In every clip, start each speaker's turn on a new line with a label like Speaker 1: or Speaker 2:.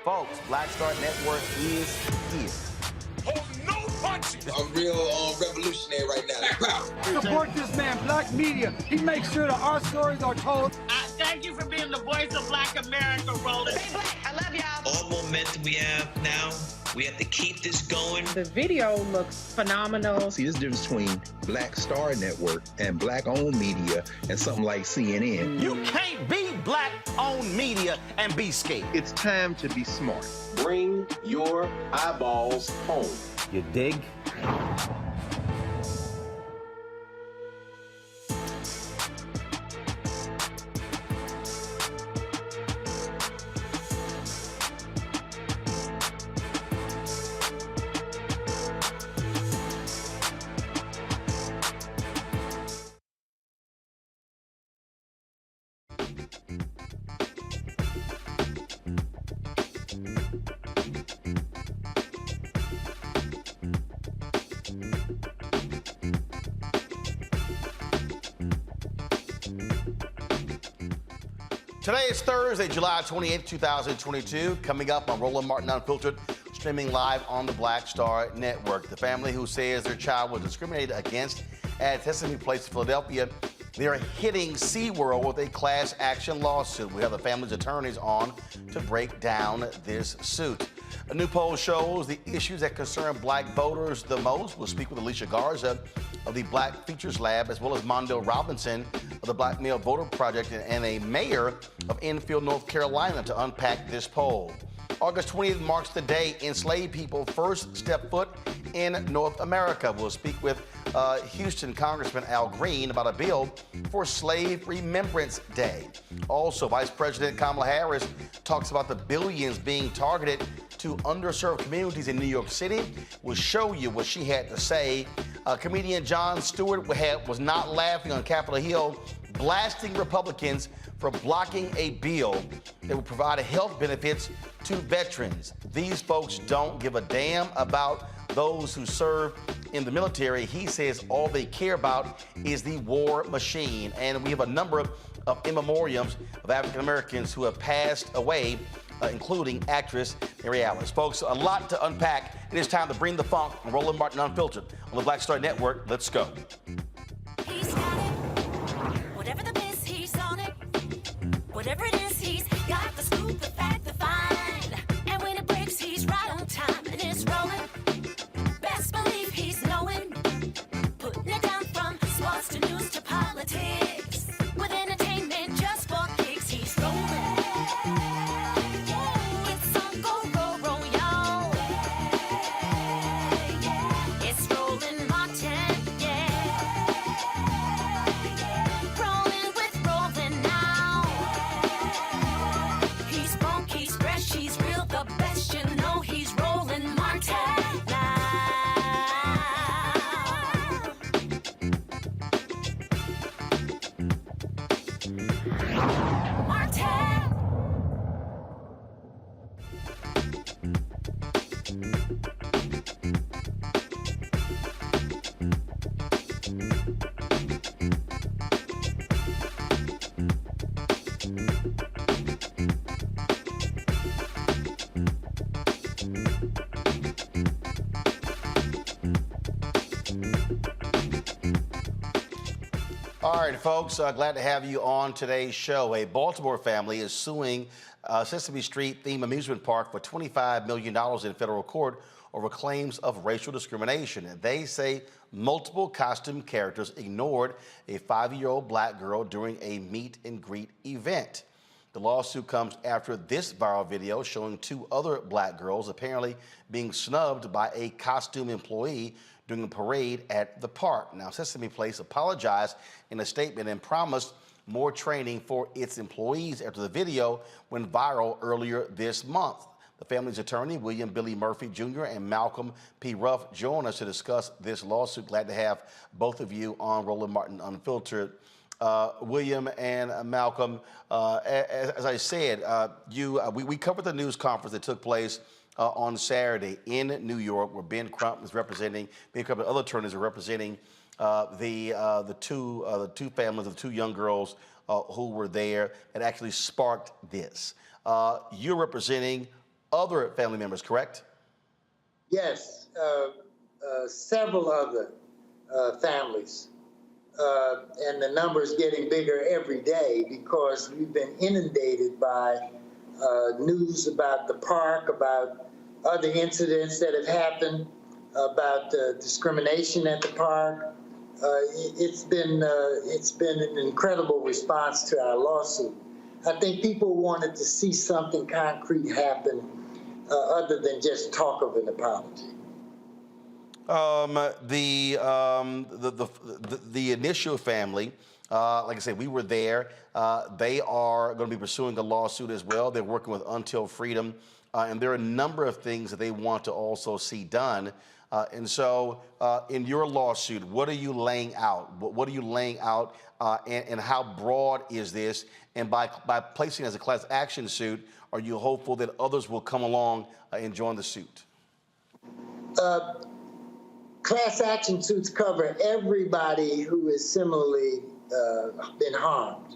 Speaker 1: Folks, Black Star Network is here.
Speaker 2: Hold no punches!
Speaker 3: I'm real revolutionary right now. Black power.
Speaker 4: Support this man, Black Media. He makes sure that our stories are told.
Speaker 2: I
Speaker 3: Thank you for being the voice of Black America, Roland.
Speaker 4: Stay black. I love y'all.
Speaker 5: All momentum we have now, we have to keep this going.
Speaker 6: The video looks phenomenal.
Speaker 7: See, this difference between Black Star Network and Black-owned media and something like CNN.
Speaker 1: You can't be Black-owned media and be scared.
Speaker 8: It's time to be smart.
Speaker 9: Bring your eyeballs home.
Speaker 1: You dig? Today is Thursday, July 28, 2022. Coming up on Roland Martin Unfiltered, streaming live on the Black Star Network. The family who says their child was discriminated against at Sesame Place in Philadelphia, they are hitting SeaWorld with a class action lawsuit. We have the family's attorneys on to break down this suit. A new poll shows the issues that concern Black voters the most. We'll speak with Alicia Garza of the Black Features Lab, as well as Mondale Robinson of the Black Male Voter Project, and a mayor of Enfield, North Carolina, to unpack this poll. August 20th marks the day enslaved people first step foot in North America. We'll speak with Houston Congressman Al Green about a bill for Slave Remembrance Day. Also, Vice President Kamala Harris talks about the billions being targeted to underserved communities in New York City. We'll show you what she had to say. Comedian Jon Stewart was not laughing on Capitol Hill, blasting Republicans for blocking a bill that would provide health benefits to veterans. These folks don't give a damn about those who serve in the military. He says all they care about is the war machine. And we have a number of in memoriams of African Americans who have passed away, including actress Mary Alice. Folks, a lot to unpack. It is time to bring the funk on Roland Martin Unfiltered on the Black Star Network. Let's go.
Speaker 10: He's got it. Whatever the biz, he's on it. Whatever it is, he's got the scoop, the fact, the find. And when it breaks, he's right on time and it's rolling. Best believe he's knowing. Putting it down from sports to news to politics. With entertainment just for kicks, he's rolling. It's on go, roll, y'all. It's Roland Martin, yeah. Rolling with Roland now. He's funky, he's fresh, he's real, the best, you know he's Roland Martin now. Martin.
Speaker 1: All right, folks, glad to have you on today's show. A Baltimore family is suing Sesame Street theme amusement park for $25 million in federal court over claims of racial discrimination. They say multiple costume characters ignored a 5-year-old Black girl during a meet and greet event. The lawsuit comes after this viral video showing 2 other Black girls apparently being snubbed by a costume employee during a parade at the park. Now, Sesame Place apologized in a statement and promised more training for its employees after the video went viral earlier this month. The family's attorney, William Billy Murphy Jr. and Malcolm P. Ruff, join us to discuss this lawsuit. Glad to have both of you on Roland Martin Unfiltered. William and Malcolm, as I said, we covered the news conference that took place on Saturday in New York, where Ben Crump is representing, Ben Crump and other attorneys are representing the two families of the 2 young girls who were there that actually sparked this. You're representing other family members, correct?
Speaker 11: Yes, several other families
Speaker 4: and the numbers getting bigger every day because we've been inundated by news about the park, about other incidents that have happened, about discrimination at the park. It's been an incredible response to our lawsuit. I think people wanted to see something concrete happen other than just talk of an apology.
Speaker 1: The initial family, like I said, we were there. They are going to be pursuing a lawsuit as well. They're working with Until Freedom, and there are a number of things that they want to also see done. And so, in your lawsuit, what are you laying out? What are you laying out, and how broad is this? And by placing it as a class action suit, are you hopeful that others will come along and join the suit?
Speaker 4: Class action suits cover everybody who is similarly been harmed.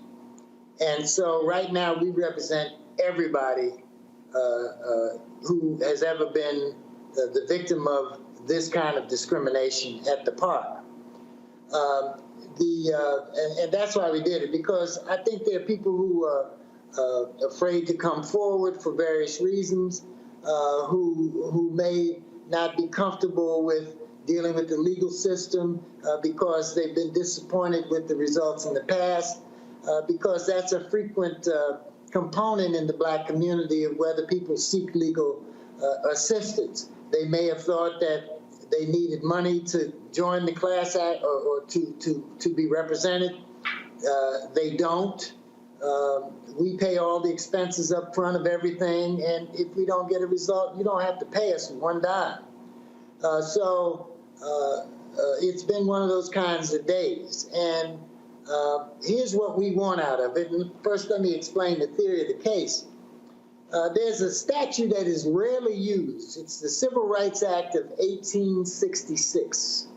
Speaker 4: And so right now we represent everybody who has ever been the victim of this kind of discrimination at the park. And that's why we did it, because I think there are people who are afraid to come forward for various reasons, who may not be comfortable with dealing with the legal system because they've been disappointed with the results in the past, because that's a frequent component in the Black community of whether people seek legal assistance. They may have thought that they needed money to join the class act or to be represented. They don't. We pay all the expenses up front of everything, and if we don't get a result, you don't have to pay us one dime. So it's been one of those kinds of days. And here's what we want out of it. And first, let me explain the theory of the case. There's a statute that is rarely used. It's the Civil Rights Act of 1866.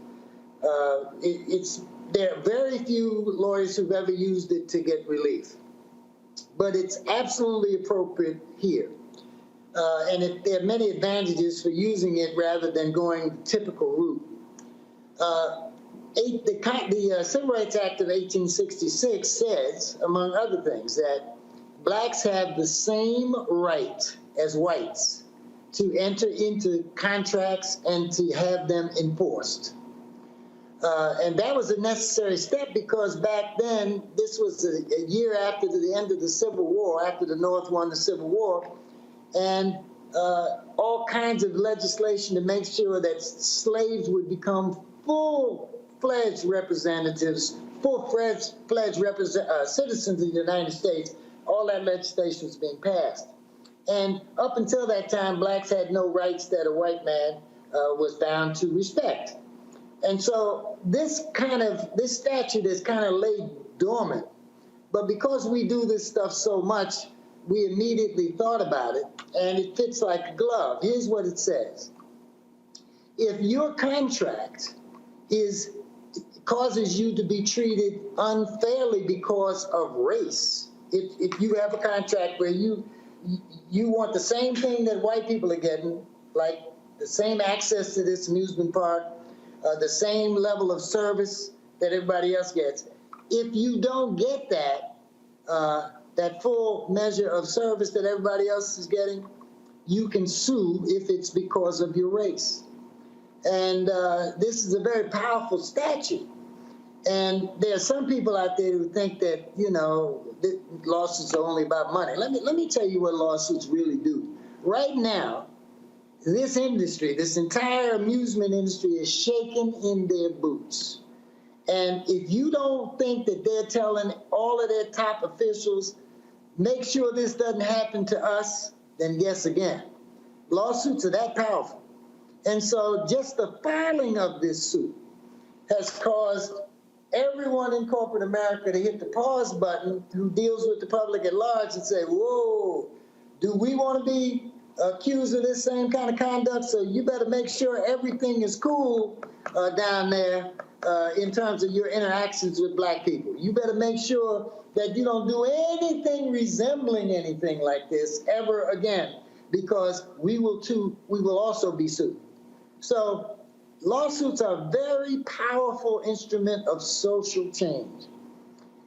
Speaker 4: There are very few lawyers who've ever used it to get relief, but it's absolutely appropriate here. And there are many advantages for using it rather than going the typical route. The Civil Rights Act of 1866 says, among other things, that Blacks have the same right as whites to enter into contracts and to have them enforced. And that was a necessary step because back then, this was a year after the end of the Civil War, after the North won the Civil War, and all kinds of legislation to make sure that slaves would become full-fledged representatives, full-fledged citizens of the United States. All that legislation was being passed. And up until that time, Blacks had no rights that a white man was bound to respect. And so this statute is kind of laid dormant. But because we do this stuff so much, we immediately thought about it, and it fits like a glove. Here's what it says. If your contract causes you to be treated unfairly because of race, if you have a contract where you want the same thing that white people are getting, like the same access to this amusement park, the same level of service that everybody else gets, if you don't get that, that full measure of service that everybody else is getting, you can sue if it's because of your race. And this is a very powerful statute. And there are some people out there who think that, lawsuits are only about money. Let me tell you what lawsuits really do. Right now, this industry, this entire amusement industry is shaking in their boots. And if you don't think that they're telling all of their top officials, make sure this doesn't happen to us, then guess again. Lawsuits are that powerful. And so just the filing of this suit has caused everyone in corporate America to hit the pause button who deals with the public at large and say, whoa, do we want to be accused of this same kind of conduct? So you better make sure everything is cool down there in terms of your interactions with Black people. You better make sure that you don't do anything resembling anything like this ever again, because we will also be sued. So lawsuits are a very powerful instrument of social change.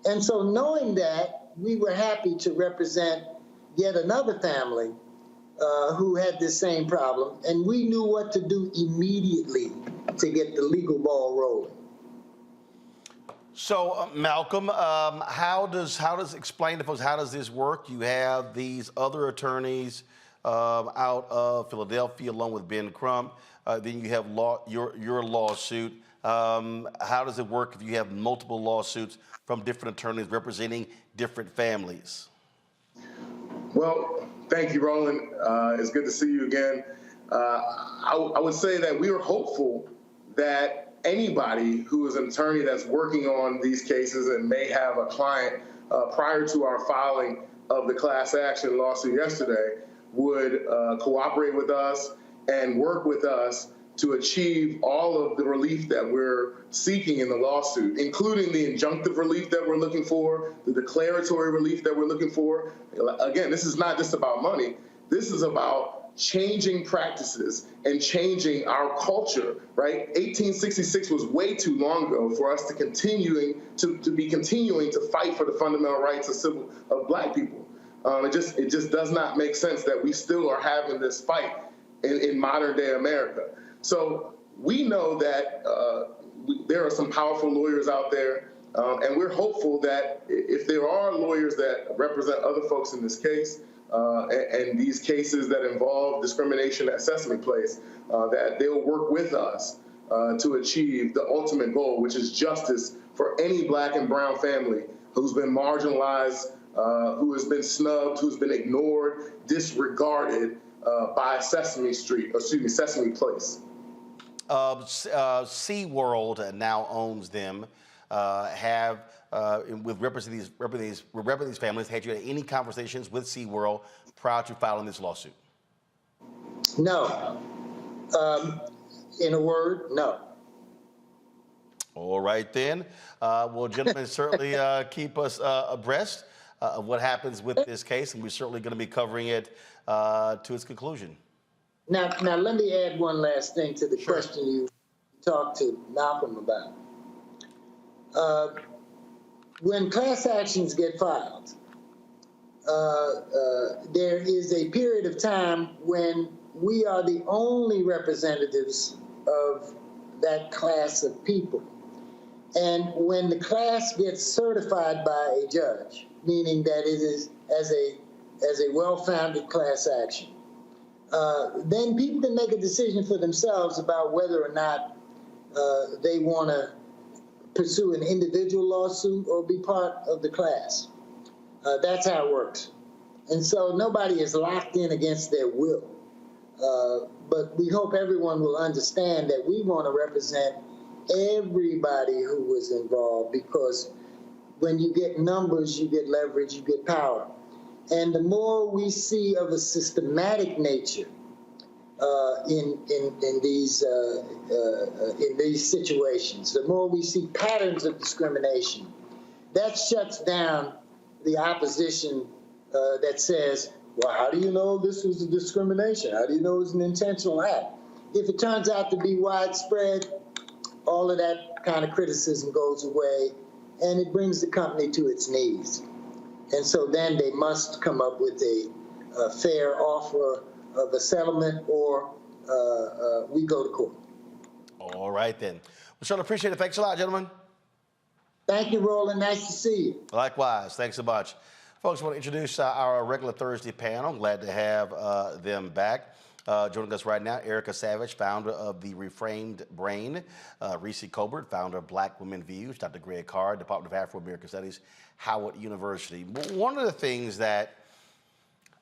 Speaker 4: And so knowing that, we were happy to represent yet another family who had this same problem, and we knew what to do immediately to get the legal ball rolling.
Speaker 1: So, Malcolm, explain to folks, how does this work? You have these other attorneys out of Philadelphia, along with Ben Crump. Then you have your lawsuit. How does it work if you have multiple lawsuits from different attorneys representing different families?
Speaker 9: Well, thank you, Roland. It's good to see you again. I would say that we were hopeful that anybody who is an attorney that's working on these cases and may have a client prior to our filing of the class action lawsuit yesterday would cooperate with us and work with us to achieve all of the relief that we're seeking in the lawsuit, including the injunctive relief that we're looking for, the declaratory relief that we're looking for. Again, this is not just about money. This is about changing practices and changing our culture, right? 1866 was way too long ago for us to be continuing to fight for the fundamental rights of Black people. It just does not make sense that we still are having this fight in modern day America. So we know that there are some powerful lawyers out there, and we're hopeful that if there are lawyers that represent other folks in this case, and these cases that involve discrimination at Sesame Place, that they'll work with us to achieve the ultimate goal, which is justice for any Black and brown family who's been marginalized, who has been snubbed, who's been ignored, disregarded by Sesame Place.
Speaker 1: SeaWorld now owns them. With representing these families, had you had any conversations with SeaWorld prior to filing this lawsuit?
Speaker 4: No. In a word, no.
Speaker 1: All right, then. Well, gentlemen, certainly keep us abreast of what happens with this case, and we're certainly going to be covering it to its conclusion.
Speaker 4: Now, let me add one last thing to the question you talked to Malcolm about. When class actions get filed, there is a period of time when we are the only representatives of that class of people. And when the class gets certified by a judge, meaning that it is as a well-founded class action, then people can make a decision for themselves about whether or not they want to pursue an individual lawsuit or be part of the class. That's how it works. And so nobody is locked in against their will. But we hope everyone will understand that we want to represent everybody who was involved, because when you get numbers, you get leverage, you get power. And the more we see of a systematic nature in these situations, the more we see patterns of discrimination, that shuts down the opposition that says, well, how do you know this was a discrimination? How do you know it was an intentional act? If it turns out to be widespread, all of that kind of criticism goes away, and it brings the company to its knees. And so then they must come up with a fair offer of a settlement, or we go to court.
Speaker 1: All right, then. We certainly appreciate it. Thanks a lot, gentlemen.
Speaker 4: Thank you, Roland. Nice to see you.
Speaker 1: Likewise. Thanks so much. Folks, I want to introduce our regular Thursday panel. Glad to have them back. Joining us right now, Erica Savage, founder of the Reframed Brain, Reese Colbert, founder of Black Women Views, Dr. Greg Carr, Department of Afro-American Studies, Howard University. One of the things that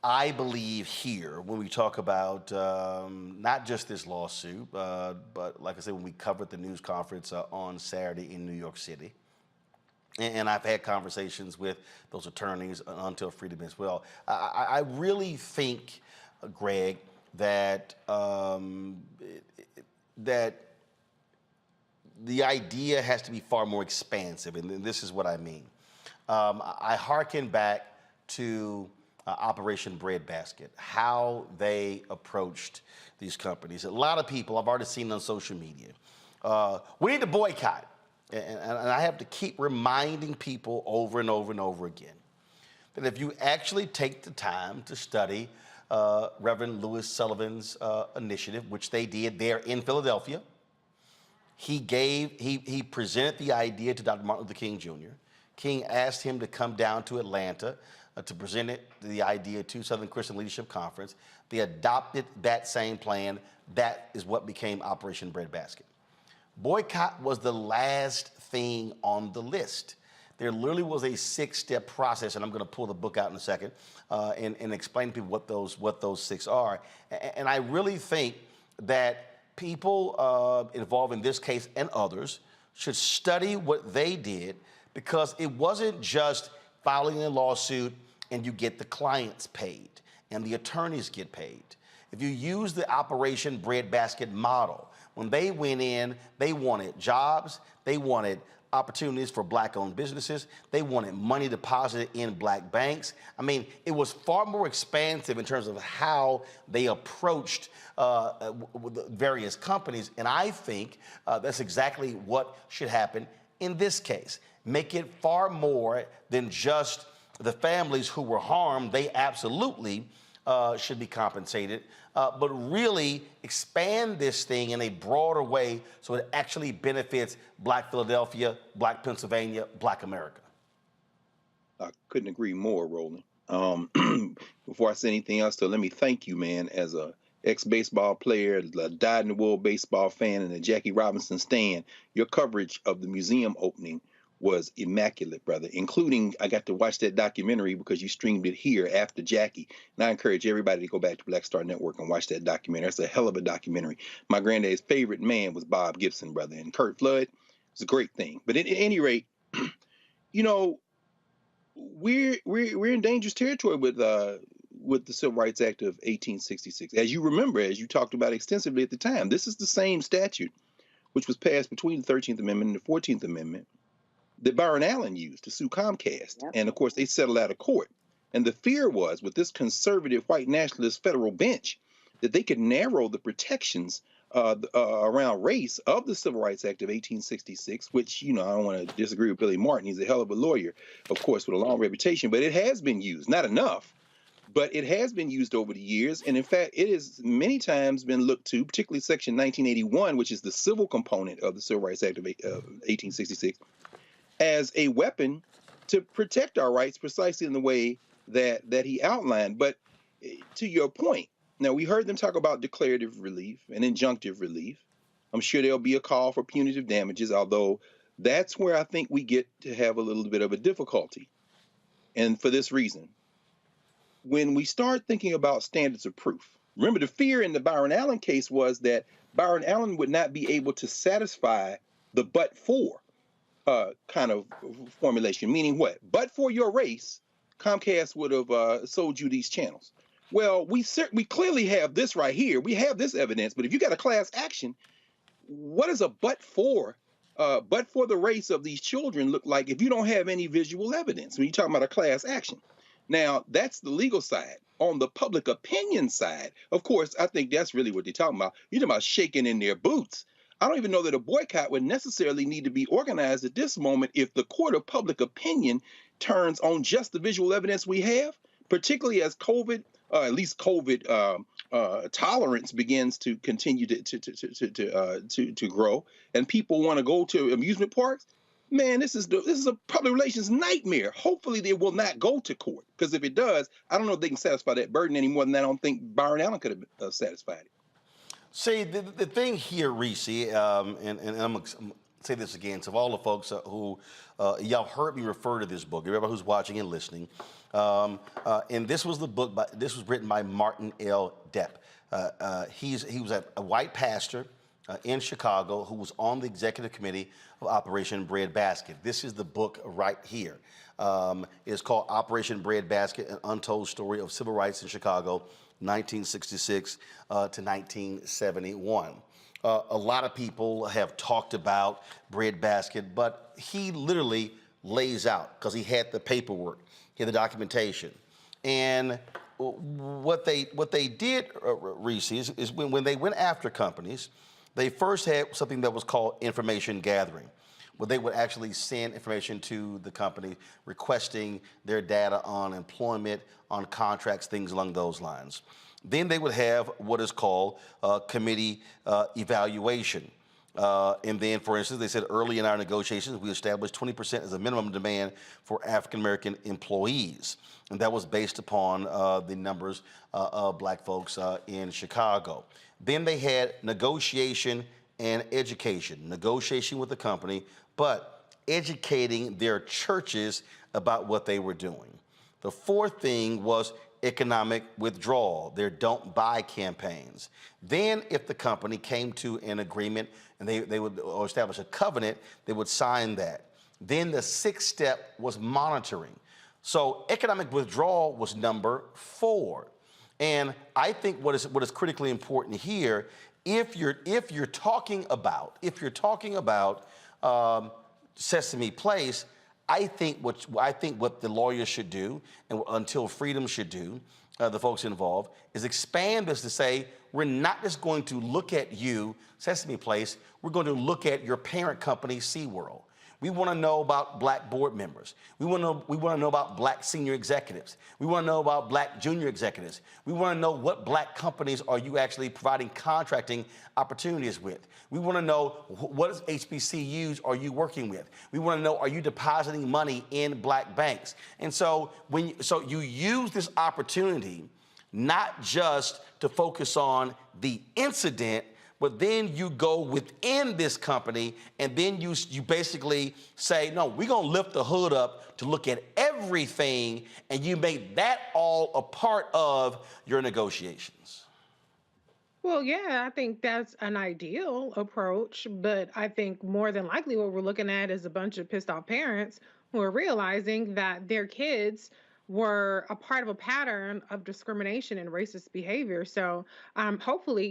Speaker 1: I believe here when we talk about not just this lawsuit, but like I said, when we covered the news conference on Saturday in New York City, and I've had conversations with those attorneys until freedom as well. I really think, Greg, that that the idea has to be far more expansive, and this is what I mean. I hearken back to Operation Breadbasket, how they approached these companies. A lot of people I've already seen on social media. We need to boycott. And I have to keep reminding people over and over and over again that if you actually take the time to study Reverend Louis Sullivan's initiative, which they did there in Philadelphia, he presented the idea to Dr. Martin Luther King Jr. King asked him to come down to Atlanta to present the idea to Southern Christian Leadership Conference. They adopted that same plan. That is what became Operation Breadbasket. Boycott was the last thing on the list. There literally was a 6-step process, and I'm going to pull the book out in a second and explain to people what those 6 are. And I really think that people involved in this case and others should study what they did, because it wasn't just filing a lawsuit and you get the clients paid and the attorneys get paid. If you use the Operation Breadbasket model, when they went in, they wanted jobs, they wanted opportunities for black-owned businesses, they wanted money deposited in black banks. I mean, it was far more expansive in terms of how they approached various companies, and I think that's exactly what should happen in this case. Make it far more than just the families who were harmed. They absolutely should be compensated, but really expand this thing in a broader way so it actually benefits Black Philadelphia, Black Pennsylvania, Black America.
Speaker 7: I couldn't agree more, Roland. Before I say anything else, though, let me thank you, man, as a ex-baseball player, a dyed-in-the-wool baseball fan, and a Jackie Robinson stan. Your coverage of the museum opening was immaculate, brother, including I got to watch that documentary because you streamed it here after Jackie. And I encourage everybody to go back to Black Star Network and watch that documentary. It's a hell of a documentary. My granddad's favorite man was Bob Gibson, brother, and Kurt Flood. It's a great thing. But at any rate, you know, we're in dangerous territory with the Civil Rights Act of 1866. As you remember, as you talked about extensively at the time, this is the same statute which was passed between the 13th Amendment and the 14th Amendment that Byron Allen used to sue Comcast. Yep. And of course, they settled out of court. And the fear was, with this conservative white nationalist federal bench, that they could narrow the protections around race of the Civil Rights Act of 1866, which, you know, I don't want to disagree with Billy Martin. He's a hell of a lawyer, of course, with a long reputation, but it has been used, not enough, but it has been used over the years. And in fact, it has many times been looked to, particularly Section 1981, which is the civil component of the Civil Rights Act of 1866, as a weapon to protect our rights precisely in the way that he outlined. But to your point, now we heard them talk about declarative relief and injunctive relief. I'm sure there'll be a call for punitive damages, although that's where I think we get to have a little bit of a difficulty. And for this reason, when we start thinking about standards of proof, remember the fear in the Byron Allen case was that Byron Allen would not be able to satisfy the but-for kind of formulation, meaning what? But for your race, Comcast would have sold you these channels. Well, we clearly have this right here. We have this evidence, but if you got a class action, what does a but for the race of these children look like if you don't have any visual evidence when you're talking about a class action? Now, that's the legal side. On the public opinion side, of course, I think that's really what they're talking about. You're talking about shaking in their boots. I don't even know that a boycott would necessarily need to be organized at this moment if the court of public opinion turns on just the visual evidence we have, particularly as COVID, at least COVID tolerance begins to continue to grow, and people want to go to amusement parks. Man, this is a public relations nightmare. Hopefully, they will not go to court, because if it does, I don't know if they can satisfy that burden any more than I don't think Byron Allen could have satisfied it.
Speaker 1: See, the thing here, Reese, and I'm going to say this again to all the folks who, y'all heard me refer to this book, everybody who's watching and listening, and this was the book, this was written by Martin L. Depp. He was a white pastor in Chicago who was on the executive committee of Operation Breadbasket. This is the book right here. It's called Operation Breadbasket, An Untold Story of Civil Rights in Chicago, 1966 to 1971. A lot of people have talked about Breadbasket, but he literally lays out, because he had the paperwork, he had the documentation. And what they did, Reese, is when they went after companies, they first had something that was called information gathering, where they would actually send information to the company requesting their data on employment, on contracts, things along those lines. Then they would have what is called committee evaluation. And then, for instance, they said early in our negotiations, we established 20% as a minimum demand for African-American employees. And that was based upon the numbers of black folks in Chicago. Then they had negotiation and education, negotiation with the company, but educating their churches about what they were doing. The fourth thing was economic withdrawal, their don't buy campaigns. Then if the company came to an agreement and they would or establish a covenant, they would sign that. Then the sixth step was monitoring. So economic withdrawal was number 4. And I think what is critically important here, if you're talking about Sesame Place, I think what the lawyers should do, and Until Freedom should do, the folks involved, is expand this to say, we're not just going to look at you, Sesame Place, we're going to look at your parent company, SeaWorld. We want to know about black board members. We want to know about black senior executives. We want to know about black junior executives. We want to know what black companies are you actually providing contracting opportunities with. We want to know what HBCUs are you working with. We want to know, are you depositing money in black banks? And so you use this opportunity not just to focus on the incident, but then you go within this company and then you basically say, no, we're gonna lift the hood up to look at everything, and you make that all a part of your negotiations.
Speaker 6: Well, yeah, I think that's an ideal approach, but I think more than likely what we're looking at is a bunch of pissed off parents who are realizing that their kids were a part of a pattern of discrimination and racist behavior. So hopefully,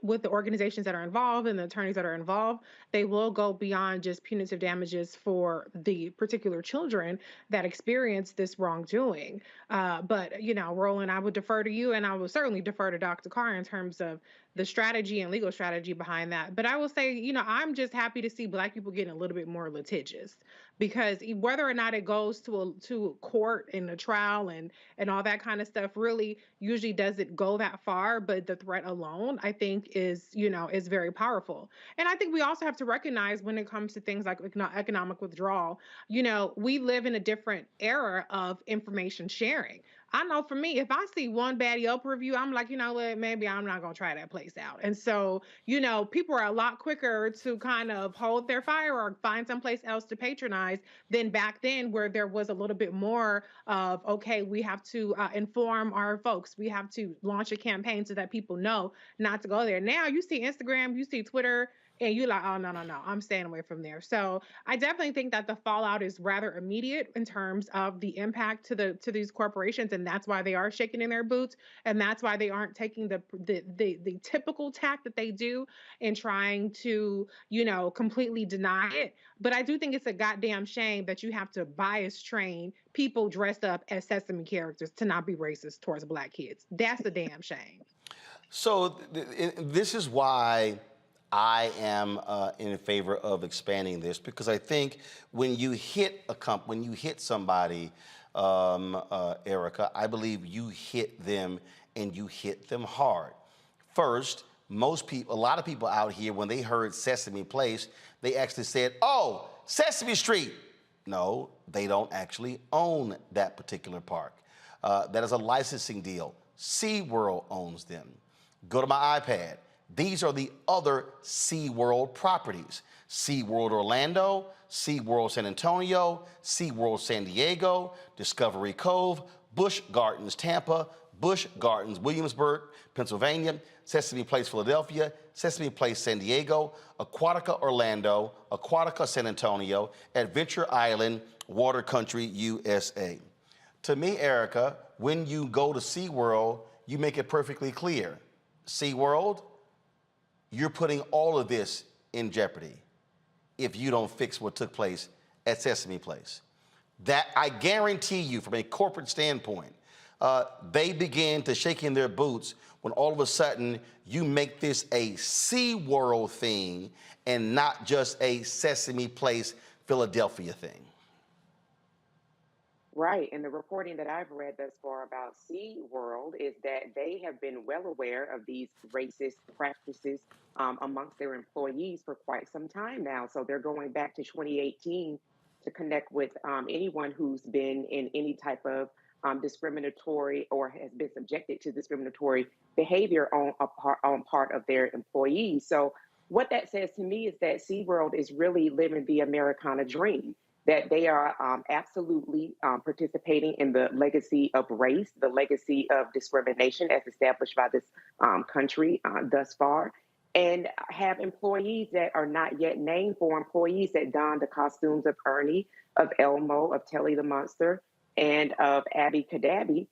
Speaker 6: with the organizations that are involved and the attorneys that are involved, they will go beyond just punitive damages for the particular children that experience this wrongdoing. But, Roland, I would defer to you, and I will certainly defer to Dr. Carr in terms of the strategy and legal strategy behind that. But I will say, I'm just happy to see black people getting a little bit more litigious, because whether or not it goes to court and a trial and all that kind of stuff really usually doesn't go that far. But the threat alone, I think, is very powerful. And I think we also have to recognize, when it comes to things like economic withdrawal, we live in a different era of information sharing. I know for me, if I see one bad Yelp review, I'm like, you know what, maybe I'm not going to try that place out. And so, people are a lot quicker to kind of hold their fire or find someplace else to patronize than back then, where there was a little bit more of, okay, we have to inform our folks. We have to launch a campaign so that people know not to go there. Now you see Instagram, you see Twitter, and you're like, oh, no, I'm staying away from there. So I definitely think that the fallout is rather immediate in terms of the impact to these corporations, and that's why they are shaking in their boots, and that's why they aren't taking the typical tack that they do in trying to, completely deny it. But I do think it's a goddamn shame that you have to bias train people dressed up as Sesame characters to not be racist towards black kids. That's a damn shame.
Speaker 1: So this is why I am in favor of expanding this, because I think when you hit somebody, Erica, I believe you hit them, and you hit them hard. First, a lot of people out here, when they heard Sesame Place, they actually said, oh, Sesame Street. No, they don't actually own that particular park. That is a licensing deal. SeaWorld owns them. Go to my iPad. These are the other SeaWorld properties: SeaWorld Orlando, SeaWorld San Antonio, SeaWorld San Diego, Discovery Cove, Busch Gardens Tampa, Busch Gardens Williamsburg, Pennsylvania, Sesame Place Philadelphia, Sesame Place San Diego, Aquatica Orlando, Aquatica San Antonio, Adventure Island, Water Country, USA. To me, Erica, when you go to SeaWorld, you make it perfectly clear. SeaWorld, you're putting all of this in jeopardy if you don't fix what took place at Sesame Place. That, I guarantee you, from a corporate standpoint, they begin to shake in their boots when all of a sudden you make this a SeaWorld thing and not just a Sesame Place, Philadelphia thing.
Speaker 8: Right. And the reporting that I've read thus far about SeaWorld is that they have been well aware of these racist practices amongst their employees for quite some time now. So they're going back to 2018 to connect with anyone who's been in any type of discriminatory or has been subjected to discriminatory behavior on part of their employees. So what that says to me is that SeaWorld is really living the Americana dream, that they are absolutely participating in the legacy of race, the legacy of discrimination as established by this country thus far, and have employees that are not yet named for employees that don the costumes of Ernie, of Elmo, of Telly the Monster, and of Abby Cadabby,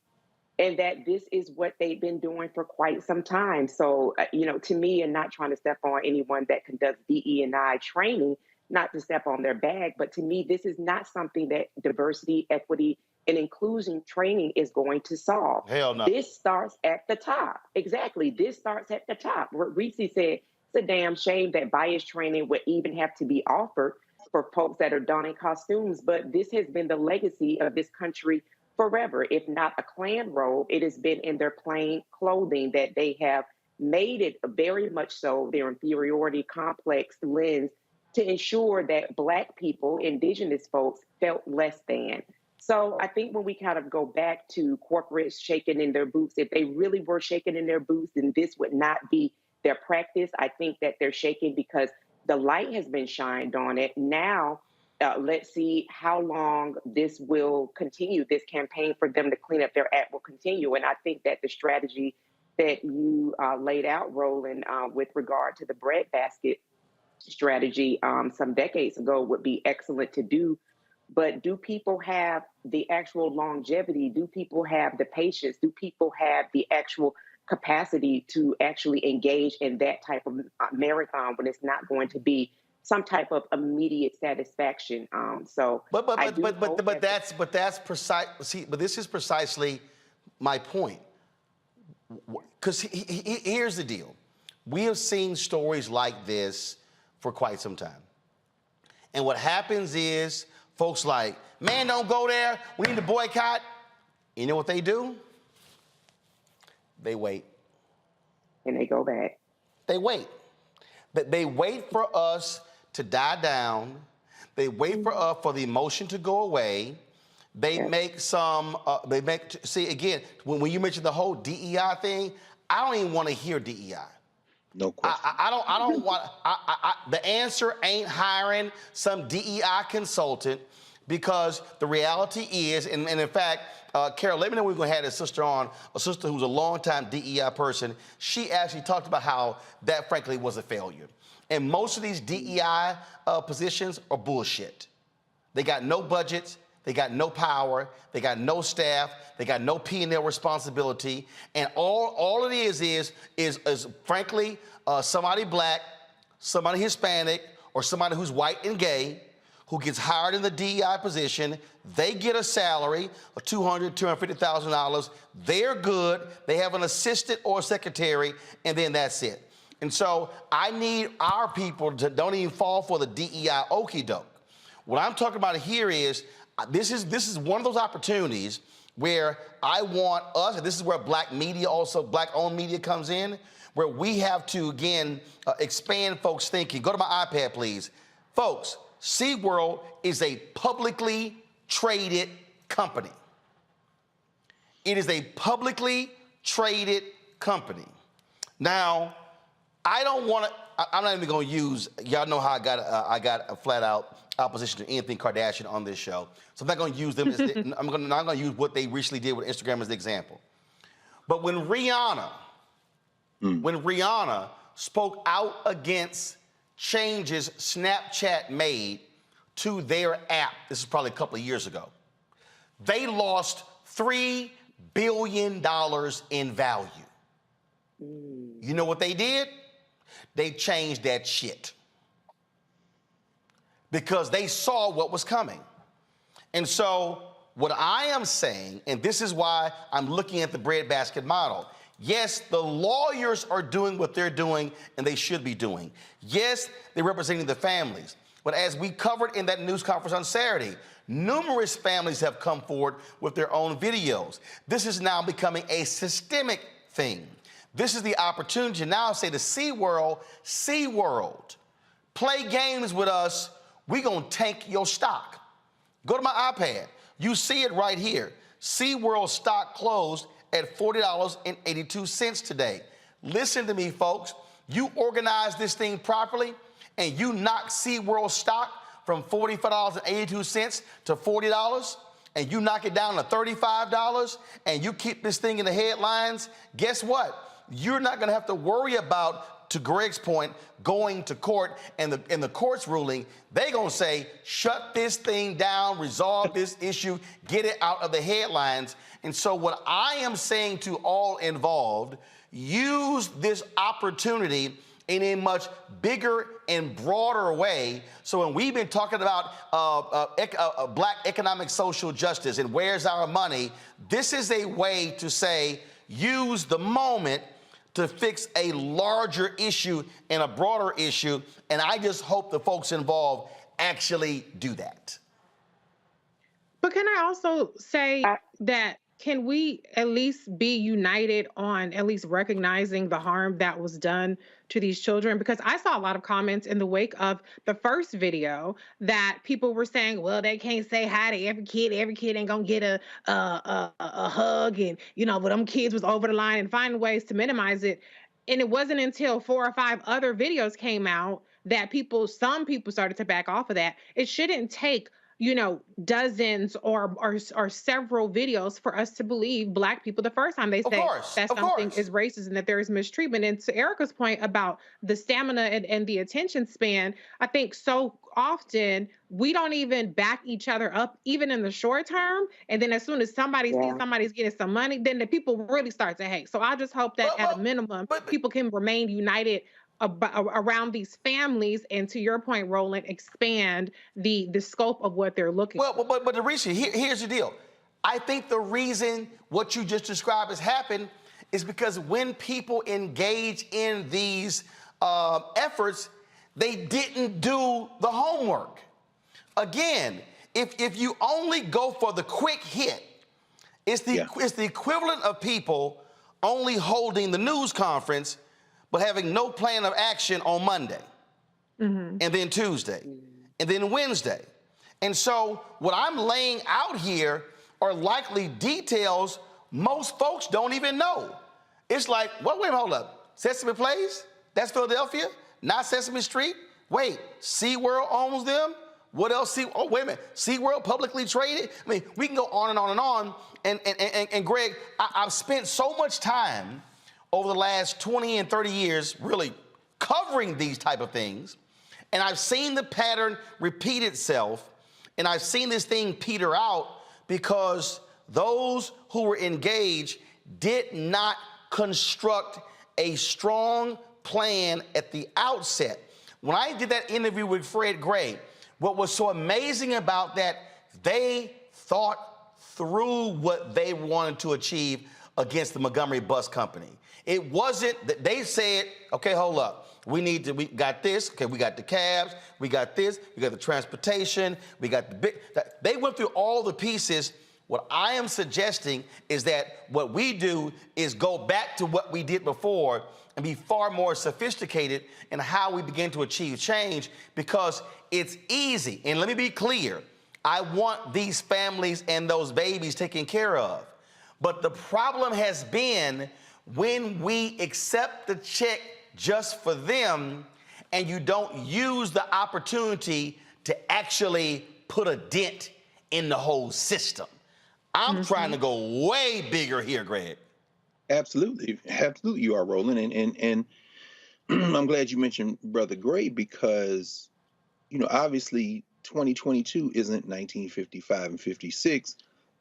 Speaker 8: and that this is what they've been doing for quite some time. So, to me, and not trying to step on anyone that conducts DE&I training, not to step on their bag, but to me, this is not something that diversity, equity, and inclusion training is going to solve.
Speaker 1: Hell no.
Speaker 8: This starts at the top. Exactly. This starts at the top. Reese said, it's a damn shame that bias training would even have to be offered for folks that are donning costumes, but this has been the legacy of this country forever. If not a Klan robe, it has been in their plain clothing that they have made it very much so their inferiority complex lens to ensure that Black people, indigenous folks, felt less than. So I think when we kind of go back to corporates shaking in their boots, if they really were shaking in their boots, then this would not be their practice. I think that they're shaking because the light has been shined on it. Now, let's see how long this will continue. This campaign for them to clean up their act will continue. And I think that the strategy that you laid out, Roland, with regard to the breadbasket strategy some decades ago would be excellent to do. But do people have the actual longevity? Do people have the patience? Do people have the actual capacity to actually engage in that type of marathon when it's not going to be some type of immediate satisfaction?
Speaker 1: But that's precise. See, but this is precisely my point. Because here's the deal: we have seen stories like this for quite some time, and what happens is folks like, man, don't go there. We need to boycott. You know what they do? They wait.
Speaker 8: And they go back.
Speaker 1: They wait. They wait for us to die down. They wait for the emotion to go away. They make some, see, again, when you mentioned the whole DEI thing, I don't even want to hear DEI.
Speaker 7: No question.
Speaker 1: I don't want, the answer ain't hiring some DEI consultant, because the reality is, and in fact, Carol, let me know when we're going to have a sister on, a sister who's a longtime DEI person. She actually talked about how that, frankly, was a failure. And most of these DEI positions are bullshit. They got no budgets, they got no power, they got no staff, they got no P&L responsibility, and all it is frankly, somebody Black, somebody Hispanic, or somebody who's white and gay, who gets hired in the DEI position. They get a salary of $200,000, $250,000. They're good. They have an assistant or a secretary, and then that's it. And so I need our people to don't even fall for the DEI okie doke. What I'm talking about here is this is one of those opportunities where I want us, and this is where Black media, also Black-owned media, comes in, where we have to, again, expand folks' thinking. Go to my iPad, please. Folks, SeaWorld is a publicly traded company. It is a publicly traded company. Now, I don't want to, I'm not even going to use, y'all know how I got a flat out opposition to anything Kardashian on this show. So I'm not going to use them, I'm not going to use what they recently did with Instagram as the example. But when Rihanna spoke out against changes Snapchat made to their app, this is probably a couple of years ago, they lost $3 billion in value. You know what they did? They changed that shit because they saw what was coming. And so What I am saying, and this is why I'm looking at the breadbasket model. Yes, the lawyers are doing what they're doing and they should be doing. Yes, they're representing the families. But as we covered in that news conference on Saturday, numerous families have come forward with their own videos. This is now becoming a systemic thing. This is the opportunity to now say to SeaWorld, play games with us, we're gonna tank your stock. Go to my iPad, you see it right here. SeaWorld stock closed at $40.82 today. Listen to me, folks. You organize this thing properly and you knock SeaWorld stock from $45.82 to $40, and you knock it down to $35, and you keep this thing in the headlines, guess what? You're not gonna have to worry about, to Greg's point, going to court and the court's ruling. They're gonna say, shut this thing down, resolve this issue, get it out of the headlines. And so what I am saying to all involved, use this opportunity in a much bigger and broader way. So when we've been talking about Black economic social justice and where's our money, this is a way to say, use the moment to fix a larger issue and a broader issue. And I just hope the folks involved actually do that.
Speaker 6: But can I also say that can we at least be united on at least recognizing the harm that was done to these children? Because I saw a lot of comments in the wake of the first video that people were saying, well, they can't say hi to every kid ain't gonna get a hug, and but them kids was over the line, and find ways to minimize it. And it wasn't until 4 or 5 other videos came out that some people started to back off of that. It shouldn't take dozens or several videos for us to believe Black people the first time they say that something is racist and that there is mistreatment. And to Erica's point about the stamina and the attention span, I think so often we don't even back each other up, even in the short term. And then as soon as somebody sees somebody's getting some money, then the people really start to hate. So I just hope that at a minimum, people can remain united around these families, and to your point, Roland, expand the scope of what they're looking for.
Speaker 1: But Alicia, here's the deal. I think the reason what you just described has happened is because when people engage in these efforts, they didn't do the homework. Again, if you only go for the quick hit, it's the equivalent of people only holding the news conference but having no plan of action on Monday, and then Tuesday, and then Wednesday. And so what I'm laying out here are likely details most folks don't even know. It's like, wait a minute, hold up. Sesame Place? That's Philadelphia? Not Sesame Street? Wait, SeaWorld owns them? What else? Oh, wait a minute. SeaWorld publicly traded? I mean, we can go on and on and on. And Greg, I've spent so much time over the last 20 and 30 years really covering these type of things. And I've seen the pattern repeat itself. And I've seen this thing peter out because those who were engaged did not construct a strong plan at the outset. When I did that interview with Fred Gray, what was so amazing about that, they thought through what they wanted to achieve against the Montgomery Bus Company. It wasn't that they said, okay, hold up. We got this, okay, we got the cabs, we got this, we got the transportation, we got the big, they went through all the pieces. What I am suggesting is that what we do is go back to what we did before and be far more sophisticated in how we begin to achieve change, because it's easy. And let me be clear, I want these families and those babies taken care of. But the problem has been when we accept the check just for them and you don't use the opportunity to actually put a dent in the whole system. I'm trying to go way bigger here, Greg.
Speaker 7: Absolutely. Absolutely you are, Roland. And I'm glad you mentioned Brother Gray, because, obviously 2022 isn't 1955 and 56.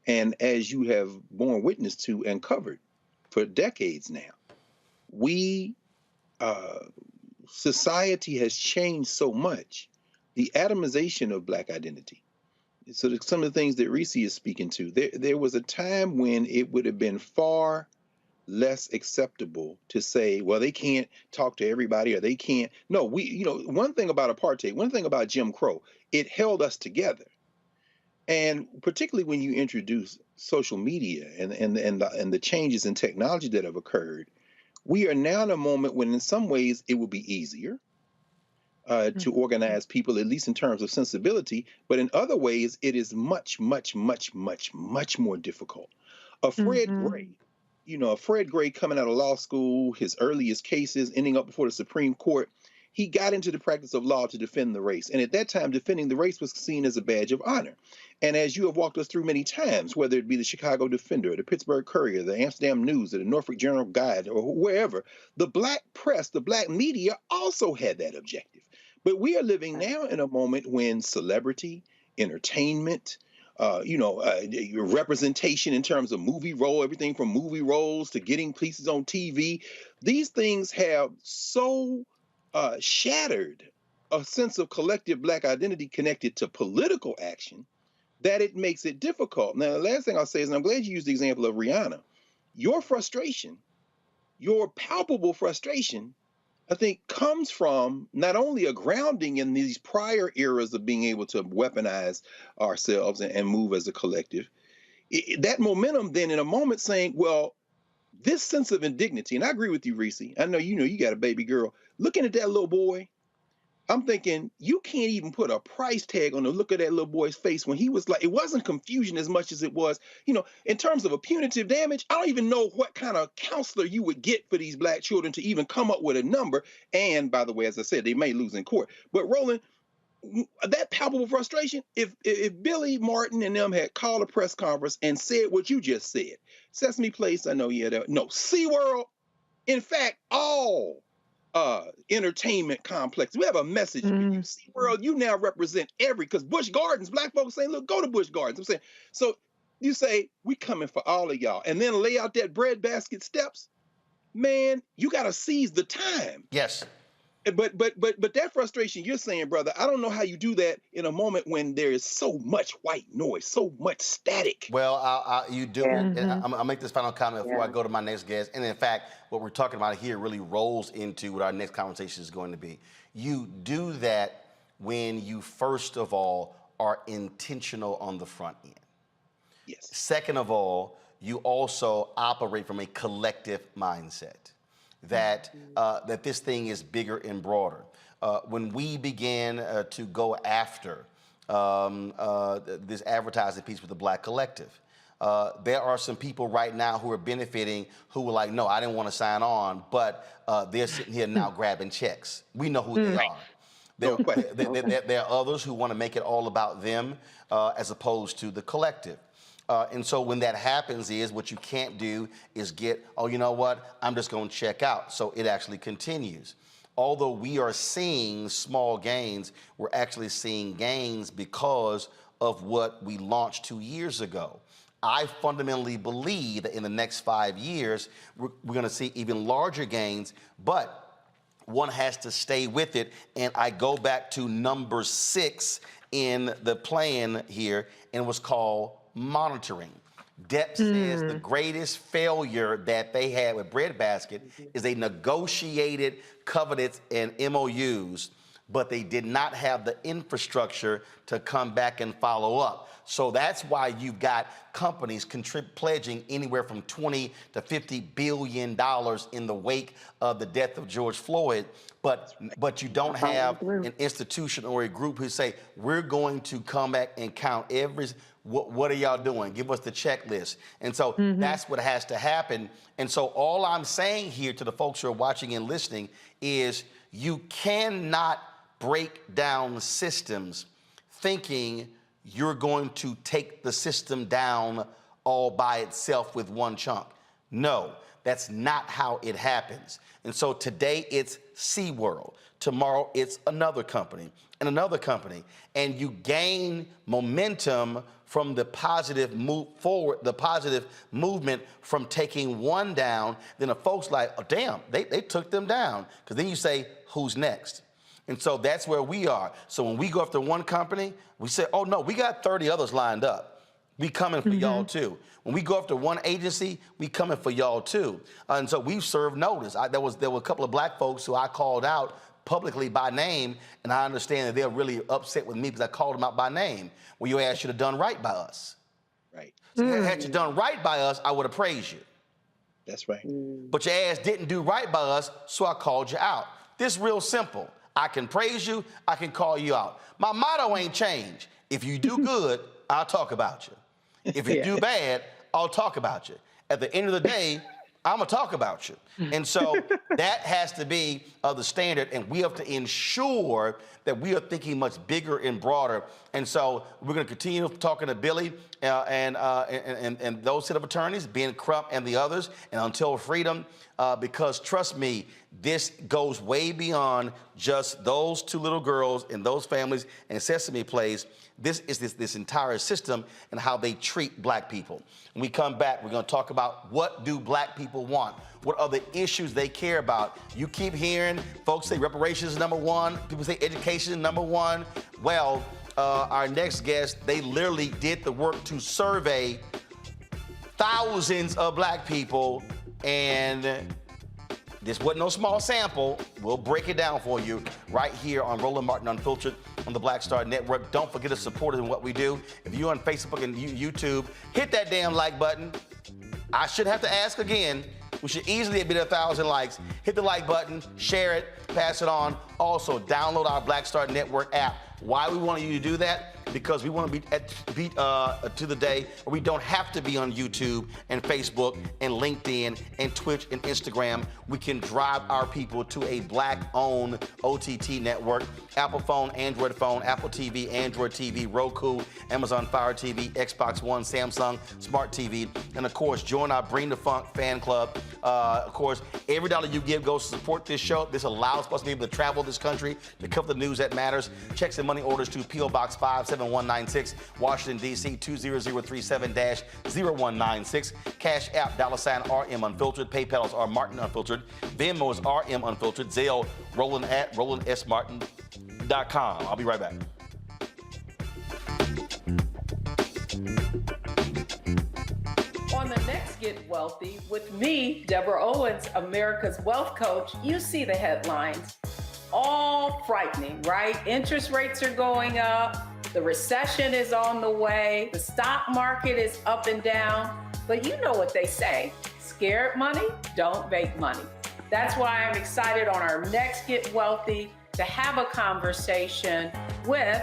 Speaker 7: And as you have borne witness to and covered for decades now, society has changed so much. The atomization of Black identity, So some of the things that Reese is speaking to, there was a time when it would have been far less acceptable to say, well, they can't talk to everybody or they can't. No, one thing about apartheid, one thing about Jim Crow, it held us together. And particularly when you introduce social media and the changes in technology that have occurred, we are now in a moment when in some ways it will be easier to organize people, at least in terms of sensibility, but in other ways it is much, much, much, much, much more difficult. Fred Gray, Fred Gray coming out of law school, his earliest cases ending up before the Supreme Court, he got into the practice of law to defend the race. And at that time, defending the race was seen as a badge of honor. And as you have walked us through many times, whether it be the Chicago Defender, the Pittsburgh Courier, the Amsterdam News, or the Norfolk Journal Guide, or wherever, the black press, the black media also had that objective. But we are living now in a moment when celebrity, entertainment, representation in terms of movie role, everything from movie roles to getting pieces on TV, these things have so shattered a sense of collective black identity connected to political action that it makes it difficult. Now, the last thing I'll say is, and I'm glad you used the example of Rihanna, your frustration, your palpable frustration, I think comes from not only a grounding in these prior eras of being able to weaponize ourselves and move as a collective, that momentum then in a moment saying, well, this sense of indignity, and I agree with you, Reese, I know you got a baby girl, looking at that little boy, I'm thinking, you can't even put a price tag on the look of that little boy's face when he was like, it wasn't confusion as much as it was, in terms of a punitive damage, I don't even know what kind of counselor you would get for these black children to even come up with a number. And by the way, as I said, they may lose in court. But Roland, that palpable frustration, if Billy Martin and them had called a press conference and said what you just said, Sesame Place, I know you had no, SeaWorld, in fact, all entertainment complex. We have a message for you. SeaWorld, you now represent because Busch Gardens, black folks saying, look, go to Busch Gardens. I'm saying, so you say, we coming for all of y'all. And then lay out that breadbasket steps. Man, you got to seize the time.
Speaker 1: Yes.
Speaker 7: But that frustration you're saying, brother, I don't know how you do that in a moment when there is so much white noise, so much static.
Speaker 1: Well, you do. And I'll make this final comment before I go to my next guest. And in fact, what we're talking about here really rolls into what our next conversation is going to be. You do that when you, first of all, are intentional on the front end.
Speaker 7: Yes.
Speaker 1: Second of all, you also operate from a collective mindset. That this thing is bigger and broader. When we began to go after this advertising piece with the Black Collective, there are some people right now who are benefiting who were like, no, I didn't want to sign on, but they're sitting here now grabbing checks. We know who they are. There are others who want to make it all about them as opposed to the collective. And so when that happens is what you can't do is get, oh, you know what, I'm just going to check out. So it actually continues. Although we are seeing small gains, we're actually seeing gains because of what we launched 2 years ago. I fundamentally believe that in the next 5 years, we're going to see even larger gains, but one has to stay with it. And I go back to number 6 in the plan here, and it was called monitoring. DEP says the greatest failure that they had with Breadbasket is they negotiated covenants and MOUs, but they did not have the infrastructure to come back and follow up. So that's why you've got companies pledging anywhere from $20 to $50 billion in the wake of the death of George Floyd, but you don't have an institution or a group who say, we're going to come back and count what are y'all doing? Give us the checklist. And so that's what has to happen. And so all I'm saying here to the folks who are watching and listening is you cannot break down systems thinking you're going to take the system down all by itself with one chunk. No, that's not how it happens. And so today it's SeaWorld. Tomorrow it's another company and another company. And you gain momentum from the positive move forward, the positive movement from taking one down. Then the folks like, oh, damn, they took them down. Because then you say, who's next? And so that's where we are. So when we go after one company, we say, oh no, we got 30 others lined up. We coming for y'all too. When we go after one agency, we coming for y'all too. And so we've served notice. There were a couple of black folks who I called out publicly by name, and I understand that they're really upset with me because I called them out by name. Well, your ass should have done right by us.
Speaker 7: Right.
Speaker 1: So had you done right by us, I would have praised you.
Speaker 7: That's right.
Speaker 1: But your ass didn't do right by us, so I called you out. This real simple. I can praise you, I can call you out. My motto ain't changed. If you do good, I'll talk about you. If you do bad, I'll talk about you. At the end of the day, I'm gonna talk about you. And so that has to be the standard, and we have to ensure that we are thinking much bigger and broader. And so we're gonna continue talking to Billy and those set of attorneys, Ben Crump and the others, and Until Freedom, because trust me, this goes way beyond just those two little girls and those families and Sesame Place. This is this entire system and how they treat black people. When we come back, we're gonna talk about what do black people want? What are the issues they care about? You keep hearing folks say reparations is number one, people say education is number one. Well, our next guest, they literally did the work to survey thousands of black people, and this wasn't no small sample. We'll break it down for you right here on Roland Martin Unfiltered on the Black Star Network. Don't forget to support us in what we do. If you're on Facebook and YouTube, hit that damn like button. I shouldn't have to ask again. We should easily be at 1,000 likes. Hit the like button, share it, pass it on. Also, download our Black Star Network app. Why we want you to do that? Because we want to beat to the day where we don't have to be on YouTube and Facebook and LinkedIn and Twitch and Instagram. We can drive our people to a black-owned OTT network. Apple phone, Android phone, Apple TV, Android TV, Roku, Amazon Fire TV, Xbox One, Samsung Smart TV, and of course, join our Bring the Funk fan club. Of course, every dollar you give goes to support this show. This allows us to be able to travel this country to cover the news that matters. Checks and money orders to P.O. Box 57196, Washington, D.C. 20037-0196. Cash App, $RM Unfiltered. PayPal is R Martin Unfiltered. Venmo is RM Unfiltered. Zelle, Roland at RolandSMartin.com. I'll be right back.
Speaker 11: On the next Get Wealthy with me, Deborah Owens, America's Wealth Coach, you see the headlines. All frightening, right? Interest rates are going up. The recession is on the way. The stock market is up and down. But you know what they say, scared money don't make money. That's why I'm excited on our next Get Wealthy to have a conversation with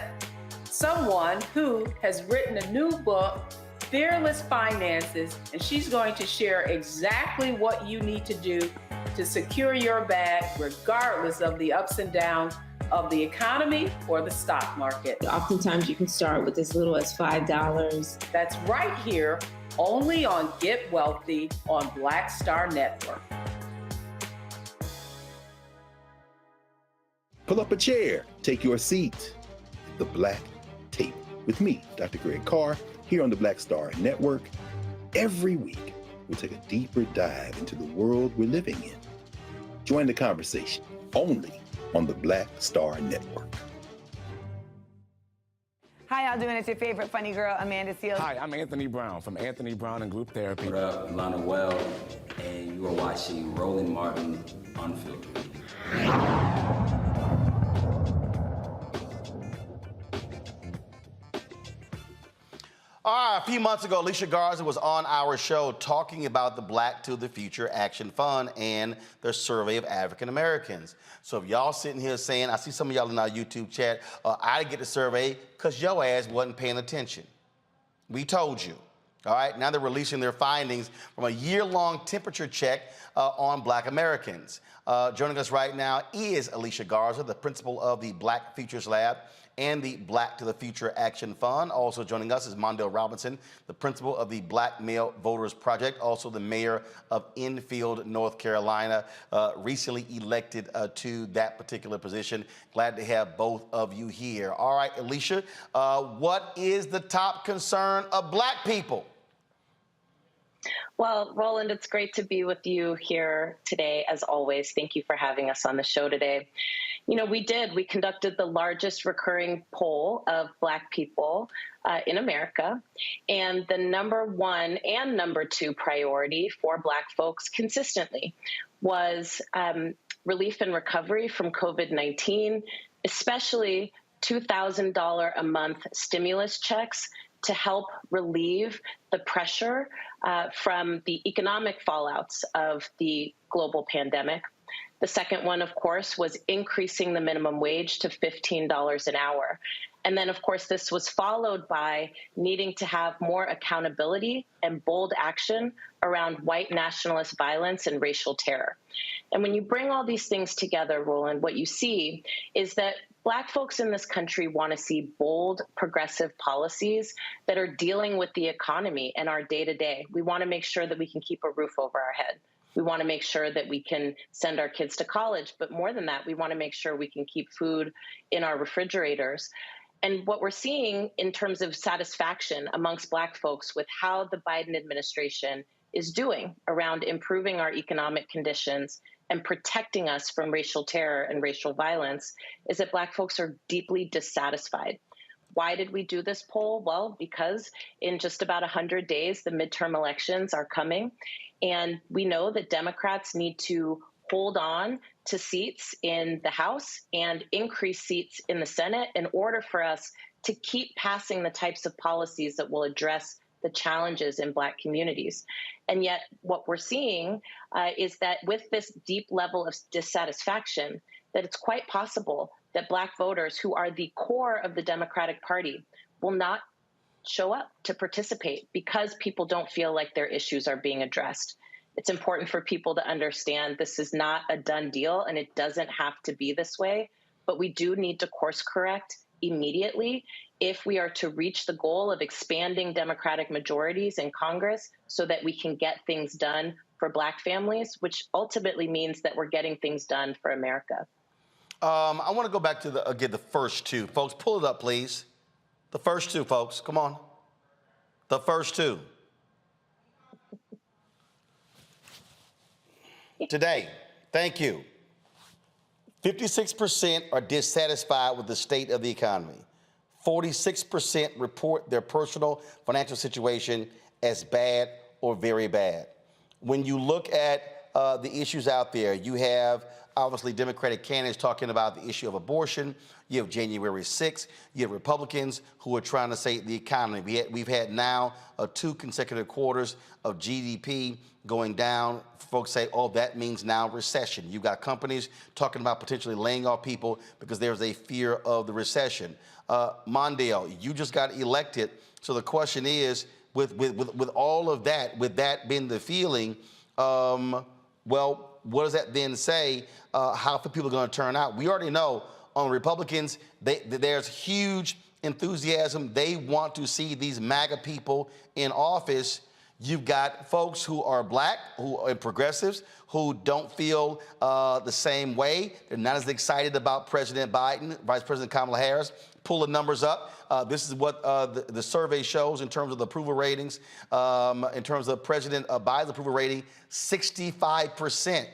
Speaker 11: someone who has written a new book, Fearless Finances, and she's going to share exactly what you need to do to secure your bag regardless of the ups and downs of the economy or the stock market.
Speaker 12: Oftentimes you can start with as little as $5.
Speaker 11: That's right here, only on Get Wealthy on Black Star Network.
Speaker 7: Pull up a chair, take your seat. The Black Tape with me, Dr. Greg Carr, here on the Black Star Network. Every week, we'll take a deeper dive into the world we're living in. Join the conversation only on the Black Star Network.
Speaker 13: Hi, y'all doing? It's your favorite funny girl, Amanda Seals.
Speaker 14: Hi, I'm Anthony Brown from Anthony Brown and Group Therapy.
Speaker 15: What up, Lana Well, and you are watching Roland Martin Unfiltered.
Speaker 1: All right, a few months ago, Alicia Garza was on our show talking about the Black to the Future Action Fund and their survey of African Americans. So if y'all sitting here saying, I see some of y'all in our YouTube chat, I didn't get the survey because your ass wasn't paying attention. We told you. All right, now they're releasing their findings from a year-long temperature check on Black Americans. Joining us right now is Alicia Garza, the principal of the Black Futures Lab and the Black to the Future Action Fund. Also joining us is Mondale Robinson, the principal of the Black Male Voters Project, also the mayor of Enfield, North Carolina, recently elected to that particular position. Glad to have both of you here. All right, Alicia, what is the top concern of Black people?
Speaker 16: Well, Roland, it's great to be with you here today, as always. Thank you for having us on the show today. You know, we did. We conducted the largest recurring poll of Black people in America. And the number one and number two priority for Black folks consistently was relief and recovery from COVID-19, especially $2,000 a month stimulus checks to help relieve the pressure from the economic fallouts of the global pandemic. The second one, of course, was increasing the minimum wage to $15 an hour. And then, of course, this was followed by needing to have more accountability and bold action around white nationalist violence and racial terror. And when you bring all these things together, Roland, what you see is that Black folks in this country want to see bold, progressive policies that are dealing with the economy and our day-to-day. We want to make sure that we can keep a roof over our head. We want to make sure that we can send our kids to college. But more than that, we want to make sure we can keep food in our refrigerators. And what we're seeing in terms of satisfaction amongst Black folks with how the Biden administration is doing around improving our economic conditions and protecting us from racial terror and racial violence is that Black folks are deeply dissatisfied. Why did we do this poll? Well, because in just about 100 days, the midterm elections are coming. And we know that Democrats need to hold on to seats in the House and increase seats in the Senate in order for us to keep passing the types of policies that will address the challenges in Black communities. And yet what we're seeing is that with this deep level of dissatisfaction, that it's quite possible that Black voters, who are the core of the Democratic Party, will not show up to participate because people don't feel like their issues are being addressed. It's important for people to understand this is not a done deal and it doesn't have to be this way, but we do need to course correct immediately if we are to reach the goal of expanding Democratic majorities in Congress so that we can get things done for Black families, which ultimately means that we're getting things done for America.
Speaker 1: I want to go back to the first two. Folks, pull it up, please. The first two, folks. Come on. The first two. Today, thank you. 56% are dissatisfied with the state of the economy. 46% report their personal financial situation as bad or very bad. When you look at the issues out there, you have obviously Democratic candidates talking about the issue of abortion. You have January 6th. You have Republicans who are trying to say the economy. We've had now 2 consecutive quarters of GDP going down. Folks say, oh, that means now recession. You've got companies talking about potentially laying off people because there's a fear of the recession. Mondale, you just got elected. So the question is, with all of that, with that being the feeling, well, what does that then say? How are people going to turn out? We already know on Republicans, there's huge enthusiasm. They want to see these MAGA people in office. You've got folks who are Black, who are progressives, who don't feel the same way. They're not as excited about President Biden, Vice President Kamala Harris. Pull the numbers up. This is what the survey shows in terms of the approval ratings. In terms of President Biden's approval rating, 65%.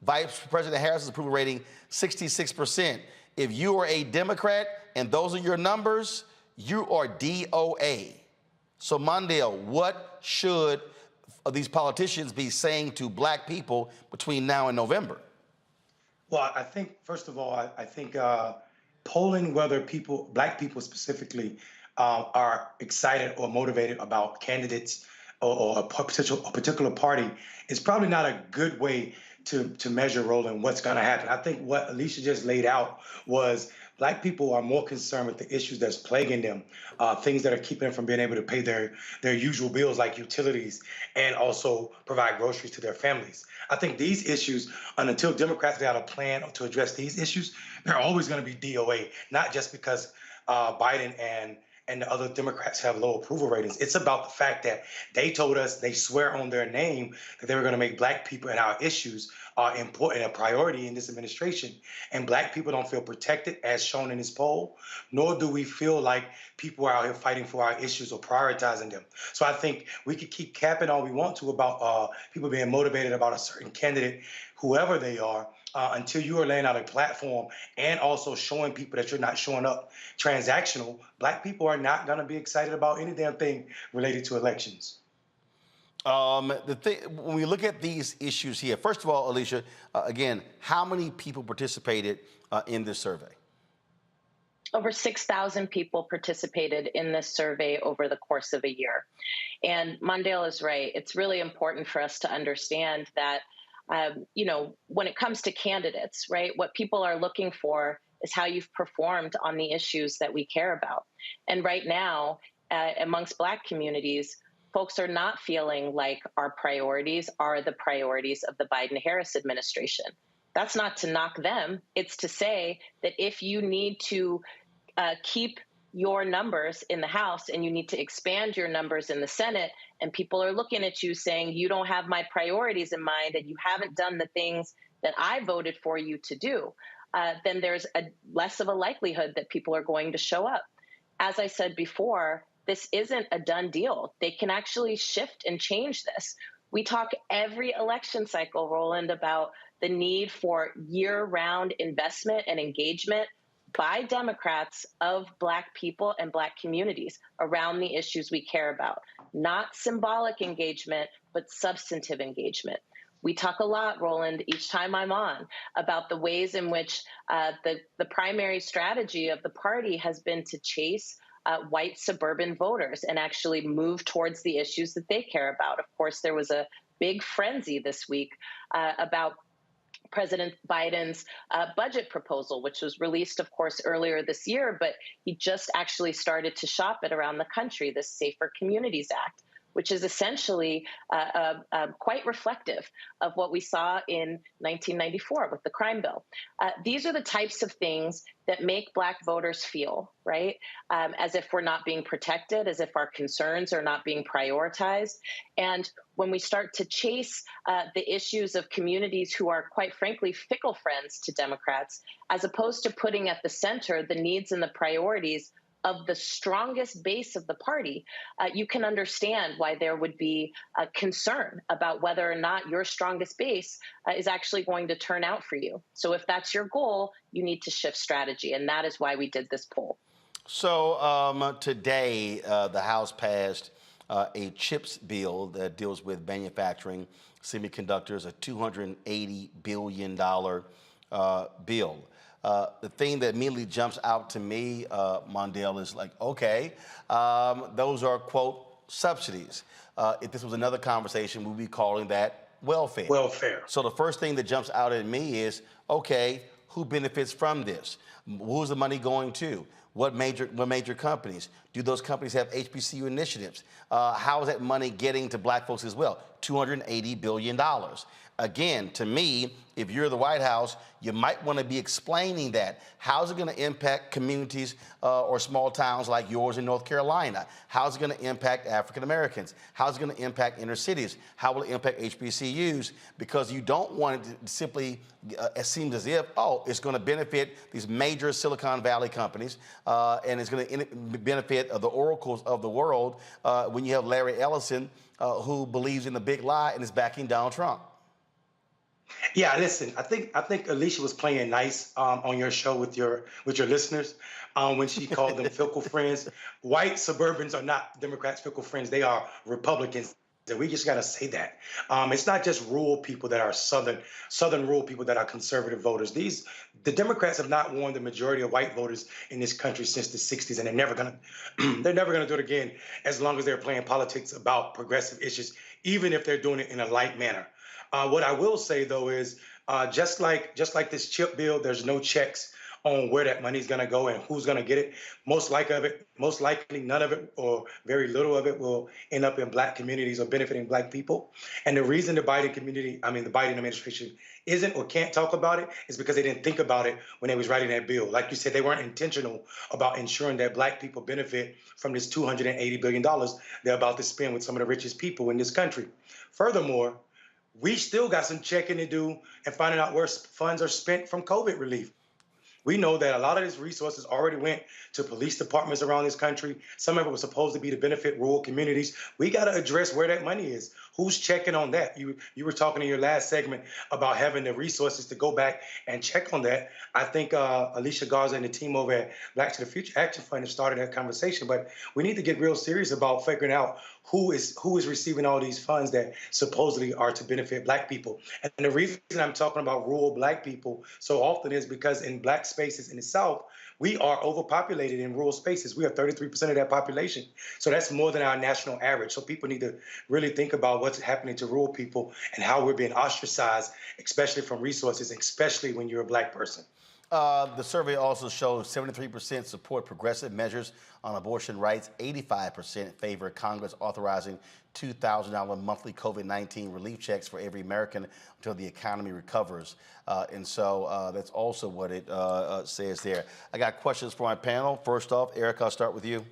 Speaker 1: Vice President Harris's approval rating, 66%. If you are a Democrat and those are your numbers, you are DOA. So, Mondale, what should these politicians be saying to Black people between now and November?
Speaker 17: Well, I think, first of all, I think polling whether people, Black people specifically, are excited or motivated about candidates or a particular party is probably not a good way to measure, Roland, what's going to happen. I think what Alicia just laid out was Black people are more concerned with the issues that's plaguing them, things that are keeping them from being able to pay their usual bills like utilities and also provide groceries to their families. I think these issues, and until Democrats get a plan to address these issues, they're always going to be DOA, not just because Biden and the other Democrats have low approval ratings. It's about the fact that they told us, they swear on their name that they were going to make Black people and our issues important, a priority in this administration. And Black people don't feel protected, as shown in this poll, nor do we feel like people are out here fighting for our issues or prioritizing them. So I think we could keep capping all we want to about people being motivated about a certain candidate, whoever they are. until you are laying out a platform and also showing people that you're not showing up transactional, Black people are not going to be excited about any damn thing related to elections.
Speaker 1: When we look at these issues here, first of all, Alicia, again, how many people participated in this survey?
Speaker 16: Over 6,000 people participated in this survey over the course of a year. And Mondale is right. It's really important for us to understand that, when it comes to candidates, right, what people are looking for is how you've performed on the issues that we care about. And right now, amongst Black communities, folks are not feeling like our priorities are the priorities of the Biden-Harris administration. That's not to knock them. It's to say that if you need to keep your numbers in the House and you need to expand your numbers in the Senate, and people are looking at you saying, you don't have my priorities in mind and you haven't done the things that I voted for you to do, then there's less of a likelihood that people are going to show up. As I said before, this isn't a done deal. They can actually shift and change this. We talk every election cycle, Roland, about the need for year-round investment and engagement by Democrats of Black people and Black communities around the issues we care about. Not symbolic engagement, but substantive engagement. We talk a lot, Roland, each time I'm on, about the ways in which the primary strategy of the party has been to chase white suburban voters and actually move towards the issues that they care about. Of course, there was a big frenzy this week about President Biden's budget proposal, which was released, of course, earlier this year, but he just actually started to shop it around the country, the Safer Communities Act, which is essentially quite reflective of what we saw in 1994 with the crime bill. These are the types of things that make Black voters feel, right, as if we're not being protected, as if our concerns are not being prioritized. And when we start to chase the issues of communities who are, quite frankly, fickle friends to Democrats, as opposed to putting at the center the needs and the priorities of the strongest base of the party, you can understand why there would be a concern about whether or not your strongest base is actually going to turn out for you. So if that's your goal, you need to shift strategy. And that is why we did this poll.
Speaker 1: So today, the House passed a CHIPS bill that deals with manufacturing semiconductors, a $280 billion bill. The thing that immediately jumps out to me, Mondale, is like, okay, those are, quote, subsidies. If this was another conversation, we'd be calling that welfare.
Speaker 17: Welfare.
Speaker 1: So the first thing that jumps out at me is, okay, who benefits from this? Who's the money going to? What major companies? Do those companies have HBCU initiatives? How is that money getting to Black folks as well? $280 billion. Again, to me, if you're the White House, you might want to be explaining that. How's it going to impact communities or small towns like yours in North Carolina? How's it going to impact African Americans? How's it going to impact inner cities? How will it impact HBCUs? Because you don't want it to simply, it seems as if, oh, it's going to benefit these major Silicon Valley companies and it's going to benefit the oracles of the world when you have Larry Ellison who believes in the big lie and is backing Donald Trump.
Speaker 17: Yeah, listen, I think Alicia was playing nice on your show with your listeners when she called them fickle friends. White suburbans are not Democrats' fickle friends. They are Republicans. And we just got to say that. It's not just rural people that are southern rural people that are conservative voters. The Democrats have not won the majority of white voters in this country since the 60s, and they're never gonna do it again as long as they're playing politics about progressive issues, even if they're doing it in a light manner. What I will say, though, is just like this chip bill, there's no checks on where that money is going to go and who's going to get it. Most likely, none of it or very little of it will end up in Black communities or benefiting Black people. And the reason the Biden administration isn't or can't talk about it is because they didn't think about it when they was writing that bill. Like you said, they weren't intentional about ensuring that Black people benefit from this $280 billion they're about to spend with some of the richest people in this country. Furthermore, we still got some checking to do and finding out where funds are spent from COVID relief. We know that a lot of these resources already went to police departments around this country. Some of it was supposed to be to benefit rural communities. We got to address where that money is. Who's checking on that? You were talking in your last segment about having the resources to go back and check on that. I think Alicia Garza and the team over at Black to the Future Action Fund have started that conversation, but we need to get real serious about figuring out who is receiving all these funds that supposedly are to benefit Black people. And the reason I'm talking about rural Black people so often is because in Black spaces in the South, we are overpopulated in rural spaces. We are 33% of that population. So that's more than our national average. So people need to really think about what's happening to rural people and how we're being ostracized, especially from resources, especially when you're a Black person.
Speaker 1: The survey also shows 73% support progressive measures on abortion rights, 85% favor Congress authorizing $2,000 monthly COVID-19 relief checks for every American until the economy recovers. And so that's also what it says there. I got questions for my panel. First off, Erica, I'll start with you.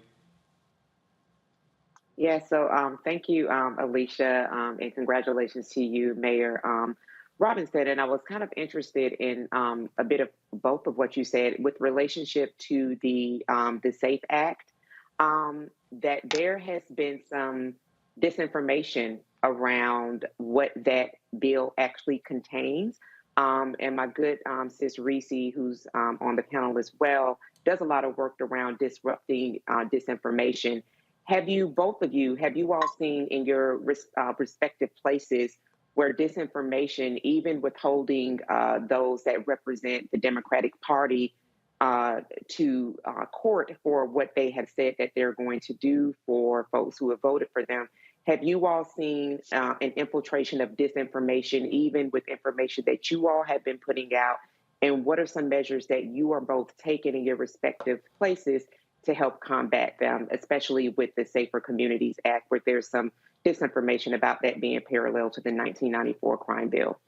Speaker 8: Yeah, so thank you, Alicia, and congratulations to you, Mayor Robinson. And I was kind of interested in a bit of both of what you said with relationship to the SAFE Act, that there has been some disinformation around what that bill actually contains. And my good sis Reese, who's on the panel as well, does a lot of work around disrupting disinformation. Have you, both of you, have you all seen in your respective places where disinformation, even withholding those that represent the Democratic Party to court for what they have said that they're going to do for folks who have voted for them, have you all seen an infiltration of disinformation, even with information that you all have been putting out? And what are some measures that you are both taking in your respective places to help combat them, especially with the Safer Communities Act, where there's some disinformation about that being parallel to the 1994 crime bill?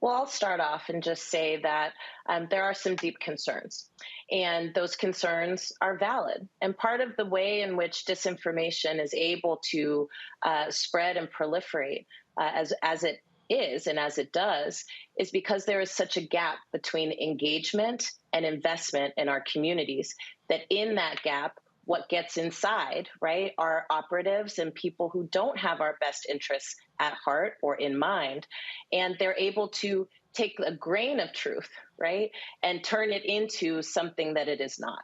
Speaker 16: Well, I'll start off and just say that there are some deep concerns, and those concerns are valid. And part of the way in which disinformation is able to spread and proliferate as it is and as it does is because there is such a gap between engagement and investment in our communities, that in that gap, what gets inside, right, are operatives and people who don't have our best interests at heart or in mind. And they're able to take a grain of truth, right, and turn it into something that it is not.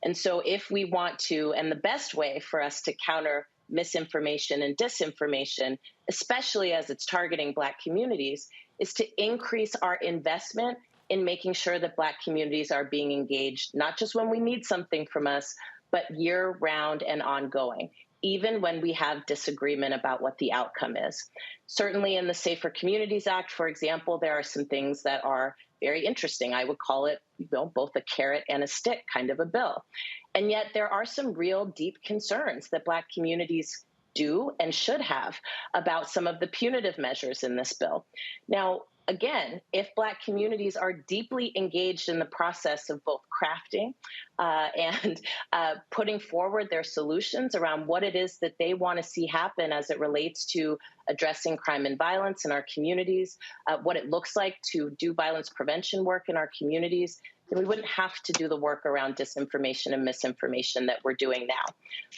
Speaker 16: And so if we want to, and the best way for us to counter misinformation and disinformation, especially as it's targeting Black communities, is to increase our investment in making sure that Black communities are being engaged, not just when we need something from us, but year-round and ongoing, even when we have disagreement about what the outcome is. Certainly in the Safer Communities Act, for example, there are some things that are very interesting. I would call it, both a carrot and a stick kind of a bill. And yet there are some real deep concerns that Black communities do and should have about some of the punitive measures in this bill. Now, again, if Black communities are deeply engaged in the process of both crafting and putting forward their solutions around what it is that they want to see happen as it relates to addressing crime and violence in our communities, what it looks like to do violence prevention work in our communities, then we wouldn't have to do the work around disinformation and misinformation that we're doing now.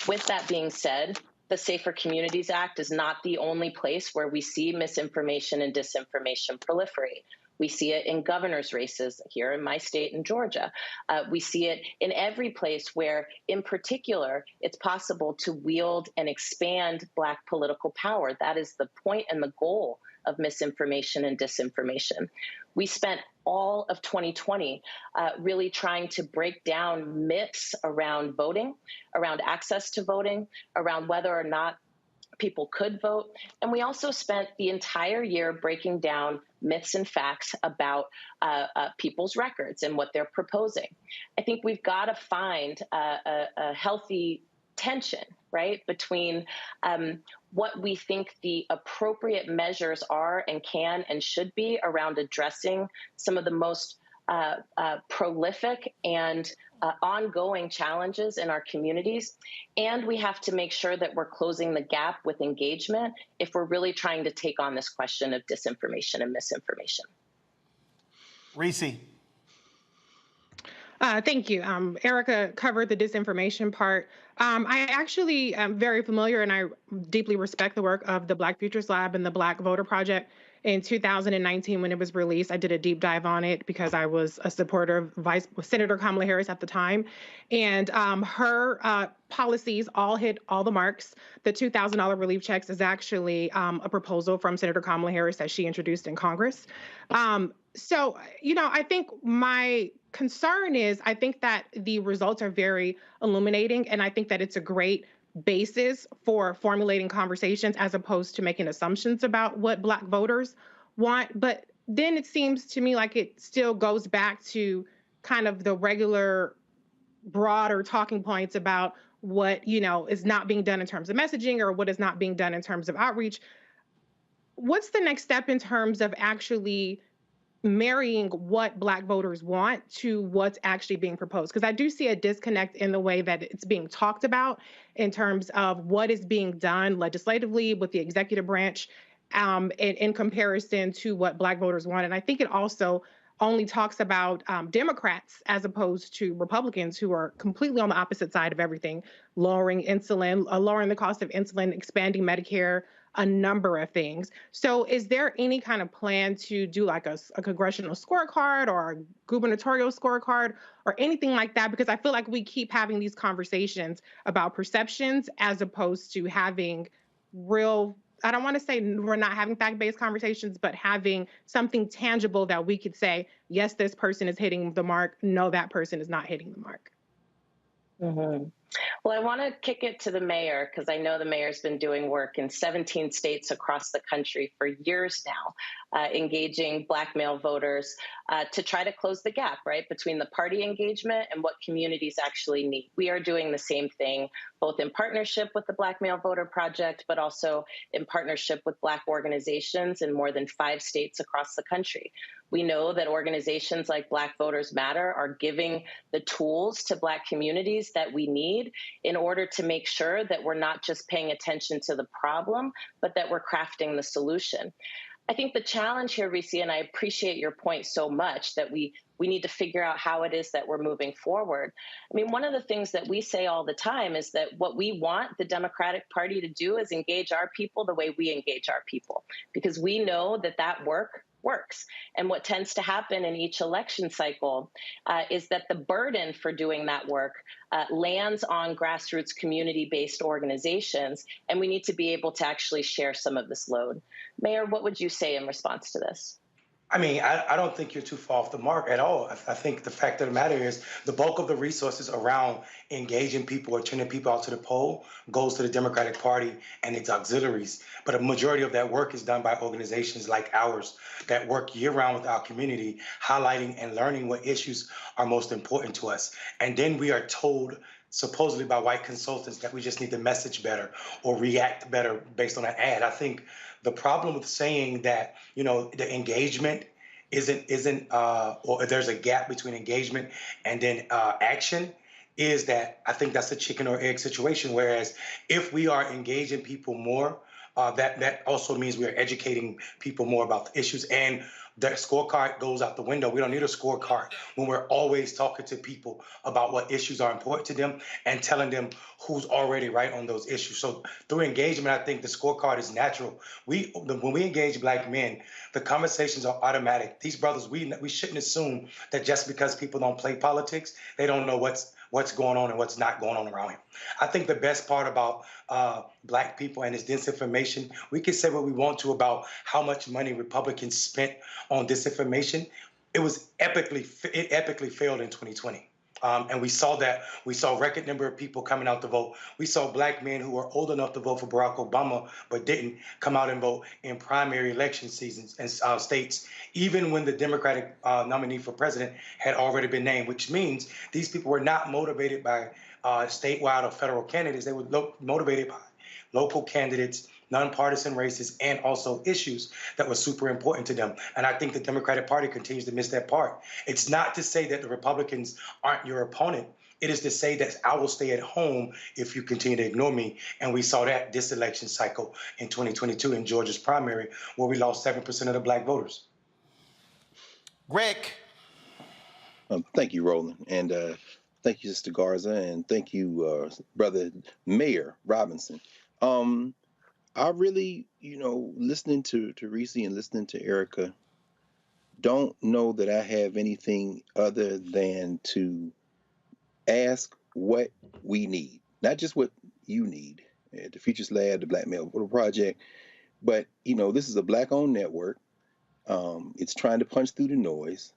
Speaker 16: With that being said, the Safer Communities Act is not the only place where we see misinformation and disinformation proliferate. We see it in governor's races here in my state in Georgia. We see it in every place where, in particular, it's possible to wield and expand Black political power. That is the point and the goal of misinformation and disinformation. We spent all of 2020 really trying to break down myths around voting, around access to voting, around whether or not people could vote. And we also spent the entire year breaking down myths and facts about people's records and what they're proposing. I think we've got to find a healthy tension, right, between what we think the appropriate measures are and can and should be around addressing some of the most prolific and ongoing challenges in our communities. And we have to make sure that we're closing the gap with engagement if we're really trying to take on this question of disinformation and misinformation.
Speaker 1: Reese.
Speaker 6: Thank you. Erica covered the disinformation part. I actually am very familiar and I deeply respect the work of the Black Futures Lab and the Black Voter Project. In 2019, when it was released, I did a deep dive on it because I was a supporter of Senator Kamala Harris at the time. And her policies all hit all the marks. The $2,000 relief checks is actually a proposal from Senator Kamala Harris that she introduced in Congress. So, I think my concern is I think that the results are very illuminating, and I think that it's a great basis for formulating conversations as opposed to making assumptions about what Black voters want. But then it seems to me like it still goes back to kind of the regular broader talking points about what, is not being done in terms of messaging or what is not being done in terms of outreach. What's the next step in terms of actually marrying what Black voters want to what's actually being proposed? Because I do see a disconnect in the way that it's being talked about in terms of what is being done legislatively with the executive branch in comparison to what Black voters want. And I think it also only talks about Democrats as opposed to Republicans, who are completely on the opposite side of everything, lowering insulin, lowering the cost of insulin, expanding Medicare, a number of things. So is there any kind of plan to do like a congressional scorecard or a gubernatorial scorecard or anything like that? Because I feel like we keep having these conversations about perceptions as opposed to having real, I don't want to say we're not having fact-based conversations, but having something tangible that we could say, yes, this person is hitting the mark. No, that person is not hitting the mark.
Speaker 16: Mm-hmm. Well, I want to kick it to the mayor because I know the mayor's been doing work in 17 states across the country for years now, engaging Black male voters to try to close the gap, right, between the party engagement and what communities actually need. We are doing the same thing, both in partnership with the Black Male Voter Project, but also in partnership with Black organizations in more than 5 states across the country. We know that organizations like Black Voters Matter are giving the tools to Black communities that we need in order to make sure that we're not just paying attention to the problem, but that we're crafting the solution. I think the challenge here, Reese, and I appreciate your point so much, that we need to figure out how it is that we're moving forward. I mean, one of the things that we say all the time is that what we want the Democratic Party to do is engage our people the way we engage our people, because we know that that works. And what tends to happen in each election cycle is that the burden for doing that work lands on grassroots community-based organizations, and we need to be able to actually share some of this load. Mayor, what would you say in response to this?
Speaker 17: I mean, I don't think you're too far off the mark at all. I think the fact of the matter is the bulk of the resources around engaging people or turning people out to the poll goes to the Democratic Party and its auxiliaries. But a majority of that work is done by organizations like ours that work year-round with our community, highlighting and learning what issues are most important to us. And then we are told, supposedly by white consultants, that we just need to message better or react better based on an ad. I think the problem with saying that, the engagement isn't or there's a gap between engagement and then action is that I think that's a chicken or egg situation. Whereas if we are engaging people more, that also means we are educating people more about the issues, and that scorecard goes out the window. We don't need a scorecard when we're always talking to people about what issues are important to them and telling them who's already right on those issues. So through engagement, I think the scorecard is natural. When we engage Black men, the conversations are automatic. These brothers, we shouldn't assume that just because people don't play politics, they don't know what's going on and what's not going on around him. I think the best part about Black people and this disinformation, we can say what we want to about how much money Republicans spent on disinformation. It epically failed in 2020. And we saw that. We saw a record number of people coming out to vote. We saw Black men who were old enough to vote for Barack Obama but didn't come out and vote in primary election seasons and states, even when the Democratic nominee for president had already been named, which means these people were not motivated by statewide or federal candidates. They were motivated by local candidates, nonpartisan races, and also issues that were super important to them. And I think the Democratic Party continues to miss that part. It's not to say that the Republicans aren't your opponent. It is to say that I will stay at home if you continue to ignore me. And we saw that this election cycle in 2022 in Georgia's primary, where we lost 7% of the Black voters.
Speaker 1: Greg.
Speaker 7: Thank you, Roland. And Thank you, Sister Garza, and thank you, Brother Mayor Robinson. I really, listening to Reese and listening to Erica, don't know that I have anything other than to ask what we need, not just what you need at the Futures Lab, the Black Male Voter Project, but this is a Black-owned network. It's trying to punch through the noise.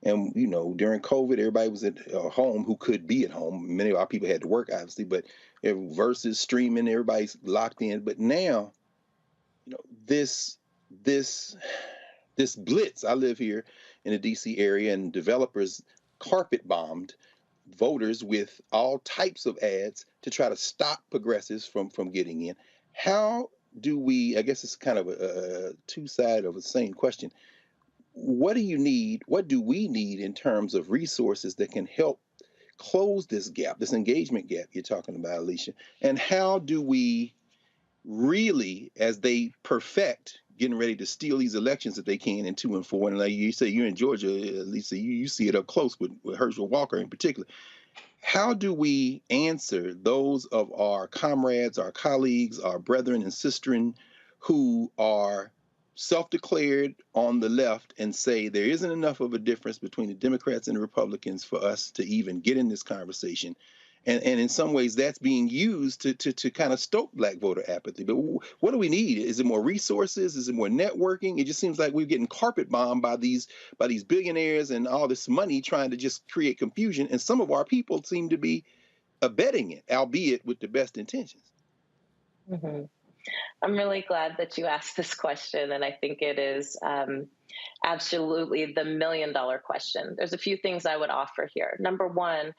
Speaker 7: And, during COVID, everybody was at home who could be at home. Many of our people had to work, obviously, but versus streaming, everybody's locked in. But now, this blitz, I live here in the DC area, and developers carpet bombed voters with all types of ads to try to stop progressives from getting in. How do we, I guess it's kind of a two-sided of the same question. What do you need? What do we need in terms of resources that can help close this gap, this engagement gap you're talking about, Alicia? And how do we really, as they perfect getting ready to steal these elections that they can in 2 and 4, and like you say, you're in Georgia, Lisa, you see it up close with Herschel Walker in particular. How do we answer those of our comrades, our colleagues, our brethren and sistren who are self-declared on the left and say there isn't enough of a difference between the Democrats and the Republicans for us to even get in this conversation? And in some ways, that's being used to kind of stoke Black voter apathy. But what do we need? Is it more resources? Is it more networking? It just seems like we're getting carpet bombed by these billionaires and all this money trying to just create confusion. And some of our people seem to be abetting it, albeit with the best intentions.
Speaker 16: Mm-hmm. I'm really glad that you asked this question, and I think it is absolutely the $1 million question. There's a few things I would offer here. Number one,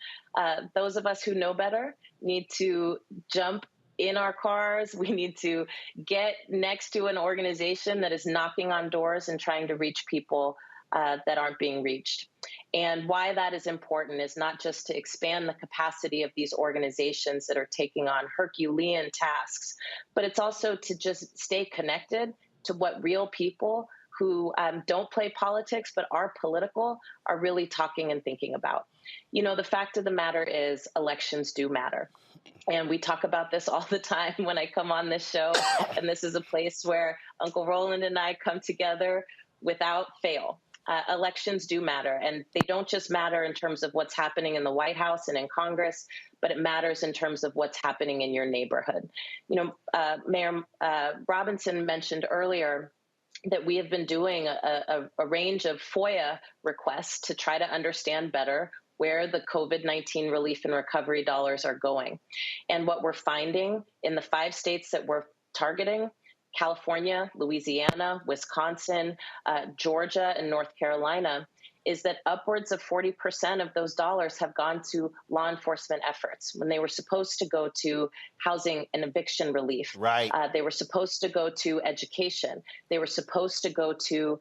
Speaker 16: those of us who know better need to jump in our cars. We need to get next to an organization that is knocking on doors and trying to reach people that aren't being reached. And why that is important is not just to expand the capacity of these organizations that are taking on Herculean tasks, but it's also to just stay connected to what real people who don't play politics but are political are really talking and thinking about. The fact of the matter is elections do matter. And we talk about this all the time when I come on this show. And this is a place where Uncle Roland and I come together without fail. Elections do matter, and they don't just matter in terms of what's happening in the White House and in Congress, but it matters in terms of what's happening in your neighborhood. Mayor Robinson mentioned earlier that we have been doing a range of FOIA requests to try to understand better where the COVID-19 relief and recovery dollars are going. And what we're finding in the 5 states that we're targeting, California, Louisiana, Wisconsin, Georgia, and North Carolina, is that upwards of 40% of those dollars have gone to law enforcement efforts when they were supposed to go to housing and eviction relief.
Speaker 1: Right.
Speaker 16: They were supposed to go to education. They were supposed to go to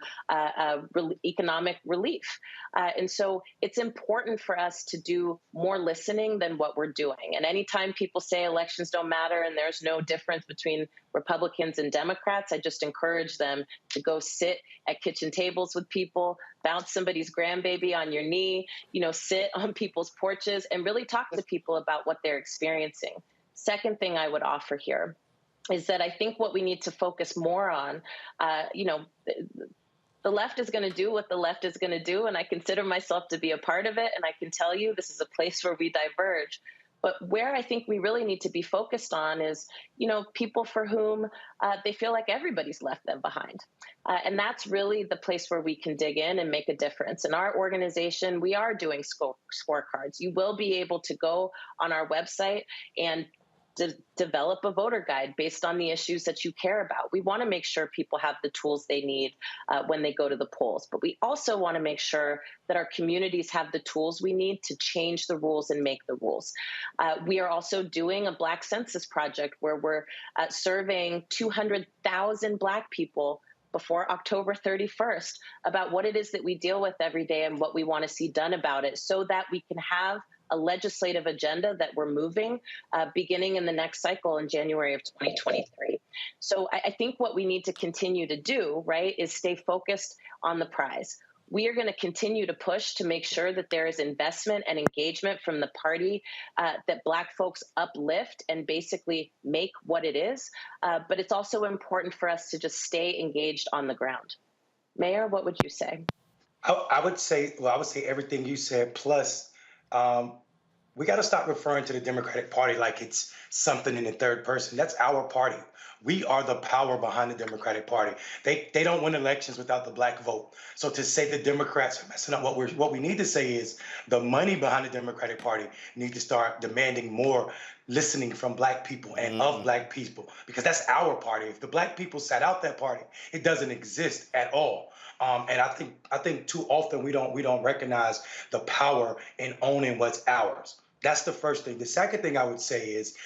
Speaker 16: economic relief. And so it's important for us to do more listening than what we're doing. And anytime people say elections don't matter and there's no difference between Republicans and Democrats, I just encourage them to go sit at kitchen tables with people, bounce somebody's grandbaby on your knee, sit on people's porches and really talk to people about what they're experiencing. Second thing I would offer here is that I think what we need to focus more on, the left is going to do what the left is going to do, and I consider myself to be a part of it, and I can tell you this is a place where we diverge. But where I think we really need to be focused on is, people for whom they feel like everybody's left them behind. And that's really the place where we can dig in and make a difference. In our organization, we are doing scorecards. You will be able to go on our website and develop a voter guide based on the issues that you care about. We want to make sure people have the tools they need when they go to the polls, but we also want to make sure that our communities have the tools we need to change the rules and make the rules. We are also doing a Black Census project where we're surveying 200,000 Black people before October 31st about what it is that we deal with every day and what we want to see done about it, so that we can have a legislative agenda that we're moving beginning in the next cycle in January of 2023. So I think what we need to continue to do, right, is stay focused on the prize. We are going to continue to push to make sure that there is investment and engagement from the party, that Black folks uplift and basically make what it is. But it's also important for us to just stay engaged on the ground. Mayor, what would you say?
Speaker 17: I would say everything you said, plus we got to stop referring to the Democratic Party like it's something in the third person. That's our party. We are the power behind the Democratic Party. They don't win elections without the Black vote. So to say the Democrats are messing up, what we need to say is the money behind the Democratic Party need to start demanding more listening from Black people and of Black people, because that's our party. If the Black people sat out that party, it doesn't exist at all. And I think too often we don't recognize the power in owning what's ours. That's the first thing. The second thing I would say is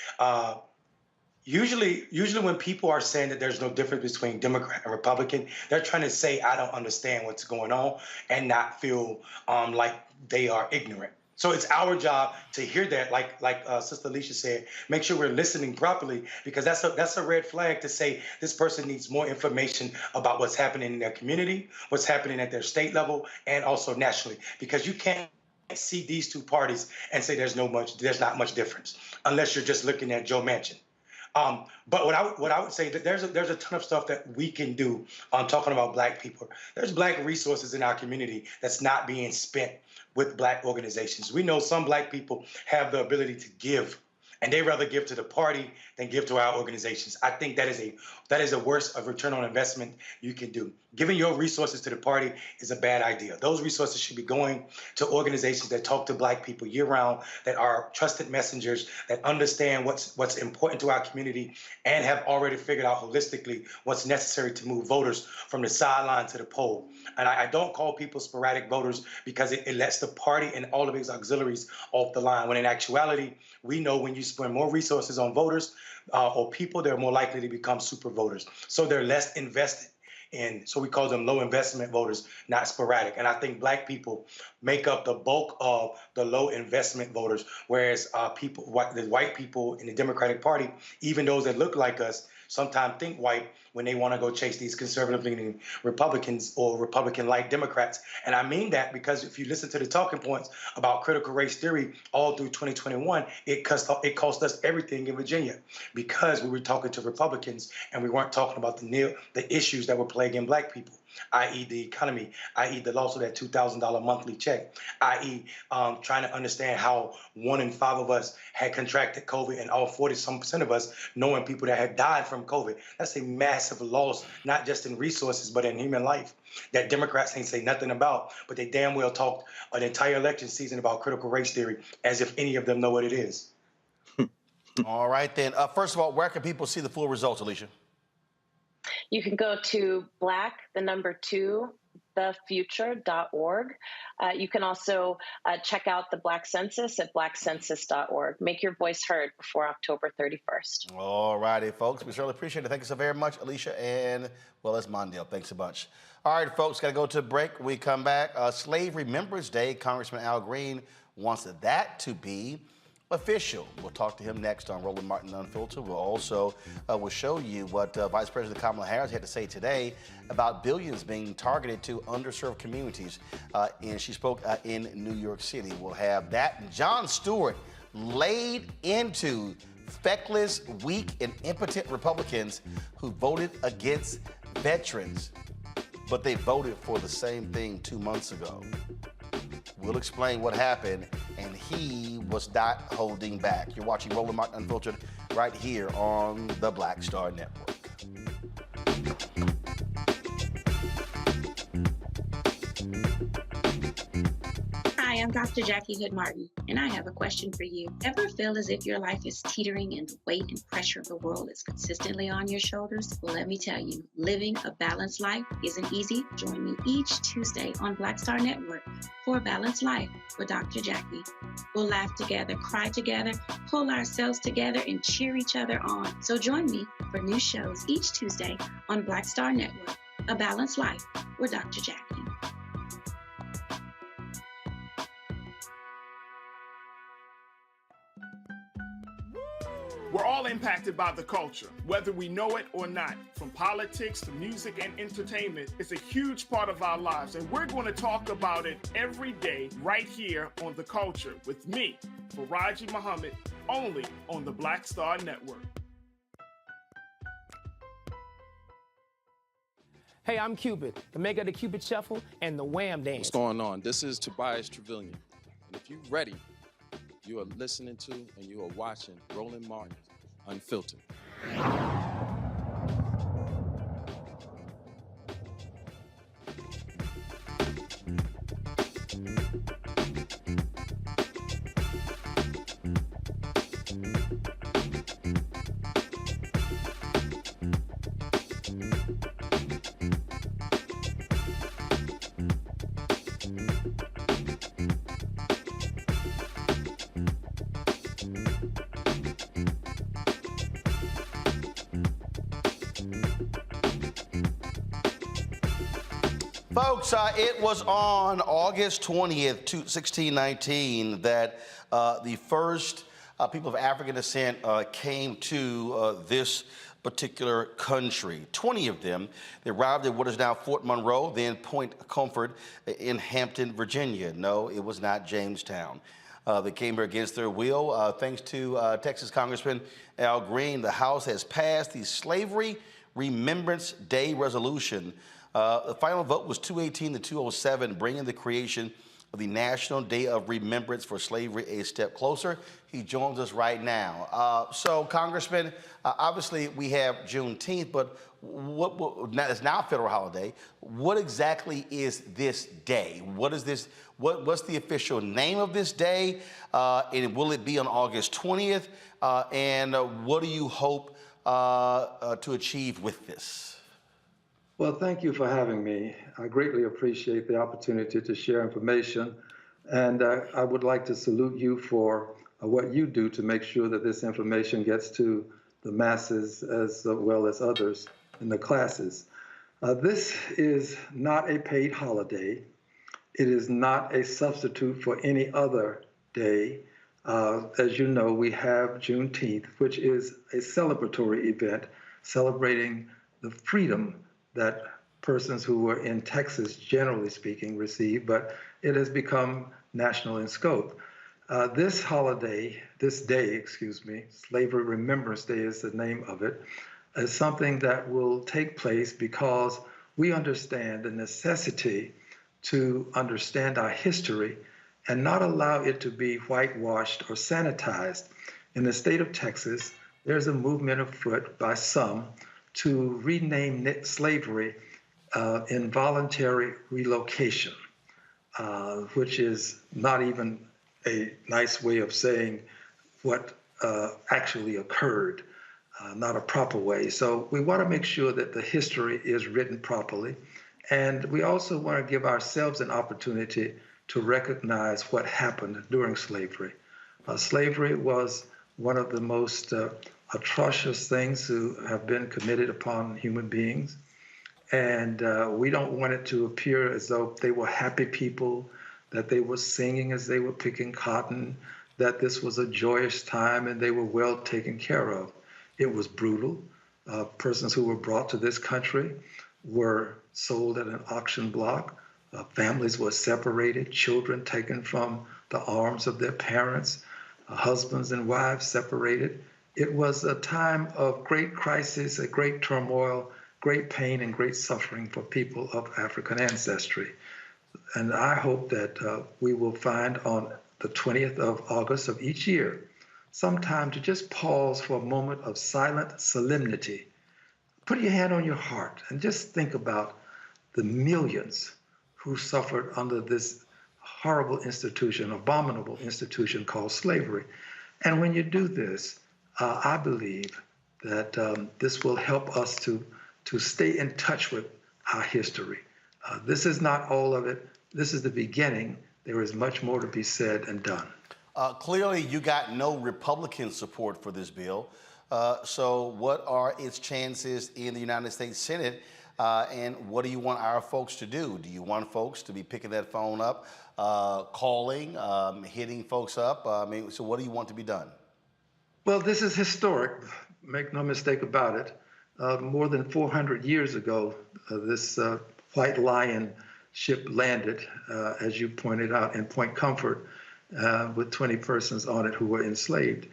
Speaker 17: usually when people are saying that there's no difference between Democrat and Republican, they're trying to say I don't understand what's going on and not feel like they are ignorant. So it's our job to hear that, like Sister Alicia said, make sure we're listening properly, because that's a red flag to say this person needs more information about what's happening in their community, what's happening at their state level, and also nationally, because you can't see these two parties and say there's not much difference unless you're just looking at Joe Manchin. But what I would say that there's a ton of stuff that we can do on talking about Black people. There's Black resources in our community that's not being spent with Black organizations. We know some Black people have the ability to give, and they rather give to the party than give to our organizations. I think that is a worse of return on investment you can do. Giving your resources to the party is a bad idea. Those resources should be going to organizations that talk to Black people year round, that are trusted messengers, that understand what's important to our community, and have already figured out holistically what's necessary to move voters from the sideline to the poll. And I don't call people sporadic voters, because it lets the party and all of its auxiliaries off the line, when in actuality, we know when you spend more resources on voters or people, they're more likely to become super voters. So they're less invested in, so we call them low investment voters, not sporadic. And I think Black people make up the bulk of the low investment voters, whereas the white people in the Democratic Party, even those that look like us, sometimes think white when they want to go chase these conservative-leaning Republicans or Republican-like Democrats. And I mean that because if you listen to the talking points about critical race theory all through 2021, it cost us everything in Virginia, because we were talking to Republicans and we weren't talking about the issues that were plaguing Black people, i.e. the economy, i.e. the loss of that $2,000 monthly check, i.e. Trying to understand how 1 in 5 of us had contracted COVID, and all 40-some% of us knowing people that had died from COVID. That's a massive loss, not just in resources, but in human life, that Democrats ain't say nothing about, but they damn well talked an entire election season about critical race theory as if any of them know what it is.
Speaker 1: All right, then. First of all, where can people see the full results, Alicia?
Speaker 16: You can go to black2thefuture.org. You can also check out the Black Census at blackcensus.org. Make your voice heard before October 31st.
Speaker 1: All righty, folks. We certainly appreciate it. Thank you so very much, Alicia, and, well, that's Mondale. Thanks a bunch. All right, folks, got to go to a break. When we come back, Slave Remembrance Day. Congressman Al Green wants that to be official. We'll talk to him next on Roland Martin Unfiltered. We'll also we'll show you what Vice President Kamala Harris had to say today about billions being targeted to underserved communities. And she spoke in New York City. We'll have that. And Jon Stewart laid into feckless, weak, and impotent Republicans who voted against veterans, but they voted for the same thing 2 months ago. We'll explain what happened, and he was not holding back. You're watching Roland Martin Unfiltered right here on the Black Star Network.
Speaker 18: Hi, I'm Dr. Jackie Hood Martin, and I have a question for you. Ever feel as if your life is teetering and the weight and pressure of the world is consistently on your shoulders? Well, let me tell you, living a balanced life isn't easy. Join me each Tuesday on Black Star Network for A Balanced Life with Dr. Jackie. We'll laugh together, cry together, pull ourselves together, and cheer each other on. So join me for new shows each Tuesday on Black Star Network, A Balanced Life with Dr. Jackie.
Speaker 2: We're all impacted by the culture, whether we know it or not. From politics to music and entertainment, it's a huge part of our lives, and we're going to talk about it every day right here on The Culture with me, Faraji Muhammad, only on the Black Star Network.
Speaker 19: Hey, I'm Cupid, the maker of the Cupid Shuffle and the Wham Dance.
Speaker 20: What's going on? This is Tobias Trevelyan. And if you're ready, you are listening to and you are watching Roland Martin Unfiltered.
Speaker 1: Folks, it was on August 20th, 1619, that the first people of African descent came to this particular country. 20 of them. They arrived at what is now Fort Monroe, then Point Comfort in Hampton, Virginia. No, it was not Jamestown. They came here against their will. Thanks to Texas Congressman Al Green, the House has passed the Slavery Remembrance Day resolution. The final vote was 218 to 207, bringing the creation of the National Day of Remembrance for Slavery a step closer. He joins us right now. So, Congressman, obviously we have Juneteenth, but it's now a federal holiday. What exactly is this day? What is this? What's the official name of this day? And will it be on August 20th? And what do you hope to achieve with this?
Speaker 21: Well, thank you for having me. I greatly appreciate the opportunity to share information, and I would like to salute you for what you do to make sure that this information gets to the masses as well as others in the classes. This is not a paid holiday. It is not a substitute for any other day. As you know, we have Juneteenth, which is a celebratory event celebrating the freedom that persons who were in Texas, generally speaking, receive, but it has become national in scope. This day, Slavery Remembrance Day is the name of it, is something that will take place because we understand the necessity to understand our history and not allow it to be whitewashed or sanitized. In the state of Texas, there's a movement afoot by some to rename slavery involuntary relocation, which is not even a nice way of saying what actually occurred, not a proper way. So we want to make sure that the history is written properly. And we also want to give ourselves an opportunity to recognize what happened during slavery. Slavery was one of the most atrocious things to have been committed upon human beings. And we don't want it to appear as though they were happy people, that they were singing as they were picking cotton, that this was a joyous time and they were well taken care of. It was brutal. Persons who were brought to this country were sold at an auction block. Families were separated, children taken from the arms of their parents, husbands and wives separated. It was a time of great crisis, a great turmoil, great pain, and great suffering for people of African ancestry. And I hope that we will find on the 20th of August of each year some time to just pause for a moment of silent solemnity. Put your hand on your heart and just think about the millions who suffered under this horrible institution, abominable institution called slavery. And when you do this, I believe that this will help us to stay in touch with our history. This is not all of it. This is the beginning. There is much more to be said and done.
Speaker 1: Clearly, you got no Republican support for this bill. So what are its chances in the United States Senate? And what do you want our folks to do? Do you want folks to be picking that phone up, calling, hitting folks up? So what do you want to be done?
Speaker 21: Well, this is historic. Make no mistake about it. More than 400 years ago, this white lion ship landed, as you pointed out, in Point Comfort with 20 persons on it who were enslaved.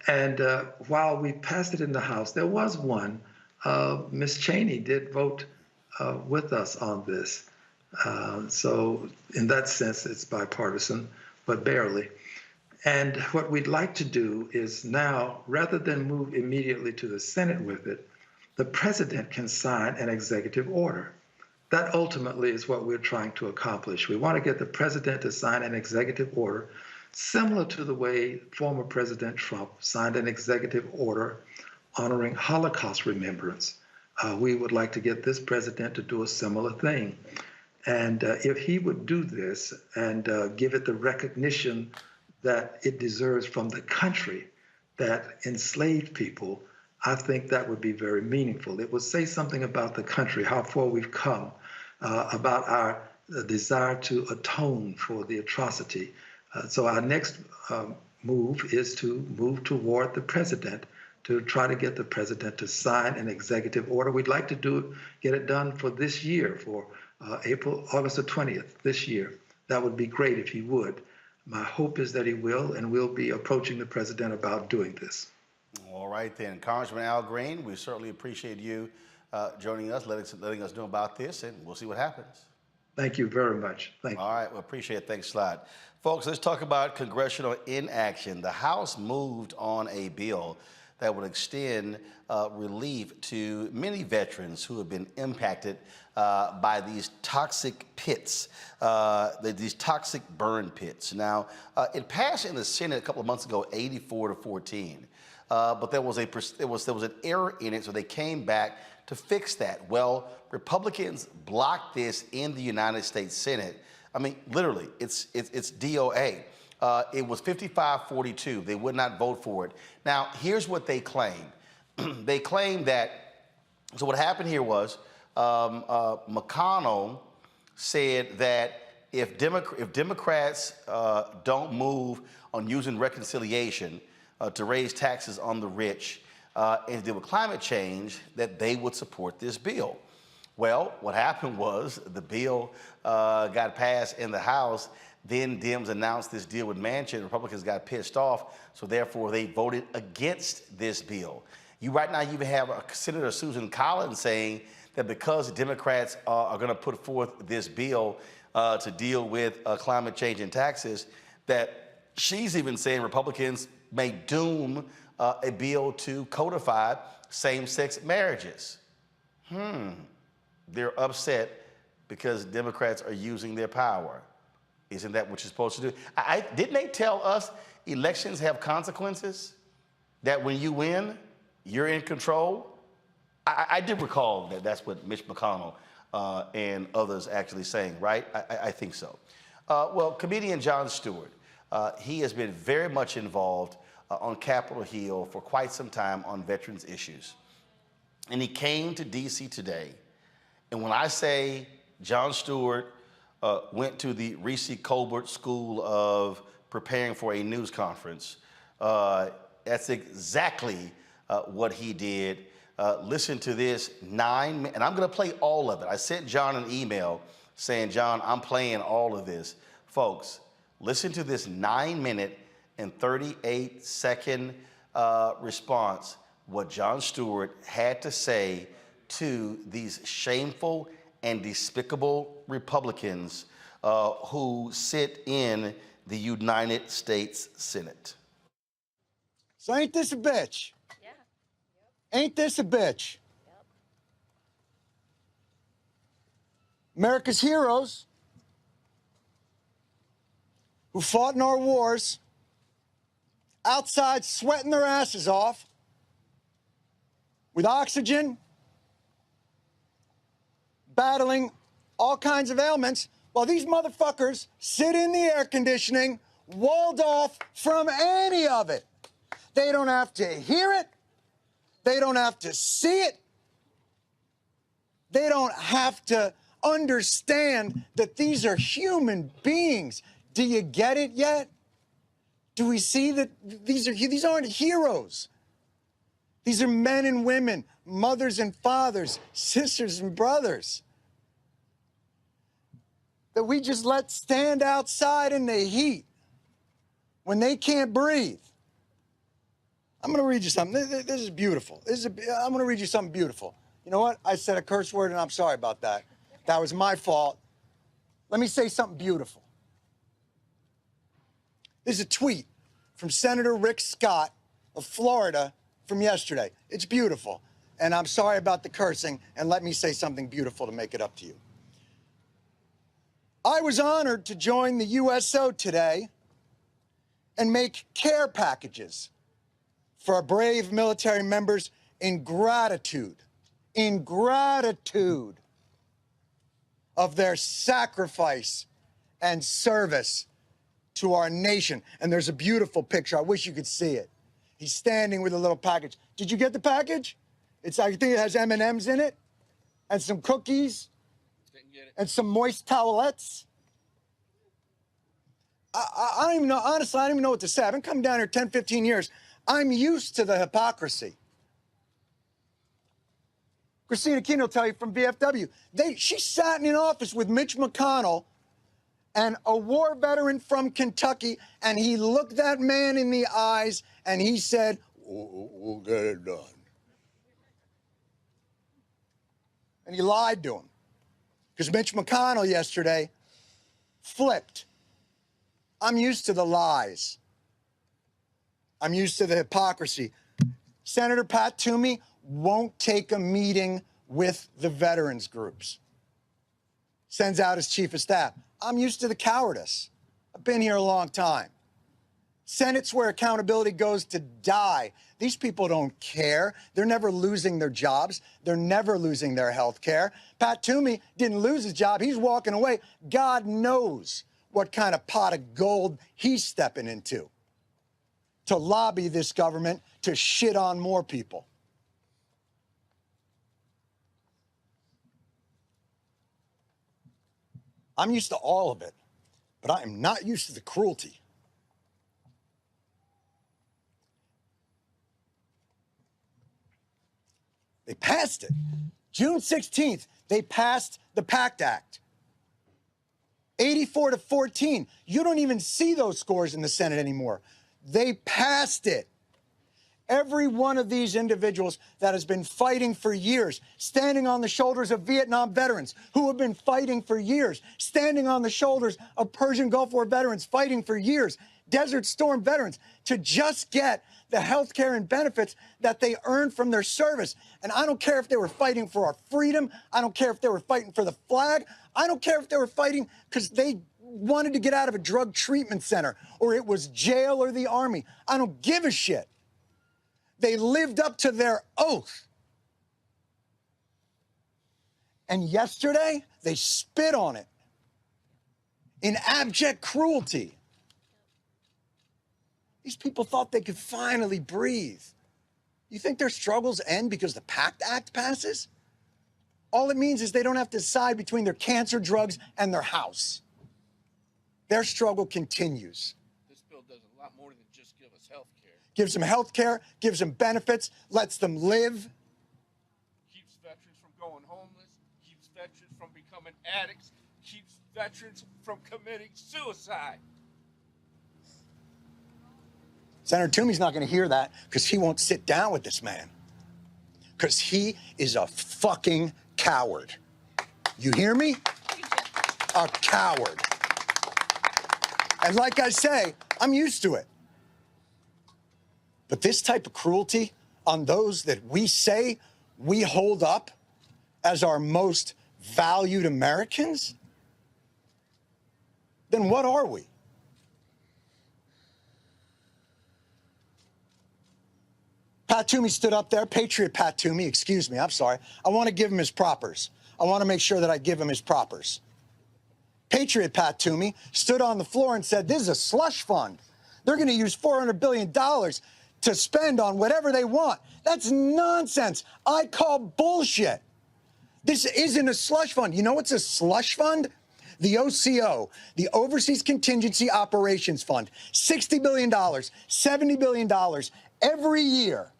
Speaker 21: And while we passed it in the House, there was one. Ms. Cheney did vote with us on this. So in that sense, it's bipartisan, but barely. And what we'd like to do is now, rather than move immediately to the Senate with it, the president can sign an executive order. That ultimately is what we're trying to accomplish. We want to get the president to sign an executive order similar to the way former President Trump signed an executive order honoring Holocaust remembrance. We would like to get this president to do a similar thing. And if he would do this and give it the recognition that it deserves from the country that enslaved people, I think that would be very meaningful. It would say something about the country, how far we've come, about our desire to atone for the atrocity. So our next move is to move toward the president to try to get the president to sign an executive order. We'd like to get it done for this year, for August the 20th, this year. That would be great if he would. My hope is that he will, and we'll be approaching the president about doing this.
Speaker 1: All right then, Congressman Al Green, we certainly appreciate you joining us, letting us know about this, and we'll see what happens.
Speaker 21: Thank you very much. Thank you.
Speaker 1: All right, we appreciate it. Thanks a lot. Folks, let's talk about congressional inaction. The House moved on a bill that would extend relief to many veterans who have been impacted by these toxic pits, these toxic burn pits. Now, it passed in the Senate a couple of months ago, 84-14. But there was an error in it, so they came back to fix that. Well, Republicans blocked this in the United States Senate. I mean, literally, it's DOA. It was 55-42. They would not vote for it. Now, here's what they claimed. They claimed that, so what happened here was McConnell said that if Democrats don't move on using reconciliation to raise taxes on the rich and deal with climate change, that they would support this bill. Well, what happened was the bill got passed in the House. Then Dems announced this deal with Manchin. Republicans got pissed off, so therefore they voted against this bill. Right now you have Senator Susan Collins saying that because Democrats are going to put forth this bill to deal with climate change and taxes, that she's even saying Republicans may doom a bill to codify same-sex marriages. They're upset because Democrats are using their power. Isn't that what you're supposed to do? Didn't they tell us elections have consequences? That when you win, you're in control? I did recall that that's what Mitch McConnell and others actually saying, right? I think so. Well, comedian Jon Stewart, he has been very much involved on Capitol Hill for quite some time on veterans issues. And he came to D.C. today. And when I say Jon Stewart went to the Reese Colbert School of Preparing for a News Conference, that's exactly what he did. Listen to this, and I'm going to play all of it. I sent John an email saying, John, I'm playing all of this. Folks, listen to this 9-minute and 38-second response, what Jon Stewart had to say to these shameful and despicable Republicans who sit in the United States Senate.
Speaker 3: So ain't this a bitch? Yeah. Ain't this a bitch? Yep. America's heroes who fought in our wars, outside sweating their asses off, with oxygen, battling all kinds of ailments, while these motherfuckers sit in the air conditioning, walled off from any of it. They don't have to hear it. They don't have to see it. They don't have to understand that these are human beings. Do you get it yet? Do we see that these aren't heroes? These are men and women, mothers and fathers, sisters and brothers that we just let stand outside in the heat when they can't breathe. I'm going to read you something. This is beautiful. I'm going to read you something beautiful. You know what? I said a curse word, and I'm sorry about that. That was my fault. Let me say something beautiful. This is a tweet from Senator Rick Scott of Florida from yesterday. It's beautiful. And I'm sorry about the cursing, and let me say something beautiful to make it up to you. I was honored to join the USO today and make care packages for our brave military members in gratitude of their sacrifice and service to our nation. And there's a beautiful picture. I wish you could see it. He's standing with a little package. Did you get the package? I think it has M&Ms in it and some cookies and some moist towelettes. I don't even know, honestly, I don't even know what to say. I've been coming down here 10, 15 years. I'm used to the hypocrisy. Christina Keene will tell you from VFW. She sat in an office with Mitch McConnell and a war veteran from Kentucky, and he looked that man in the eyes and he said, we'll get it done. And he lied to him. Because Mitch McConnell yesterday flipped. I'm used to the lies. I'm used to the hypocrisy. Senator Pat Toomey won't take a meeting with the veterans groups. Sends out his chief of staff. I'm used to the cowardice. I've been here a long time. Senate's where accountability goes to die. These people don't care. They're never losing their jobs. They're never losing their health care. Pat Toomey didn't lose his job. He's walking away. God knows what kind of pot of gold he's stepping into to lobby this government to shit on more people. I'm used to all of it, but I am not used to the cruelty. They passed it. June 16th, they passed the PACT Act. 84-14. You don't even see those scores in the Senate anymore. They passed it. Every one of these individuals that has been fighting for years, standing on the shoulders of Vietnam veterans who have been fighting for years, standing on the shoulders of Persian Gulf War veterans fighting for years, Desert Storm veterans, to just get the health care and benefits that they earned from their service. And I don't care if they were fighting for our freedom. I don't care if they were fighting for the flag. I don't care if they were fighting because they wanted to get out of a drug treatment center or it was jail or the army. I don't give a shit. They lived up to their oath. And yesterday, they spit on it in abject cruelty. These people thought they could finally breathe. You think their struggles end because the PACT Act passes? All it means is they don't have to decide between their cancer drugs and their house. Their struggle continues.
Speaker 5: This bill does a lot more than just give us health care.
Speaker 3: Gives them health care, gives them benefits, lets them live.
Speaker 5: Keeps veterans from going homeless, keeps veterans from becoming addicts, keeps veterans from committing suicide.
Speaker 3: Senator Toomey's not going to hear that because he won't sit down with this man. Because he is a fucking coward. You hear me? A coward. And like I say, I'm used to it. But this type of cruelty on those that we say we hold up as our most valued Americans, then what are we? Pat Toomey stood up there, Patriot Pat Toomey, excuse me, I'm sorry. I want to give him his propers. I want to make sure that I give him his propers. Patriot Pat Toomey stood on the floor and said, this is a slush fund. They're going to use $400 billion to spend on whatever they want. That's nonsense. I call bullshit. This isn't a slush fund. You know what's a slush fund? the OCO, the Overseas Contingency Operations Fund, $60 billion, $70 billion every year,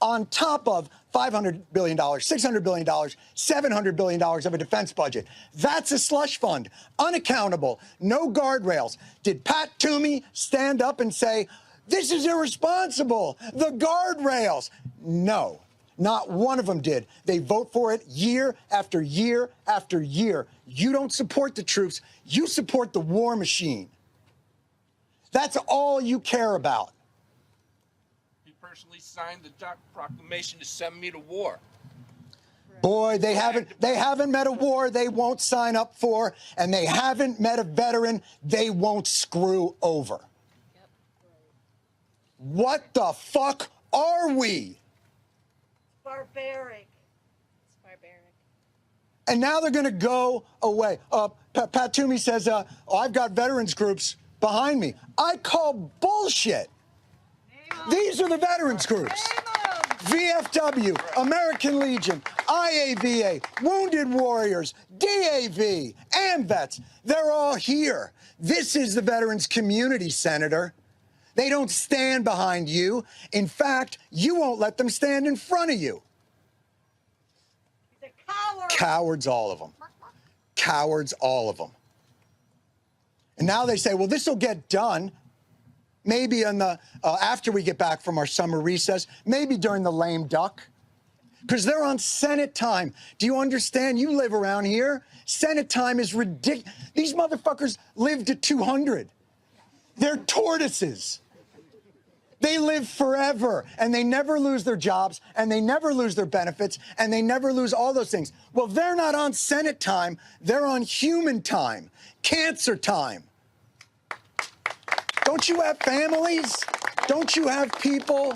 Speaker 3: on top of $500 billion, $600 billion, $700 billion of a defense budget. That's a slush fund, unaccountable, no guardrails. Did Pat Toomey stand up and say, this is irresponsible, the guardrails? No, not one of them did. They vote for it year after year after year. You don't support the troops, you support the war machine. That's all you care about.
Speaker 5: He personally signed the proclamation to send me to war.
Speaker 3: Boy, they haven't met a war they won't sign up for, and they haven't met a veteran they won't screw over. What the fuck are we?
Speaker 10: Barbaric. It's barbaric.
Speaker 3: And now they're going to go away. Pat Toomey says, I've got veterans groups behind me. I call bullshit. These are the veterans groups. VFW, American Legion, IAVA, Wounded Warriors, DAV, AMVETS. They're all here. This is the veterans community, Senator. They don't stand behind you. In fact, you won't let them stand in front of you.
Speaker 10: He's a coward.
Speaker 3: Cowards, all of them. Cowards, all of them. And now they say, well, this will get done. Maybe in the after we get back from our summer recess, maybe during the lame duck, because they're on Senate time. Do you understand? You live around here. Senate time is ridiculous. These motherfuckers live to 200. They're tortoises. They live forever, and they never lose their jobs, and they never lose their benefits, and they never lose all those things. Well, they're not on Senate time. They're on human time, cancer time. Don't you have families? Don't you have people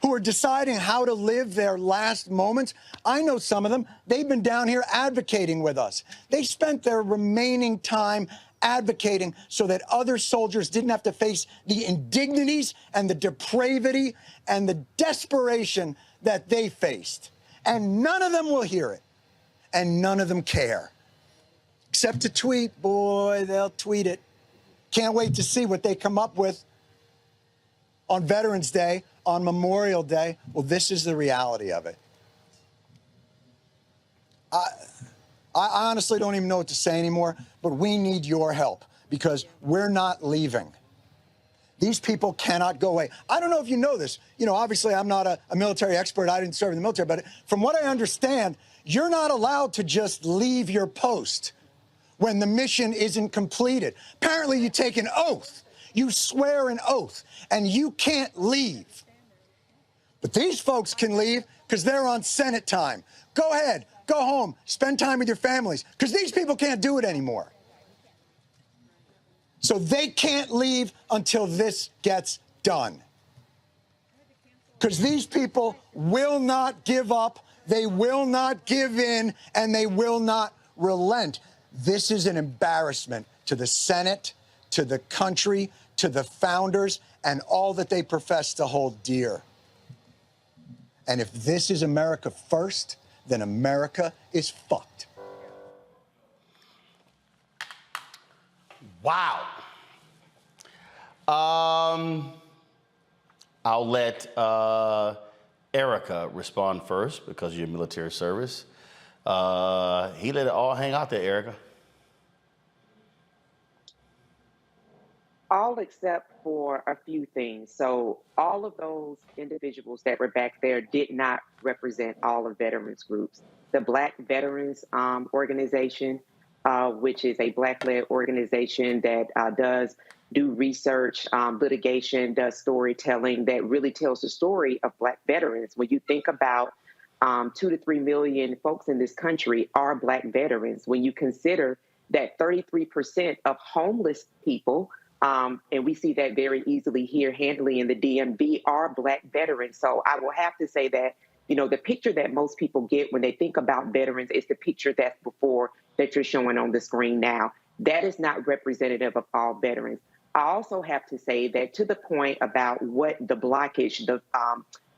Speaker 3: who are deciding how to live their last moments? I know some of them. They've been down here advocating with us. They spent their remaining time advocating so that other soldiers didn't have to face the indignities and the depravity and the desperation that they faced. And none of them will hear it. And none of them care. Except to tweet. Boy, they'll tweet it. Can't wait to see what they come up with on Veterans Day, on Memorial Day. Well, this is the reality of it. I honestly don't even know what to say anymore, but we need your help because we're not leaving. These people cannot go away. I don't know if you know this. You know, obviously, I'm not a military expert. I didn't serve in the military. But from what I understand, you're not allowed to just leave your post when the mission isn't completed. Apparently, you take an oath. You swear an oath, and you can't leave. But these folks can leave because they're on Senate time. Go ahead. Go home. Spend time with your families because these people can't do it anymore. So they can't leave until this gets done. Because these people will not give up, they will not give in, and they will not relent. This is an embarrassment to the Senate, to the country, to the founders, and all that they profess to hold dear. And if this is America first, then America is fucked.
Speaker 1: Wow. I'll let Erica respond first because of your military service. He let it all hang out there, Erica.
Speaker 8: All except for a few things. So all of those individuals that were back there did not represent all of veterans groups. The Black Veterans Organization, which is a Black-led organization that does do research, litigation, does storytelling that really tells the story of Black veterans. When you think about 2 to 3 million folks in this country are Black veterans, when you consider that 33% of homeless people, and we see that very easily here, handily in the DMV, are Black veterans. So I will have to say that, you know, the picture that most people get when they think about veterans is the picture that's before that you're showing on the screen now. That is not representative of all veterans. I also have to say that to the point about what the blockage,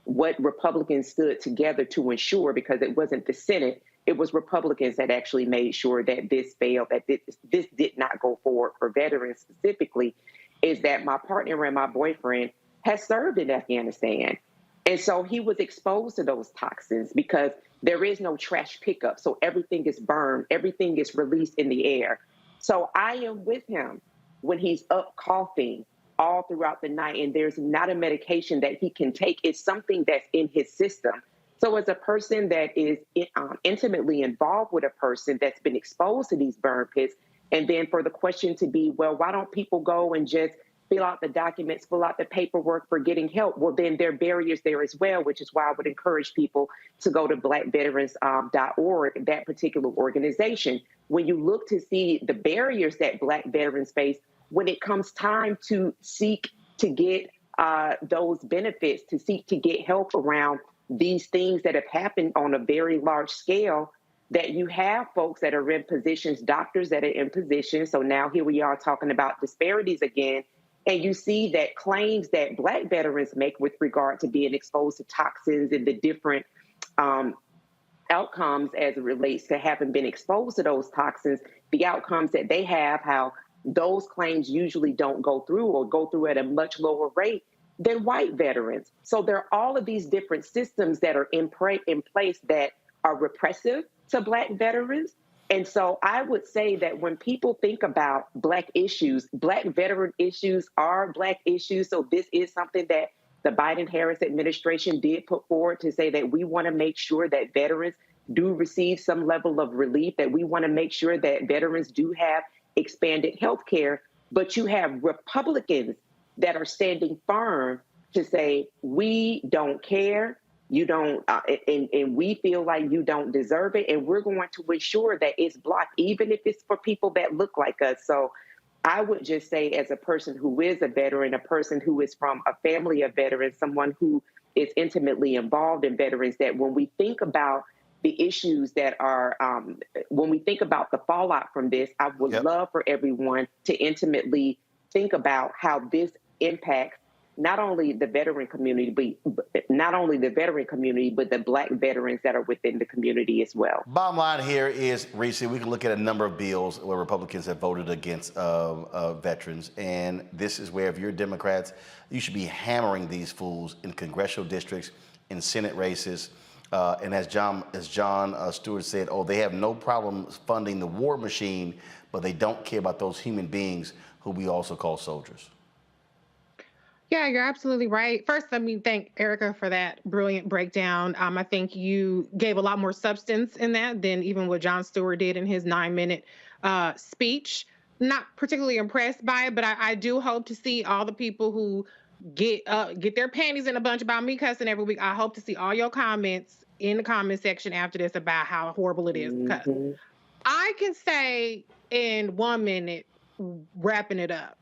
Speaker 8: what Republicans stood together to ensure, because it wasn't the Senate, it was Republicans that actually made sure that this failed, that this did not go forward for veterans specifically, is that my partner and my boyfriend has served in Afghanistan. And so he was exposed to those toxins because there is no trash pickup. So everything is burned, everything is released in the air. So I am with him when he's up coughing all throughout the night and there's not a medication that he can take. It's something that's in his system. So as a person that is intimately involved with a person that's been exposed to these burn pits, and then for the question to be, well, why don't people go and just fill out the documents, fill out the paperwork for getting help? Well, then there are barriers there as well, which is why I would encourage people to go to blackveterans.org, that particular organization. When you look to see the barriers that Black veterans face when it comes time to seek to get those benefits, to seek to get help around these things that have happened on a very large scale, that you have folks that are in positions, doctors that are in positions. So now here we are talking about disparities again. And you see that claims that Black veterans make with regard to being exposed to toxins and the different outcomes as it relates to having been exposed to those toxins, the outcomes that they have, how those claims usually don't go through or go through at a much lower rate than white veterans. So there are all of these different systems that are in place that are repressive to Black veterans. And so I would say that when people think about Black issues, Black veteran issues are Black issues. So this is something that the Biden-Harris administration did put forward to say that we want to make sure that veterans do receive some level of relief, that we want to make sure that veterans do have expanded health care. But you have Republicans that are standing firm to say, we don't care, you don't, and we feel like you don't deserve it, and we're going to ensure that it's blocked, even if it's for people that look like us. So I would just say, as a person who is a veteran, a person who is from a family of veterans, someone who is intimately involved in veterans, that when we think about the issues that are, when we think about the fallout from this, I would love for everyone to intimately think about how this impacts not only the veteran community, but the Black veterans that are within the community as well.
Speaker 1: Bottom line here is, Reese, we can look at a number of bills where Republicans have voted against veterans, and this is where, if you're Democrats, you should be hammering these fools in congressional districts, in Senate races. And as Jon Stewart said, they have no problem funding the war machine, but they don't care about those human beings who we also call soldiers.
Speaker 6: Yeah, you're absolutely right. First, let me thank Erica for that brilliant breakdown. I think you gave a lot more substance in that than even what Jon Stewart did in his 9-minute speech. Not particularly impressed by it, but I do hope to see all the people who get their panties in a bunch about me cussing every week. I hope to see all your comments in the comment section after this about how horrible it is. Because I can say in 1 minute, wrapping it up,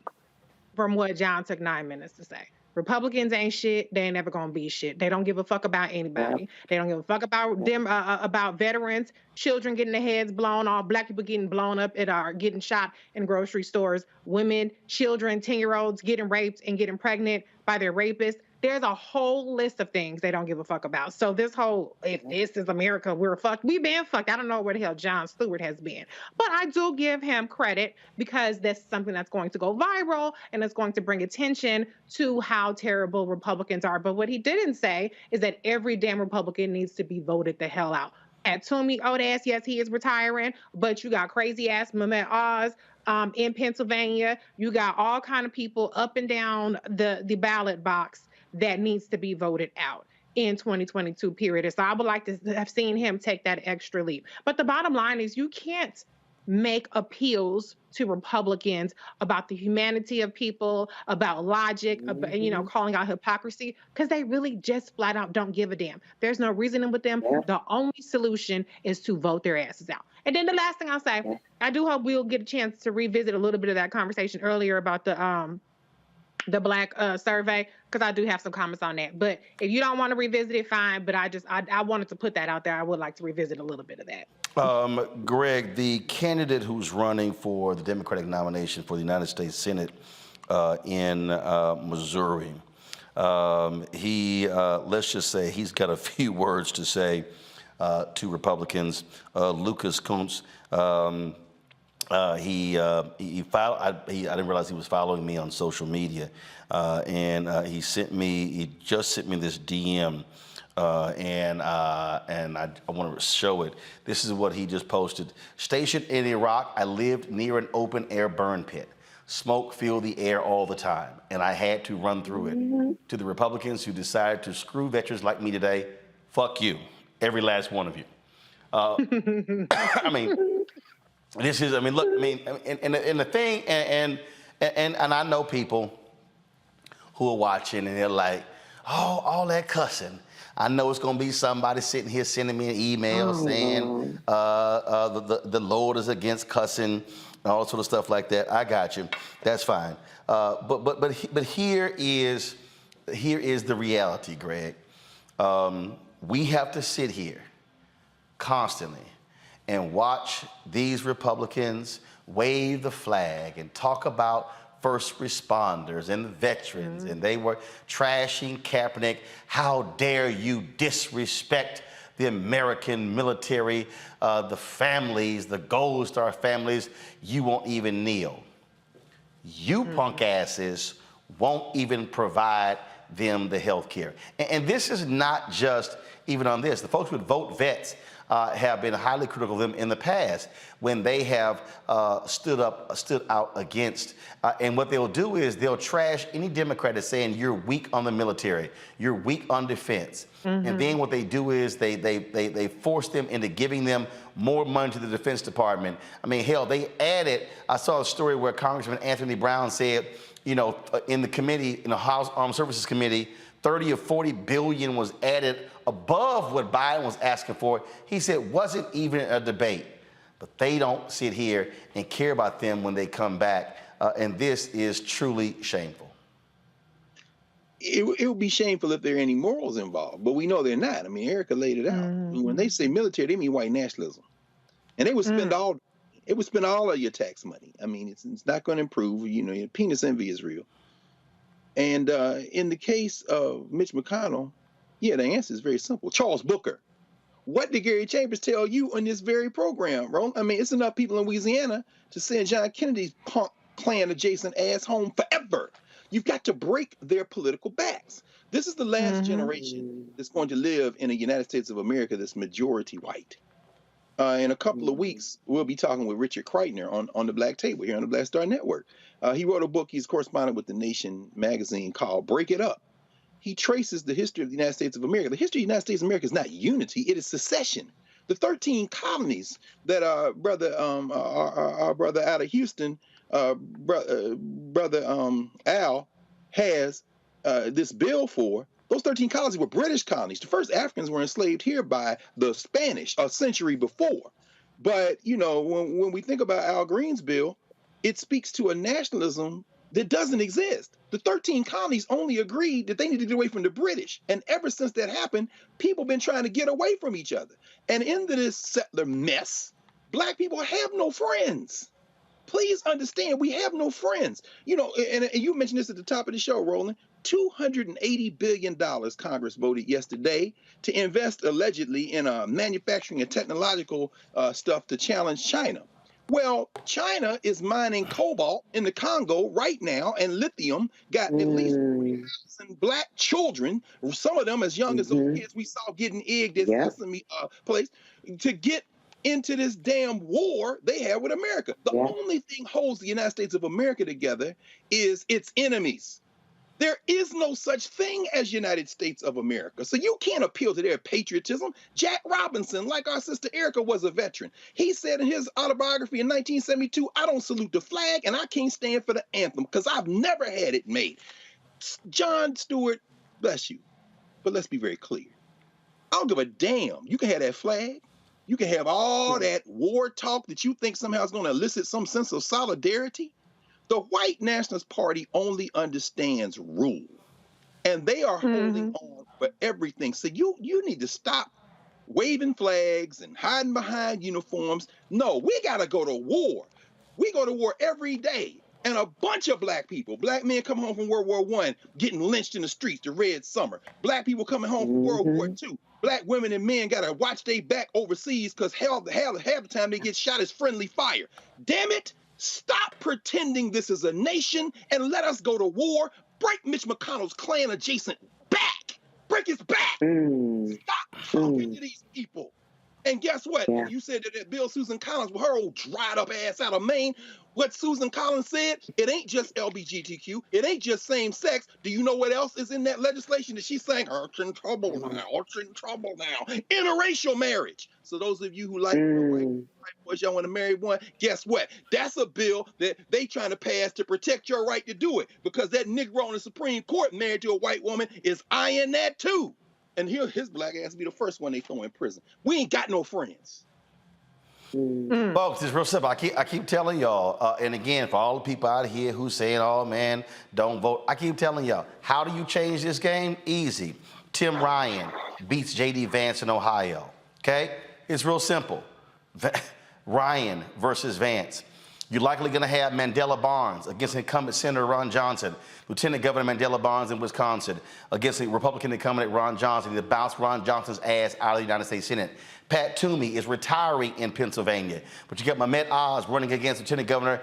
Speaker 6: from what Jon took 9 minutes to say. Republicans ain't shit. They ain't never gonna be shit. They don't give a fuck about anybody. They don't give a fuck about them, about veterans, children getting their heads blown off, Black people getting blown up getting shot in grocery stores, women, children, 10-year-olds getting raped and getting pregnant by their rapists. There's a whole list of things they don't give a fuck about. So this whole, if this is America, we're fucked. We've been fucked. I don't know where the hell Jon Stewart has been. But I do give him credit because that's something that's going to go viral and it's going to bring attention to how terrible Republicans are. But what he didn't say is that every damn Republican needs to be voted the hell out. At Toomey Odas, yes, he is retiring, but you got crazy ass Mehmet Oz in Pennsylvania. You got all kind of people up and down the ballot box that needs to be voted out in 2022 period. So I would like to have seen him take that extra leap. But the bottom line is you can't make appeals to Republicans about the humanity of people, about logic, about, calling out hypocrisy, because they really just flat out don't give a damn. There's no reasoning with them. The only solution is to vote their asses out. And then the last thing I'll say, I do hope we'll get a chance to revisit a little bit of that conversation earlier about the Black survey, because I do have some comments on that. But if you don't want to revisit it, fine. But I wanted to put that out there. I would like to revisit a little bit of that.
Speaker 1: Greg, the candidate who's running for the Democratic nomination for the United States Senate in Missouri, he, let's just say he's got a few words to say to Republicans. Lucas Kuntz, he followed. I didn't realize he was following me on social media, and he just sent me this DM, and I want to show it. This is what he just posted. Stationed in Iraq, I lived near an open air burn pit. Smoke filled the air all the time, and I had to run through it. To the Republicans who decided to screw veterans like me today, fuck you, every last one of you. I mean, this is. I mean, look. I mean, and the thing, and I know people who are watching, and they're like, oh, all that cussing. I know it's gonna be somebody sitting here sending me an email saying the Lord is against cussing. And all sort of stuff like that. I got you. That's fine. But here is the reality, Greg. We have to sit here constantly and watch these Republicans wave the flag and talk about first responders and the veterans, and they were trashing Kaepernick. How dare you disrespect the American military, the families, the Gold Star families. You won't even kneel. You punk asses won't even provide them the health care. And this is not just even on this. The folks with Vote Vets have been highly critical of them in the past when they have stood out against. And what they'll do is they'll trash any Democrat that's saying you're weak on the military, you're weak on defense. And then what they do is they force them into giving them more money to the Defense Department. I mean, hell, they added, I saw a story where Congressman Anthony Brown said, you know, in the committee, in the House Armed Services Committee, 30 or 40 billion was added above what Biden was asking for. He said wasn't even a debate. But they don't sit here and care about them when they come back. And this is truly shameful.
Speaker 7: It would be shameful if there are any morals involved, but we know they're not. I mean, Erica laid it out. When they say military, they mean white nationalism, and they would spend all of your tax money. I mean, it's not going to improve. You know, penis envy is real. And in the case of Mitch McConnell, yeah, the answer is very simple. Charles Booker. What did Gary Chambers tell you on this very program, Roland? I mean, it's enough people in Louisiana to send John Kennedy's punk Klan adjacent ass home forever. You've got to break their political backs. This is the last generation that's going to live in the United States of America that's majority white. In a couple of weeks, we'll be talking with Richard Kreitner on the Black Table here on the Black Star Network. He wrote a book. He's correspondent with The Nation magazine called Break It Up. He traces the history of the United States of America. The history of the United States of America is not unity, it is secession. The 13 colonies that our brother out of Houston, brother Al, has this bill for, those 13 colonies were British colonies. The first Africans were enslaved here by the Spanish a century before. But, you know, when we think about Al Green's bill, it speaks to a nationalism that doesn't exist. The 13 colonies only agreed that they needed to get away from the British. And ever since that happened, people have been trying to get away from each other. And into this settler mess, Black people have no friends. Please understand, we have no friends. You know, and you mentioned this at the top of the show, Roland. $280 billion Congress voted yesterday to invest allegedly in manufacturing and technological stuff to challenge China. Well, China is mining cobalt in the Congo right now, and lithium got at least 40,000 Black children, some of them as young as those kids we saw getting egged at Sesame Place, to get into this damn war they have with America. The only thing holds the United States of America together is its enemies. There is no such thing as United States of America. So you can't appeal to their patriotism. Jack Robinson, like our sister Erica, was a veteran. He said in his autobiography in 1972, I don't salute the flag and I can't stand for the anthem because I've never had it made. Jon Stewart, bless you. But let's be very clear. I don't give a damn. You can have that flag. You can have all that war talk that you think somehow is going to elicit some sense of solidarity. The White Nationalist Party only understands rule, and they are holding on for everything. So you need to stop waving flags and hiding behind uniforms. No, we got to go to war. We go to war every day. And a bunch of Black people, Black men coming home from World War I, getting lynched in the streets, the Red Summer. Black people coming home from World War II. black women and men got to watch their back overseas because half the time they get shot as friendly fire. Damn it. Stop pretending this is a nation and let us go to war. Break Mitch McConnell's Klan adjacent back. Break his back. Stop talking to these people. And guess what?
Speaker 8: Yeah.
Speaker 7: You said that Bill Susan Collins, with her old dried up ass out of Maine, what Susan Collins said, it ain't just LGBTQ, it ain't just same sex. Do you know what else is in that legislation that she's saying? It's in trouble now, it's in trouble now. Interracial marriage. So those of you who like white boys, y'all want to marry one, guess what? That's a bill that they trying to pass to protect your right to do it, because that Negro in the Supreme Court married to a white woman is eyeing that too. And here, his black ass be the first one they throw in prison. We ain't got no friends.
Speaker 1: Folks, it's real simple. I keep telling y'all, and again, for all the people out here who saying, oh man, don't vote. I keep telling y'all, how do you change this game? Easy. Tim Ryan beats J.D. Vance in Ohio, okay? It's real simple. Ryan versus Vance. You're likely going to have Mandela Barnes against incumbent Senator Ron Johnson, Lieutenant Governor Mandela Barnes in Wisconsin against the Republican incumbent Ron Johnson to bounce Ron Johnson's ass out of the United States Senate. Pat Toomey is retiring in Pennsylvania, but you got Mehmet Oz running against Lieutenant Governor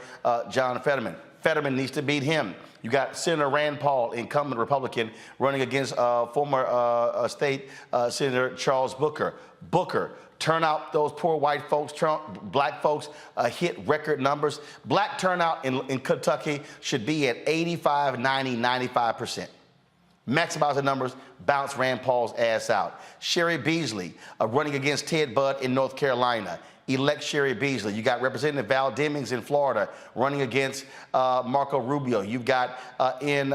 Speaker 1: John Fetterman. Fetterman needs to beat him. You got Senator Rand Paul, incumbent Republican, running against former state Senator Charles Booker. Booker. Turnout, those poor white folks, black folks hit record numbers. Black turnout in Kentucky should be at 85, 90, 95%. Maximize the numbers, bounce Rand Paul's ass out. Sherry Beasley running against Ted Budd in North Carolina. Elect Sherry Beasley. You got Representative Val Demings in Florida running against Marco Rubio. You've got in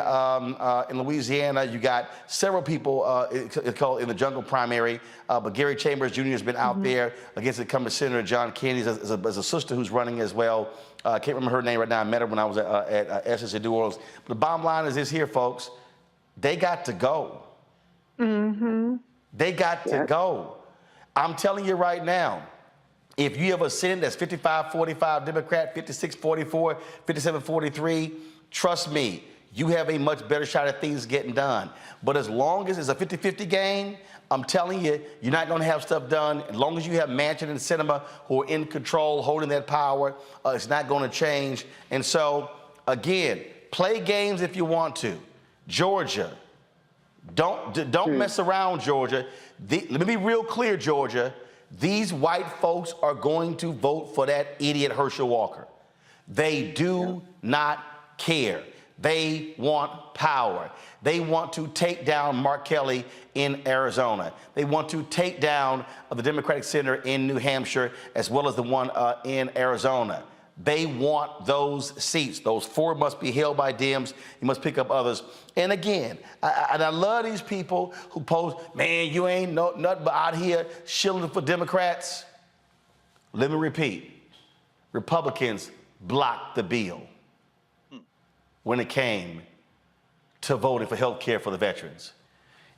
Speaker 1: Louisiana, you got several people it's called in the jungle primary, but Gary Chambers Jr. has been out there against incumbent Senator John Kennedy as a sister who's running as well. I can't remember her name right now. I met her when I was at Essex in New Orleans. But the bottom line is this here, folks. They got to go. They got to go. I'm telling you right now, if you have a Senate that's 55-45 Democrat, 56-44, 57-43, trust me, you have a much better shot at things getting done. But as long as it's a 50-50 game, I'm telling you, you're not going to have stuff done. As long as you have Manchin and Sinema who are in control, holding that power, it's not going to change. And so, again, play games if you want to. Georgia, don't mess around, Georgia. Let me be real clear, Georgia. These white folks are going to vote for that idiot Herschel Walker. They do not care. They want power. They want to take down Mark Kelly in Arizona. They want to take down the Democratic senator in New Hampshire, as well as the one in Arizona. They want those seats. Those 4 must be held by Dems. You must pick up others. And again, I love these people who post, man, you ain't nothing but out here shilling for Democrats. Let me repeat. Republicans blocked the bill when it came to voting for health care for the veterans.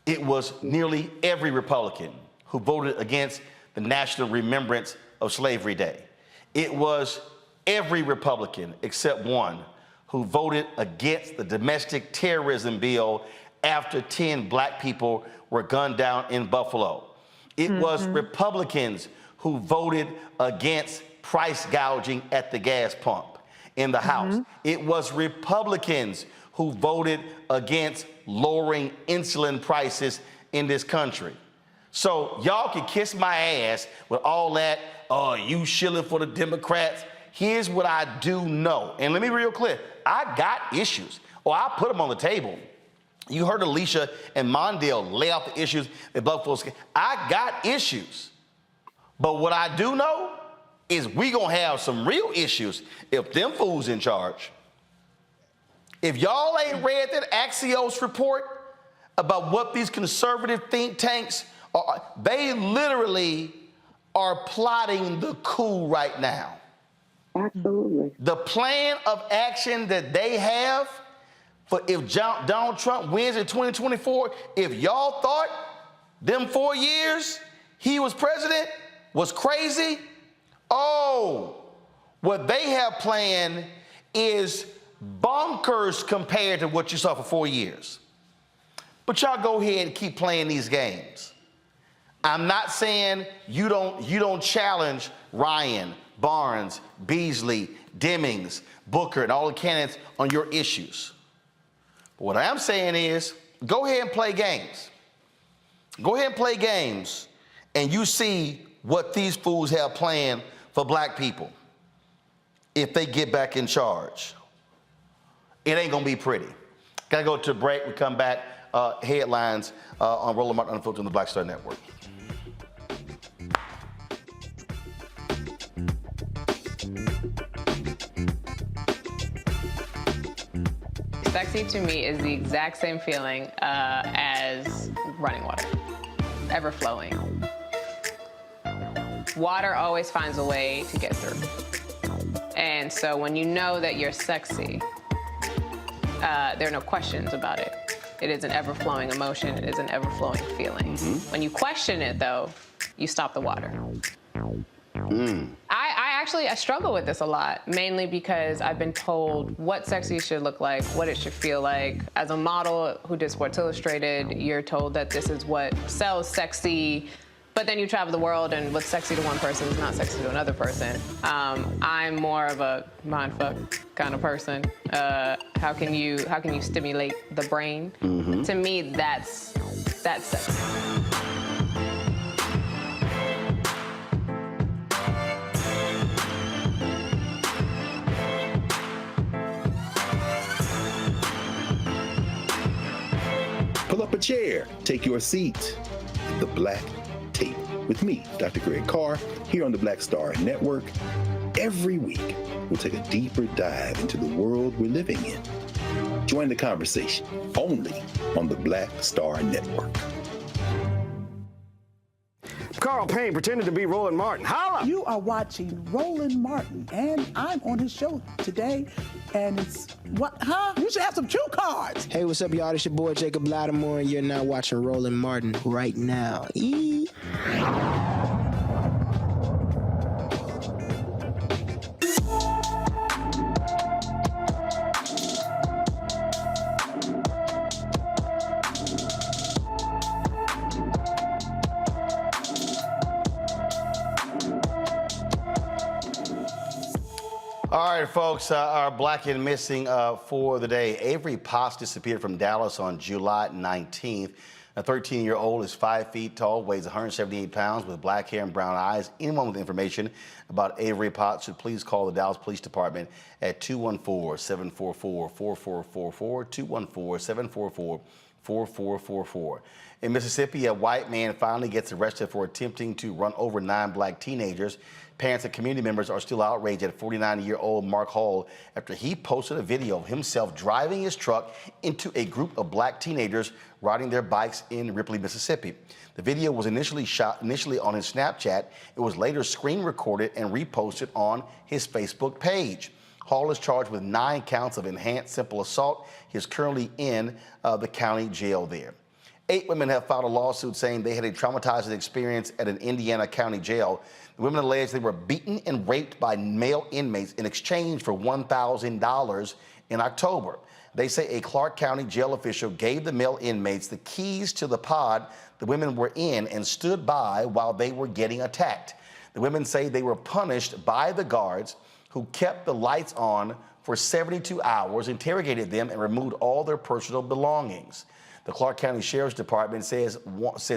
Speaker 1: It was nearly every Republican who voted against the National Remembrance of Slavery Day. It was every Republican except one who voted against the domestic terrorism bill after 10 black people were gunned down in Buffalo. It was Republicans who voted against price gouging at the gas pump in the House. It was Republicans who voted against lowering insulin prices in this country. So y'all can kiss my ass with all that, you shilling for the Democrats. Here's what I do know, and let me be real clear. I got issues, or I put them on the table. You heard Alicia and Mondale lay out the issues that black folks. I got issues, but what I do know is we gonna have some real issues if them fools in charge. If y'all ain't read that Axios report about what these conservative think tanks are, they literally are plotting the coup right now.
Speaker 8: Absolutely.
Speaker 1: The plan of action that they have for if Donald Trump wins in 2024, if y'all thought them 4 years he was president was crazy, what they have planned is bonkers compared to what you saw for 4 years. But y'all go ahead and keep playing these games. I'm not saying you don't challenge Ryan, Barnes, Beasley, Demings, Booker, and all the candidates on your issues. But what I am saying is, go ahead and play games. Go ahead and play games, and you see what these fools have planned for black people if they get back in charge. It ain't gonna be pretty. Gotta go to a break. We come back. Headlines on Roland Martin Unfiltered on the Black Star Network.
Speaker 9: Sexy to me is the exact same feeling as running water, ever flowing. Water always finds a way to get through. And so when you know that you're sexy, there are no questions about it. It is an ever-flowing emotion. It is an ever-flowing feeling. Mm-hmm. When you question it, though, you stop the water. I struggle with this a lot, mainly because I've been told what sexy should look like, what it should feel like. As a model who did Sports Illustrated, you're told that this is what sells sexy, but then you travel the world and what's sexy to one person is not sexy to another person. I'm more of a mindfuck kind of person. How can you stimulate the brain? Mm-hmm. To me, that's sexy.
Speaker 22: Pull up a chair, take your seat. The Black Tape with me, Dr. Greg Carr, here on the Black Star Network. Every week, we'll take a deeper dive into the world we're living in. Join the conversation only on the Black Star Network.
Speaker 23: Carl Payne pretended to be Roland Martin. Holla!
Speaker 24: You are watching Roland Martin, and I'm on his show today, and it's, what, huh? You should have some cue cards.
Speaker 25: Hey, what's up, y'all? It's your boy, Jacob Lattimore, and you're now watching Roland Martin right now.
Speaker 1: All right, folks, our black and missing for the day. Avery Potts disappeared from Dallas on July 19th. A 13-year-old is 5 feet tall, weighs 178 pounds, with black hair and brown eyes. Anyone with information about Avery Potts should please call the Dallas Police Department at 214-744-4444, 214-744-4444. In Mississippi, a white man finally gets arrested for attempting to run over 9 black teenagers. Parents and community members are still outraged at 49-year-old Mark Hall after he posted a video of himself driving his truck into a group of black teenagers riding their bikes in Ripley, Mississippi. The video was initially shot on his Snapchat. It was later screen recorded and reposted on his Facebook page. Hall is charged with 9 counts of enhanced simple assault. He is currently in the county jail there. 8 women have filed a lawsuit saying they had a traumatizing experience at an Indiana county jail. The women allege they were beaten and raped by male inmates in exchange for $1,000 in October. They say a Clark County jail official gave the male inmates the keys to the pod the women were in and stood by while they were getting attacked. The women say they were punished by the guards who kept the lights on for 72 hours, interrogated them, and removed all their personal belongings. The Clark County Sheriff's Department says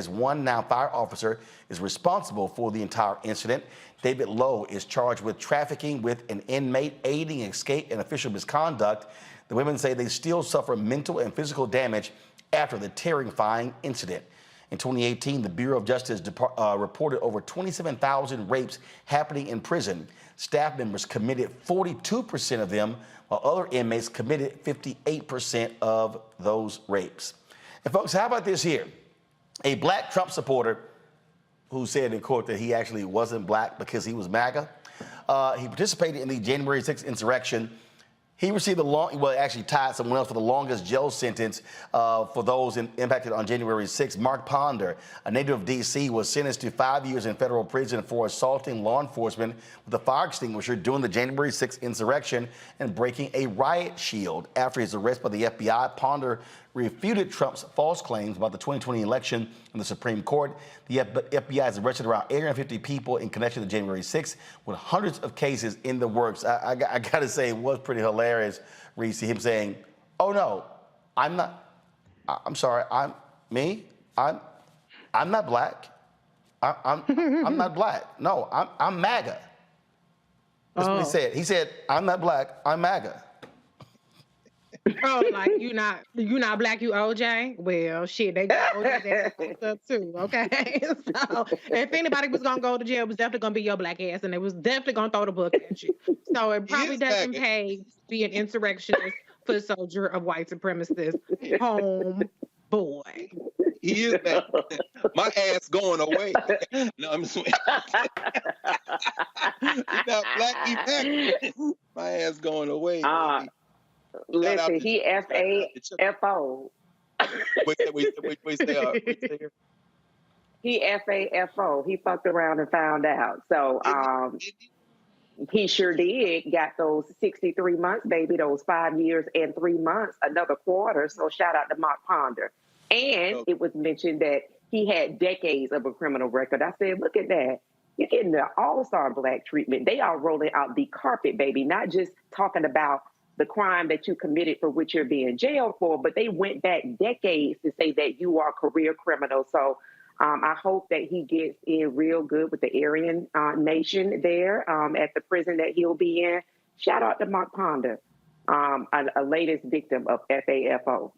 Speaker 1: one now fire officer is responsible for the entire incident. David Lowe is charged with trafficking with an inmate, aiding escape, and official misconduct. The women say they still suffer mental and physical damage after the terrifying incident. In 2018, the Bureau of Justice reported over 27,000 rapes happening in prison. Staff members committed 42% of them, while other inmates committed 58% of those rapes. And folks, how about this here? A black Trump supporter who said in court that he actually wasn't black because he was MAGA. He participated in the January 6th insurrection. He received actually tied someone else for the longest jail sentence for those impacted on January 6th. Mark Ponder, a native of D.C., was sentenced to 5 years in federal prison for assaulting law enforcement with a fire extinguisher during the January 6th insurrection and breaking a riot shield. After his arrest by the FBI, Ponder refuted Trump's false claims about the 2020 election in the Supreme Court. The FBI has arrested around 850 people in connection to January 6th, with hundreds of cases in the works. I got to say, it was pretty hilarious, Reese, him saying, oh, no, I'm not, I'm sorry, I'm not black. I'm not black. No, I'm MAGA. That's what he said. He said, I'm not black, I'm MAGA.
Speaker 6: Oh, like you not black, you OJ? Well, shit, they got OJ up too, okay? So if anybody was gonna go to jail, it was definitely gonna be your black ass, and they was definitely gonna throw the book at you. So it probably doesn't pay to be an insurrectionist, foot soldier of white supremacist, home boy.
Speaker 7: He is back. My ass going away. No, I'm swinging. He's not black, he's back. My ass going away.
Speaker 8: Listen, he F-A-F-O.
Speaker 7: Wait, stay here.
Speaker 8: He F-A-F-O. He fucked around and found out. So he sure did. Got those 63 months, baby, those 5 years and 3 months, another quarter. So shout out to Mark Ponder. And it was mentioned that he had decades of a criminal record. I said, look at that. You're getting the all-star black treatment. They are rolling out the carpet, baby, not just talking about the crime that you committed for which you're being jailed for, but they went back decades to say that you are a career criminal. So I hope that he gets in real good with the Aryan Nation there at the prison that he'll be in. Shout out to Mark Ponder, a latest victim of FAFO.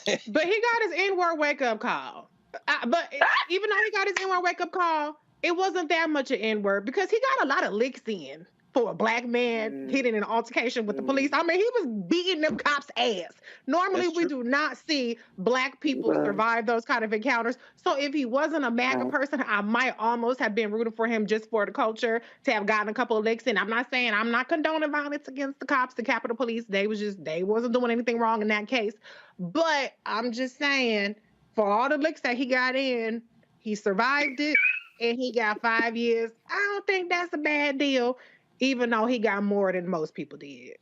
Speaker 6: But he got his N-word wake-up call. But even though he got his N-word wake-up call, it wasn't that much an N-word because he got a lot of licks in for a black man hitting an altercation with the police. I mean, he was beating them cops' ass. Normally, we do not see black people survive those kind of encounters. So if he wasn't a MAGA person, I might almost have been rooting for him just for the culture to have gotten a couple of licks in. I'm not saying I'm not condoning violence against the cops, the Capitol Police. They wasn't doing anything wrong in that case. But I'm just saying, for all the licks that he got in, he survived it and he got 5 years. I don't think that's a bad deal, even though he got more than most people did.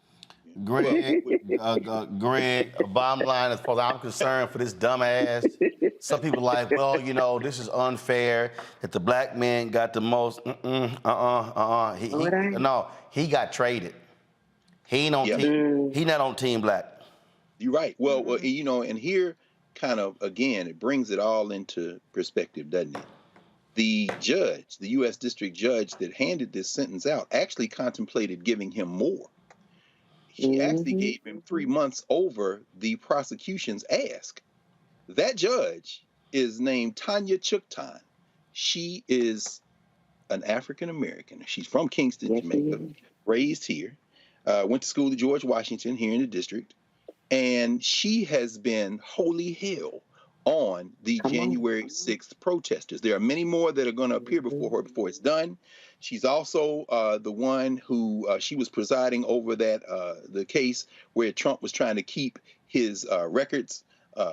Speaker 1: Greg, bottom line, as far as I'm concerned, for this dumbass, some people like, well, you know, this is unfair that the black man got the most. No, he got traded. He ain't on team. He not on Team Black.
Speaker 7: You're right. Well, you know, and here, kind of again, it brings it all into perspective, doesn't it? The judge, the U.S. District Judge that handed this sentence out, actually contemplated giving him more. He actually gave him 3 months over the prosecution's ask. That judge is named Tanya Chuktan. She is an African American. She's from Kingston, Jamaica, raised here, went to school at George Washington here in the district, and she has been holy hell on the January 6th protesters. There are many more that are going to appear before her before it's done. She's also the one who she was presiding over the case where Trump was trying to keep his records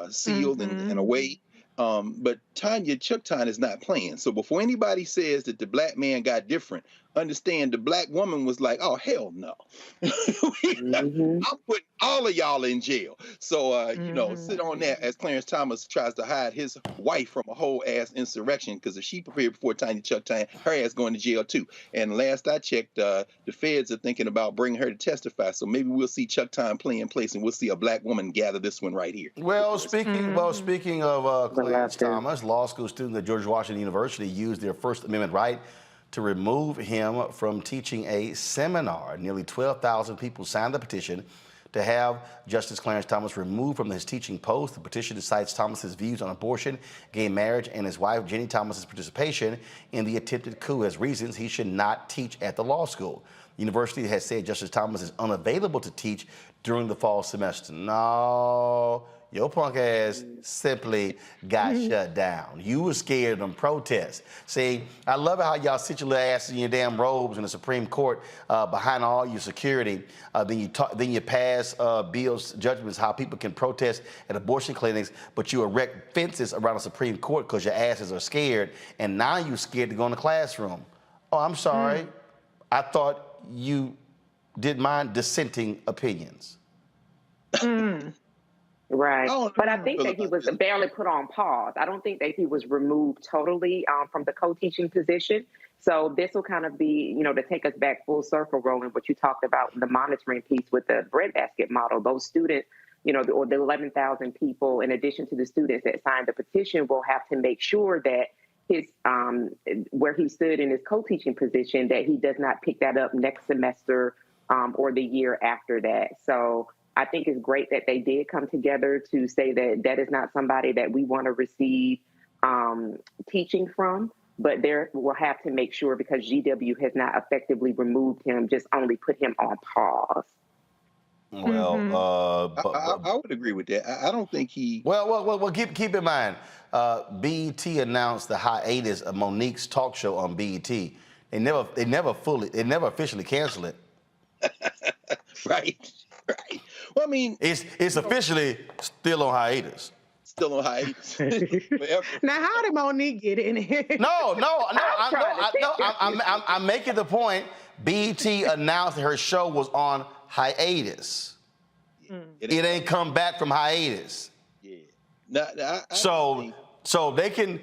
Speaker 7: sealed and away. But Tanya Chuktan is not playing. So before anybody says that the black man got different, understand the black woman was like, oh, hell no. I'm putting all of y'all in jail. So, you know, sit on that as Clarence Thomas tries to hide his wife from a whole ass insurrection, because if she prepared before Tanya Chuktan, her ass going to jail too. And last I checked, the feds are thinking about bringing her to testify. So maybe we'll see Chuktan play in place and we'll see a black woman gather this one right here.
Speaker 1: Well, speaking of Clarence Thomas, law school students at George Washington University used their First Amendment right to remove him from teaching a seminar. Nearly 12,000 people signed the petition to have Justice Clarence Thomas removed from his teaching post. The petition cites Thomas's views on abortion, gay marriage, and his wife Jenny Thomas's participation in the attempted coup as reasons he should not teach at the law school. The university has said Justice Thomas is unavailable to teach during the fall semester. No, your punk ass simply got shut down. You were scared of them protests. See, I love how y'all sit your little asses in your damn robes in the Supreme Court behind all your security. Then you pass bills, judgments, how people can protest at abortion clinics, but you erect fences around the Supreme Court because your asses are scared, and now you're scared to go in the classroom. Oh, I'm sorry. I thought you didn't mind dissenting opinions.
Speaker 8: Right. But I think
Speaker 7: feel
Speaker 8: that he
Speaker 7: about
Speaker 8: was
Speaker 7: this.
Speaker 8: barely put on pause. I don't think that he was removed totally from the co-teaching position. So this will kind of be, to take us back full circle, Roland, what you talked about, the monitoring piece with the breadbasket model. Those students, or the 11,000 people, in addition to the students that signed the petition, will have to make sure that his where he stood in his co-teaching position, that he does not pick that up next semester or the year after that. So I think it's great that they did come together to say that that is not somebody that we want to receive teaching from, but there will have to make sure, because GW has not effectively removed him, just only put him on pause.
Speaker 1: Well,
Speaker 7: I would agree with that. I don't think he.
Speaker 1: Well. Keep in mind, BET announced the hiatus of Monique's talk show on BET. They never officially canceled it.
Speaker 7: Right. Well, I mean,
Speaker 1: it's officially still on hiatus.
Speaker 7: Still on hiatus. Forever.
Speaker 6: Now, how did Monique get in here?
Speaker 1: No. I'm making the point. BET announced that her show was on hiatus. It ain't come back from hiatus.
Speaker 7: Yeah.
Speaker 1: So they can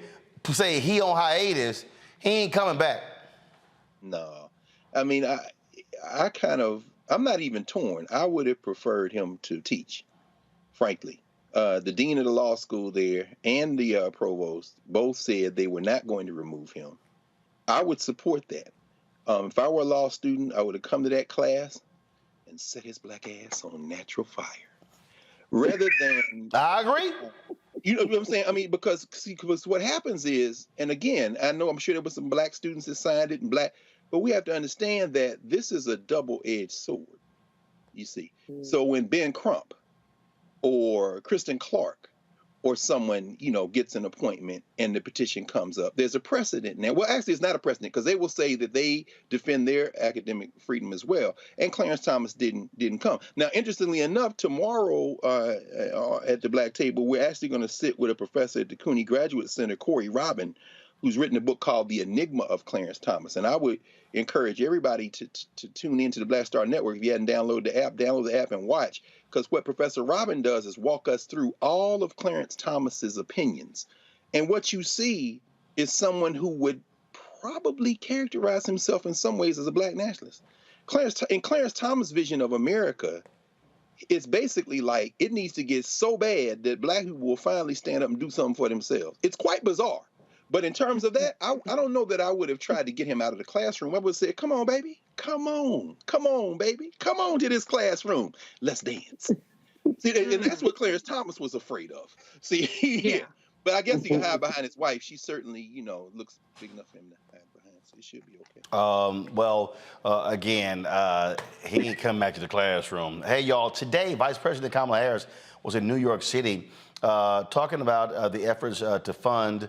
Speaker 1: say he on hiatus. He ain't coming back.
Speaker 7: No. I mean, I'm not even torn. I would have preferred him to teach, frankly. The dean of the law school there and the provost both said they were not going to remove him. I would support that. If I were a law student, I would have come to that class and set his black ass on natural fire. Rather than...
Speaker 1: I agree.
Speaker 7: You know what I'm saying? I mean, because what happens is, and again, I'm sure there were some black students that signed it, but we have to understand that this is a double-edged sword, you see. So when Ben Crump or Kristen Clark or someone, gets an appointment and the petition comes up, there's a precedent now. Well, actually, it's not a precedent, because they will say that they defend their academic freedom as well. And Clarence Thomas didn't come. Now, interestingly enough, tomorrow at the Black Table, we're actually going to sit with a professor at the CUNY Graduate Center, Corey Robin, who's written a book called The Enigma of Clarence Thomas. And I would encourage everybody to tune into the Black Star Network. If you hadn't downloaded the app, download the app and watch. Because what Professor Robin does is walk us through all of Clarence Thomas's opinions. And what you see is someone who would probably characterize himself in some ways as a black nationalist. In Clarence Thomas' vision of America, it's basically like it needs to get so bad that black people will finally stand up and do something for themselves. It's quite bizarre. But in terms of that, I don't know that I would have tried to get him out of the classroom. I would have said, come on, baby. Come on, baby. Come on to this classroom. Let's dance. See, and that's what Clarence Thomas was afraid of. See, yeah. But I guess he can hide behind his wife. She certainly, looks big enough for him to hide behind, so it should be okay.
Speaker 1: Again, he ain't come back to the classroom. Hey, y'all, today, Vice President Kamala Harris was in New York City talking about the efforts to fund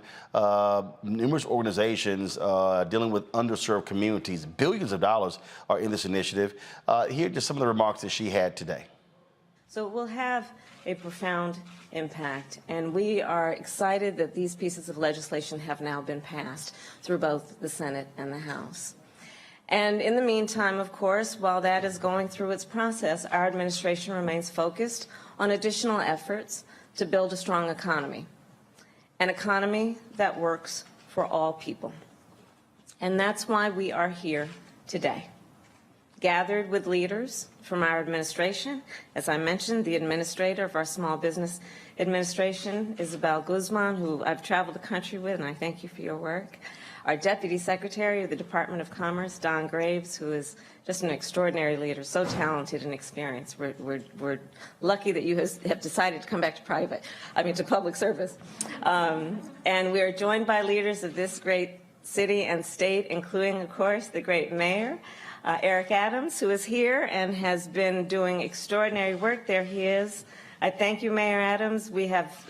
Speaker 1: numerous organizations dealing with underserved communities. Billions of dollars are in this initiative. Here are just some of the remarks that she had today.
Speaker 4: So it will have a profound impact, and we are excited that these pieces of legislation have now been passed through both the Senate and the House. And in the meantime, of course, while that is going through its process, our administration remains focused on additional efforts to build a strong economy, an economy that works for all people. And that's why we are here today, gathered with leaders from our administration. As I mentioned, the administrator of our Small Business Administration, Isabel Guzman, who I've traveled the country with, and I thank you for your work. Our Deputy Secretary of the Department of Commerce, Don Graves, who is just an extraordinary leader, so talented and experienced. We're lucky that you have decided to come back to public service. And we are joined by leaders of this great city and state, including, of course, the great mayor, Eric Adams, who is here and has been doing extraordinary work. There he is. I thank you, Mayor Adams. We have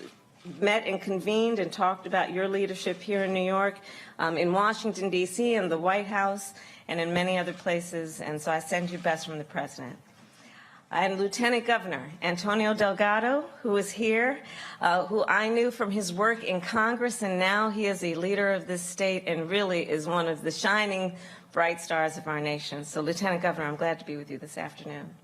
Speaker 4: met and convened and talked about your leadership here in New York, in Washington, D.C., in the White House, and in many other places, and so I send you best from the President. And Lieutenant Governor Antonio Delgado, who is here, who I knew from his work in Congress, and now he is a leader of this state and really is one of the shining bright stars of our nation. So, Lieutenant Governor, I'm glad to be with you this afternoon.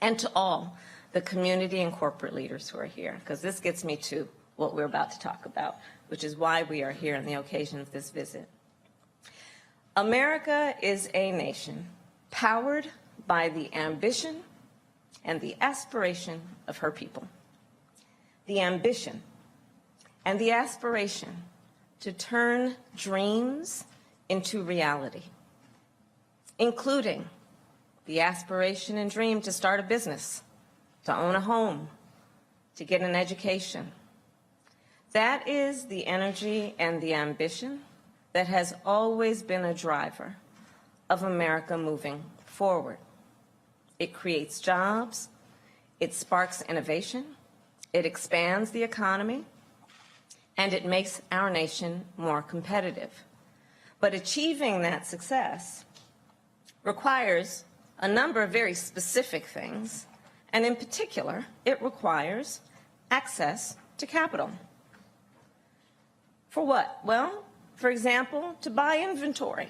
Speaker 4: and to all the community and corporate leaders who are here, because this gets me to what we're about to talk about, which is why we are here on the occasion of this visit. America is a nation powered by the ambition and the aspiration of her people. The ambition and the aspiration to turn dreams into reality, including the aspiration and dream to start a business, to own a home, to get an education. That is the energy and the ambition that has always been a driver of America moving forward. It creates jobs, it sparks innovation, it expands the economy, and it makes our nation more competitive. But achieving that success requires a number of very specific things, and in particular, it requires access to capital. For what? Well, for example, to buy inventory,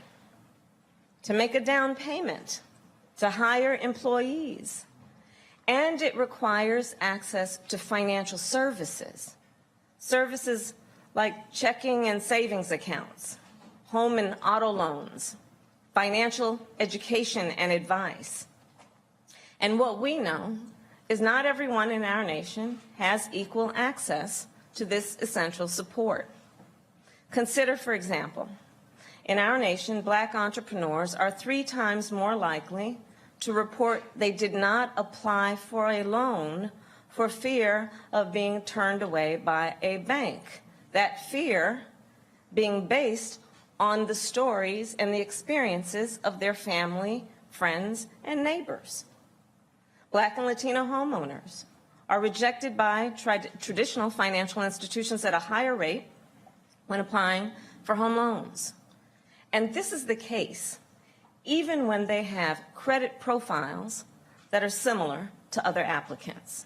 Speaker 4: to make a down payment, to hire employees, and it requires access to financial services, services like checking and savings accounts, home and auto loans, financial education and advice. And what we know is not everyone in our nation has equal access to this essential support. Consider, for example, in our nation, Black entrepreneurs are 3 times more likely to report they did not apply for a loan for fear of being turned away by a bank. That fear being based on the stories and the experiences of their family, friends, and neighbors. Black and Latino homeowners are rejected by traditional financial institutions at a higher rate when applying for home loans. And this is the case even when they have credit profiles that are similar to other applicants.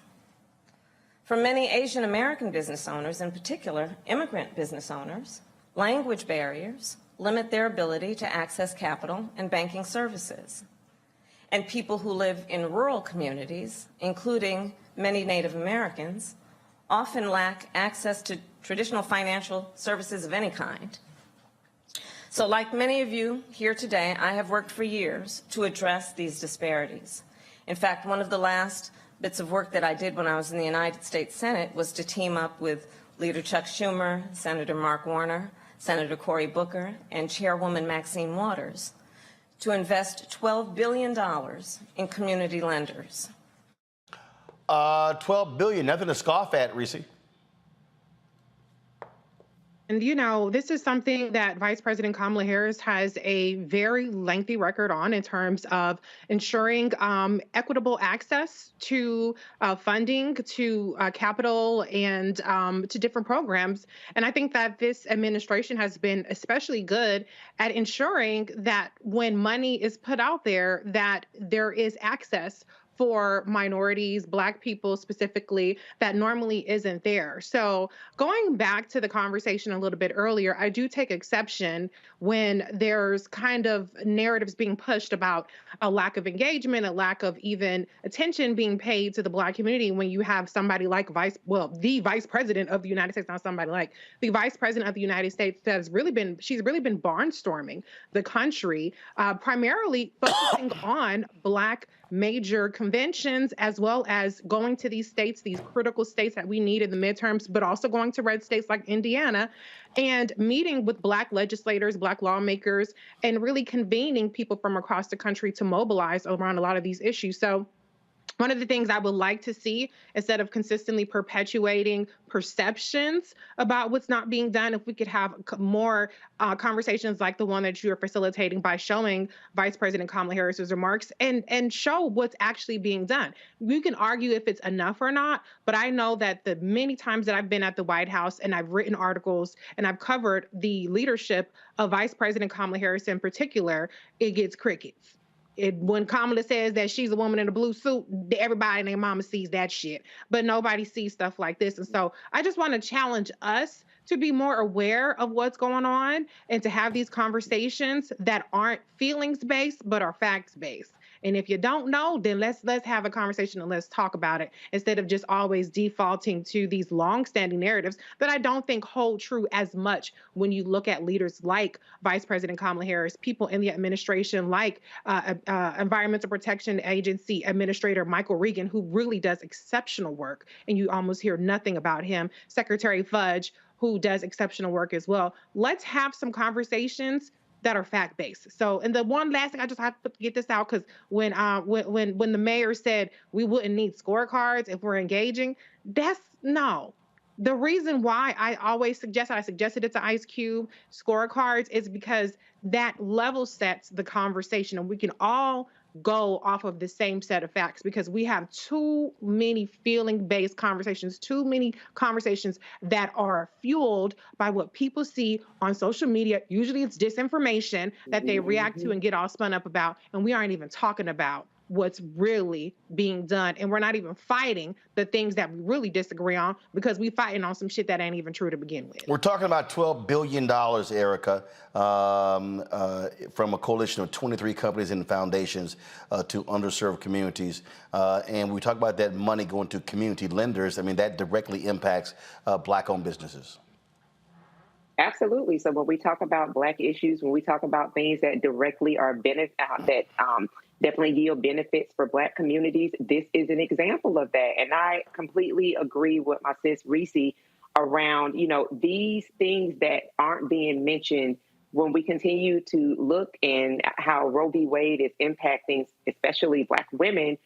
Speaker 4: For many Asian American business owners, in particular immigrant business owners, language barriers limit their ability to access capital and banking services. And people who live in rural communities, including many Native Americans, often lack access to traditional financial services of any kind. So like many of you here today, I have worked for years to address these disparities. In fact, one of the last bits of work that I did when I was in the United States Senate was to team up with Leader Chuck Schumer, Senator Mark Warner, Senator Cory Booker, and Chairwoman Maxine Waters to invest $12 billion in community lenders.
Speaker 1: $12 billion, nothing to scoff at, Reese.
Speaker 6: And, you know, this is something that Vice President Kamala Harris has a very lengthy record on in terms of ensuring equitable access to funding, to capital, and to different programs. And I think that this administration has been especially good at ensuring that when money is put out there, that there is access for minorities, Black people specifically, that normally isn't there. So going back to the conversation a little bit earlier, I do take exception when there's kind of narratives being pushed about a lack of engagement, a lack of even attention being paid to the Black community when you have somebody like the Vice President of the United States, not somebody like the Vice President of the United States she's really been barnstorming the country, primarily focusing on Black major conventions, as well as going to these states, these critical states that we need in the midterms, but also going to red states like Indiana and meeting with Black legislators, Black lawmakers, and really convening people from across the country to mobilize around a lot of these issues. So one of the things I would like to see, instead of consistently perpetuating perceptions about what's not being done, if we could have more conversations like the one that you are facilitating by showing Vice President Kamala Harris's remarks and show what's actually being done. We can argue if it's enough or not, but I know that the many times that I've been at the White House and I've written articles and I've covered the leadership of Vice President Kamala Harris in particular, it gets crickets. When Kamala says that she's a woman in a blue suit, everybody and their mama sees that shit, but nobody sees stuff like this. And so I just want to challenge us to be more aware of what's going on and to have these conversations that aren't feelings-based, but are facts-based. And if you don't know, then let's have a conversation and let's talk about it instead of just always defaulting to these long-standing narratives that I don't think hold true as much when you look at leaders like Vice President Kamala Harris, people in the administration like Environmental Protection Agency Administrator Michael Regan, who really does exceptional work, and you almost hear nothing about him. Secretary Fudge, who does exceptional work as well. Let's have some conversations that are fact-based. So, and the one last thing I just have to get this out, because when the mayor said we wouldn't need scorecards if we're engaging, that's no. The reason why I suggested it to Ice Cube, scorecards, is because that level sets the conversation, and we can all go off of the same set of facts, because we have too many feeling-based conversations, too many conversations that are fueled by what people see on social media. Usually it's disinformation that they react to and get all spun up about, and we aren't even talking about what's really being done. And we're not even fighting the things that we really disagree on, because we fighting on some shit that ain't even true to begin with.
Speaker 1: We're talking about $12 billion, Erica, from a coalition of 23 companies and foundations to underserved communities. And we talk about that money going to community lenders. I mean, that directly impacts Black-owned businesses.
Speaker 8: Absolutely. So when we talk about Black issues, when we talk about things that directly are definitely yield benefits for Black communities, this is an example of that. And I completely agree with my sis Reese around, these things that aren't being mentioned when we continue to look in how Roe v. Wade is impacting especially Black women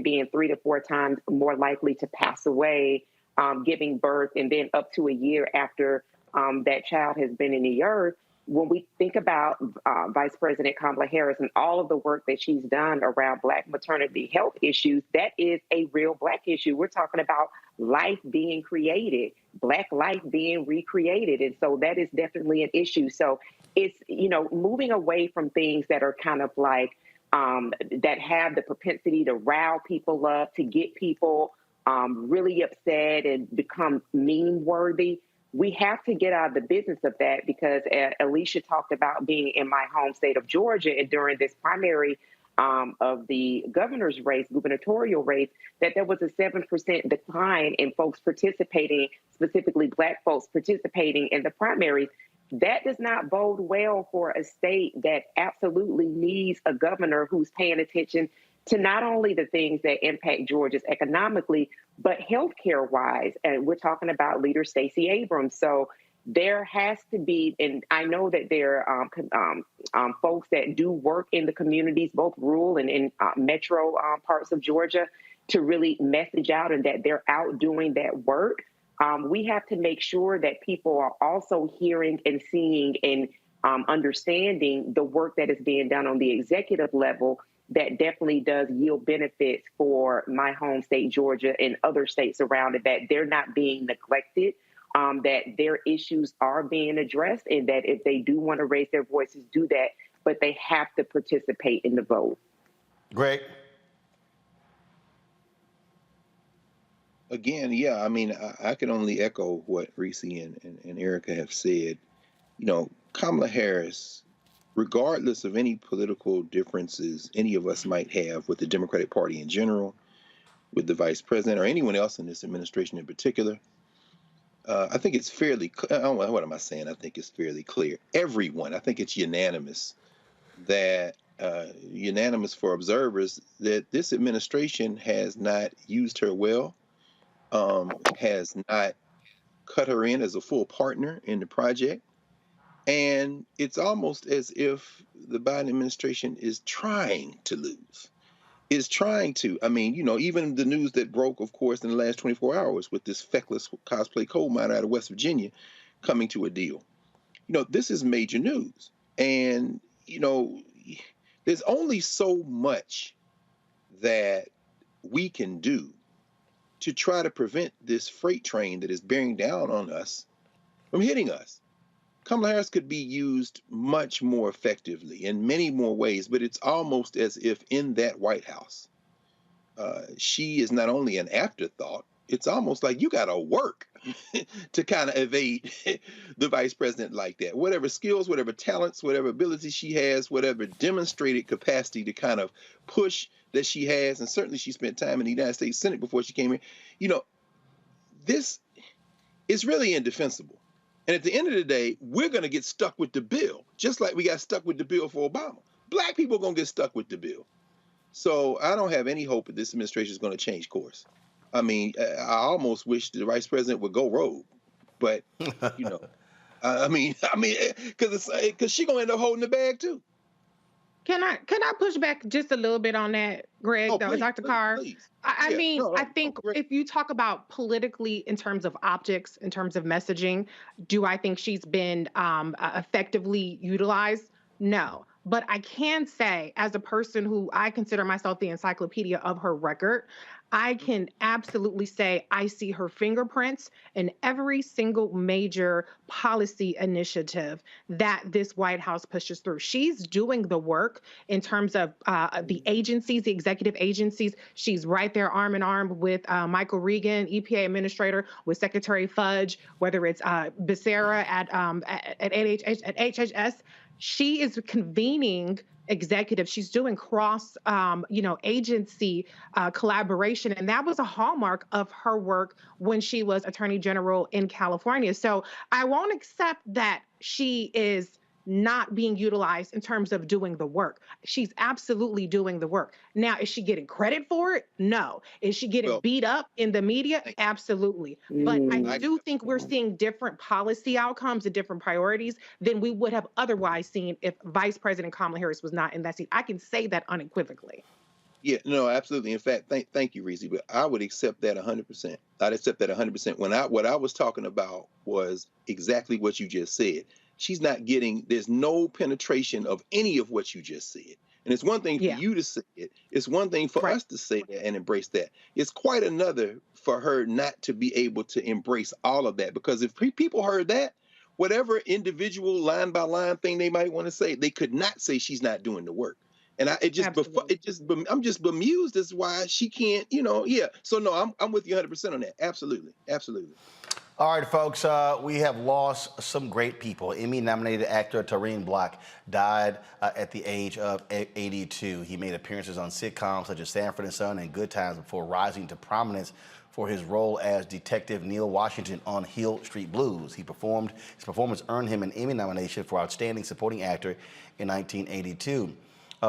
Speaker 8: being 3 to 4 times more likely to pass away, giving birth, and then up to a year after that child has been in the earth. When we think about Vice President Kamala Harris and all of the work that she's done around Black maternity health issues, that is a real Black issue. We're talking about life being created, Black life being recreated. And so that is definitely an issue. So it's, moving away from things that are kind of like, that have the propensity to rile people up, to get people really upset and become meme worthy. We have to get out of the business of that, because Alicia talked about being in my home state of Georgia, and during this primary of the governor's race, gubernatorial race, that there was a 7% decline in folks participating, specifically Black folks participating in the primaries. That does not bode well for a state that absolutely needs a governor who's paying attention to not only the things that impact Georgia's economically, but healthcare wise. And we're talking about Leader Stacey Abrams. So there has to be, and I know that there are folks that do work in the communities, both rural and in metro parts of Georgia, to really message out, and that they're out doing that work. We have to make sure that people are also hearing and seeing and understanding the work that is being done on the executive level, that definitely does yield benefits for my home state, Georgia, and other states around it, that they're not being neglected, that their issues are being addressed, and that if they do want to raise their voices, do that, but they have to participate in the vote.
Speaker 1: Greg?
Speaker 7: Again, yeah, I mean, I can only echo what Reese and Erica have said. Kamala Harris, regardless of any political differences any of us might have with the Democratic Party in general, with the vice president, or anyone else in this administration in particular, I think it's fairly, what am I saying? I think it's fairly clear. Everyone, I think it's unanimous for observers that this administration has not used her well, has not cut her in as a full partner in the project. And it's almost as if the Biden administration is trying to lose, I mean, even the news that broke, of course, in the last 24 hours with this feckless cosplay coal miner out of West Virginia coming to a deal. This is major news. And, there's only so much that we can do to try to prevent this freight train that is bearing down on us from hitting us. Kamala Harris could be used much more effectively in many more ways, but it's almost as if in that White House, she is not only an afterthought, it's almost like you got to work to kind of evade the vice president like that. Whatever skills, whatever talents, whatever abilities she has, whatever demonstrated capacity to kind of push that she has, and certainly she spent time in the United States Senate before she came here. You know, this is really indefensible. And at the end of the day, we're going to get stuck with the bill, just like we got stuck with the bill for Obama. Black people are going to get stuck with the bill. So I don't have any hope that this administration is going to change course. I mean, I almost wish the vice president would go rogue, but you know, I mean, because she's going to end up holding the bag too.
Speaker 6: Can I push back just a little bit on that, Greg, though, Dr. Carr? I mean, I think if you talk about politically in terms of optics, in terms of messaging, do I think she's been effectively utilized? No. But I can say, as a person who I consider myself the encyclopedia of her record, I can absolutely say I see her fingerprints in every single major policy initiative that this White House pushes through. She's doing the work in terms of the agencies, the executive agencies. She's right there arm in arm with Michael Regan, EPA administrator, with Secretary Fudge, whether it's Becerra at HHS. She is convening executive. She's doing cross, agency collaboration. And that was a hallmark of her work when she was Attorney General in California. So I won't accept that she is not being utilized in terms of doing the work. She's absolutely doing the work. Now, is she getting credit for it? No. Is she getting beat up in the media? Absolutely. But I do think we're seeing different policy outcomes and different priorities than we would have otherwise seen if Vice President Kamala Harris was not in that seat. I can say that unequivocally.
Speaker 7: Yeah, no, absolutely. In fact, thank you, Reese, but I would accept that 100%. I'd accept that 100%. What I was talking about was exactly what you just said. She's not getting, there's no penetration of any of what you just said. And it's one thing for you to say it. It's one thing for us to say that and embrace that. It's quite another for her not to be able to embrace all of that. Because if people heard that, whatever individual line by line thing they might want to say, they could not say she's not doing the work. And I'm just bemused as why she can't, So no, I'm with you 100% on that. Absolutely. Absolutely.
Speaker 1: All right, folks, we have lost some great people. Emmy-nominated actor Tareen Black died at the age of 82. He made appearances on sitcoms such as Sanford and Son and Good Times before rising to prominence for his role as Detective Neil Washington on Hill Street Blues. His performance earned him an Emmy nomination for Outstanding Supporting Actor in 1982.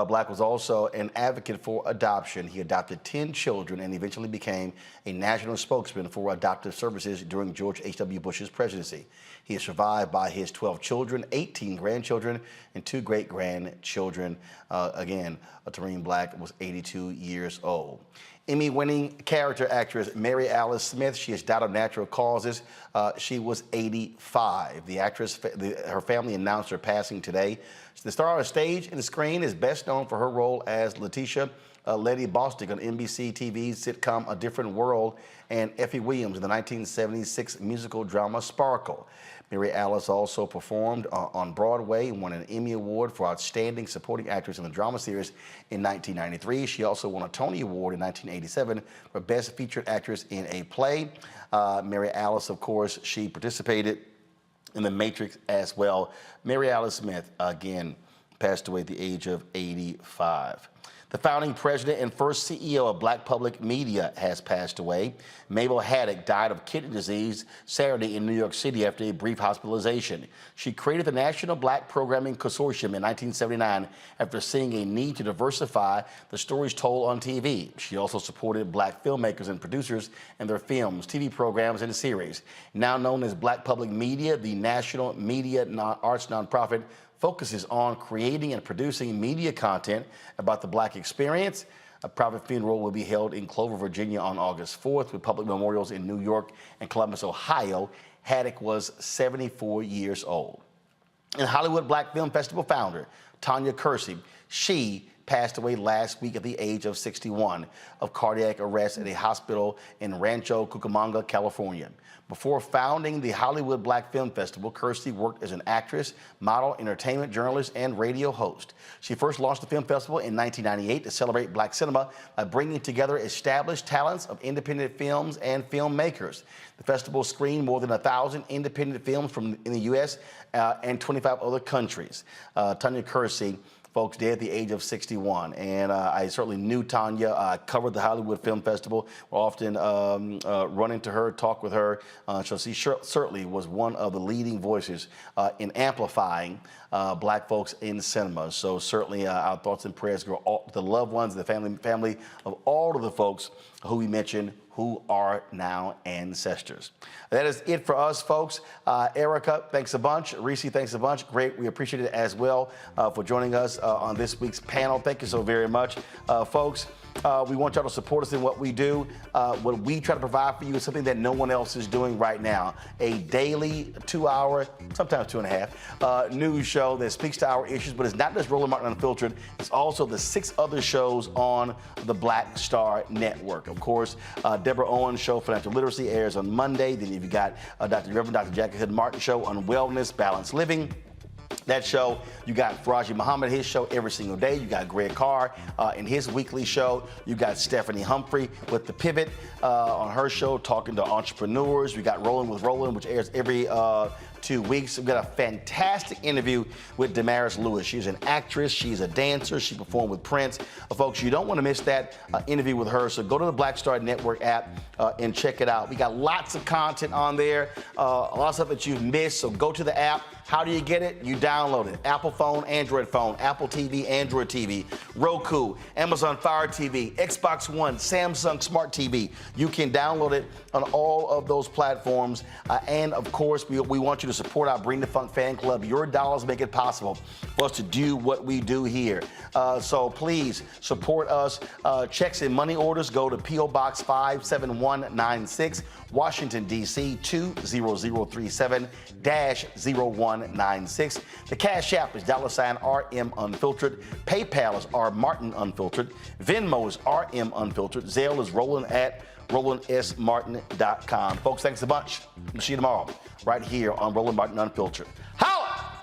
Speaker 1: Black was also an advocate for adoption. He adopted 10 children and eventually became a national spokesman for adoptive services during George H.W. Bush's presidency. He is survived by his 12 children, 18 grandchildren, and 2 great-grandchildren. Again, Tareen Black was 82 years old. Emmy-winning character actress Mary Alice Smith, she has died of natural causes. She was 85. The actress, her family announced her passing today. The star on stage and the screen is best known for her role as Letitia Letty Bostick on NBC TV's sitcom A Different World and Effie Williams in the 1976 musical drama Sparkle. Mary Alice also performed on Broadway and won an Emmy Award for Outstanding Supporting Actress in the Drama Series in 1993. She also won a Tony Award in 1987 for Best Featured Actress in a Play. Mary Alice, of course, she participated in The Matrix as well. Mary Alice Smith, again, passed away at the age of 85. The founding president and first CEO of Black Public Media has passed away. Mabel Haddock died of kidney disease Saturday in New York City after a brief hospitalization. She created the National Black Programming Consortium in 1979 after seeing a need to diversify the stories told on TV. She also supported Black filmmakers and producers in their films, TV programs, and series. Now known as Black Public Media, the national media arts nonprofit focuses on creating and producing media content about the Black experience. A private funeral will be held in Clover, Virginia on August 4th with public memorials in New York and Columbus, Ohio. Haddock was 74 years old. And Hollywood Black Film Festival founder Tanya Kersey, She passed away last week at the age of 61 of cardiac arrest at a hospital in Rancho Cucamonga, California. Before founding the Hollywood Black Film Festival, Kirstie worked as an actress, model, entertainment journalist, and radio host. She first launched the film festival in 1998 to celebrate black cinema by bringing together established talents of independent films and filmmakers. The festival screened more than 1,000 independent films in the U.S. And 25 other countries. Tanya Kirstie, folks, dead at the age of 61. And I certainly knew Tanya. I covered the Hollywood Film Festival. We'll often run into her, talk with her. So she certainly was one of the leading voices in amplifying black folks in cinema. So certainly our thoughts and prayers go all the loved ones, the family of all of the folks who we mentioned who are now ancestors. That is it for us, folks. Erica, thanks a bunch. Reese, thanks a bunch. Great. We appreciate it as well for joining us on this week's panel. Thank you so very much, folks. We want y'all to support us in what we do. What we try to provide for you is something that no one else is doing right now. A daily 2-hour, sometimes 2.5, news show that speaks to our issues, but it's not just Roland Martin Unfiltered. It's also the 6 other shows on the Black Star Network. Of course, Deborah Owens' show, Financial Literacy, airs on Monday. Then you've got Reverend Dr. Jackie Hood Martin show on Wellness, Balanced Living. That show, you got Faraji Muhammad, his show every single day. You got Greg Carr in his weekly show. You got Stephanie Humphrey with The Pivot on her show, talking to entrepreneurs. We got Roland with Roland, which airs every 2 weeks. We've got a fantastic interview with Damaris Lewis. She's an actress. She's a dancer. She performed with Prince. Folks, you don't want to miss that interview with her. So go to the Black Star Network app and check it out. We got lots of content on there, a lot of stuff that you've missed. So go to the app. How do you get it? You download it. Apple phone, Android phone, Apple TV, Android TV, Roku, Amazon Fire TV, Xbox One, Samsung Smart TV. You can download it on all of those platforms. And of course, we want you to support our Bring the Funk fan club. Your dollars make it possible for us to do what we do here. So please support us. Checks and money orders go to P.O. Box 57196, Washington, D.C. 20037-0196. The Cash App is $RM Unfiltered. PayPal is R Martin Unfiltered. Venmo is RM Unfiltered. Zelle is Roland at RolandSMartin.com. Folks, thanks a bunch. We'll see you tomorrow right here on Roland Martin Unfiltered. Holla!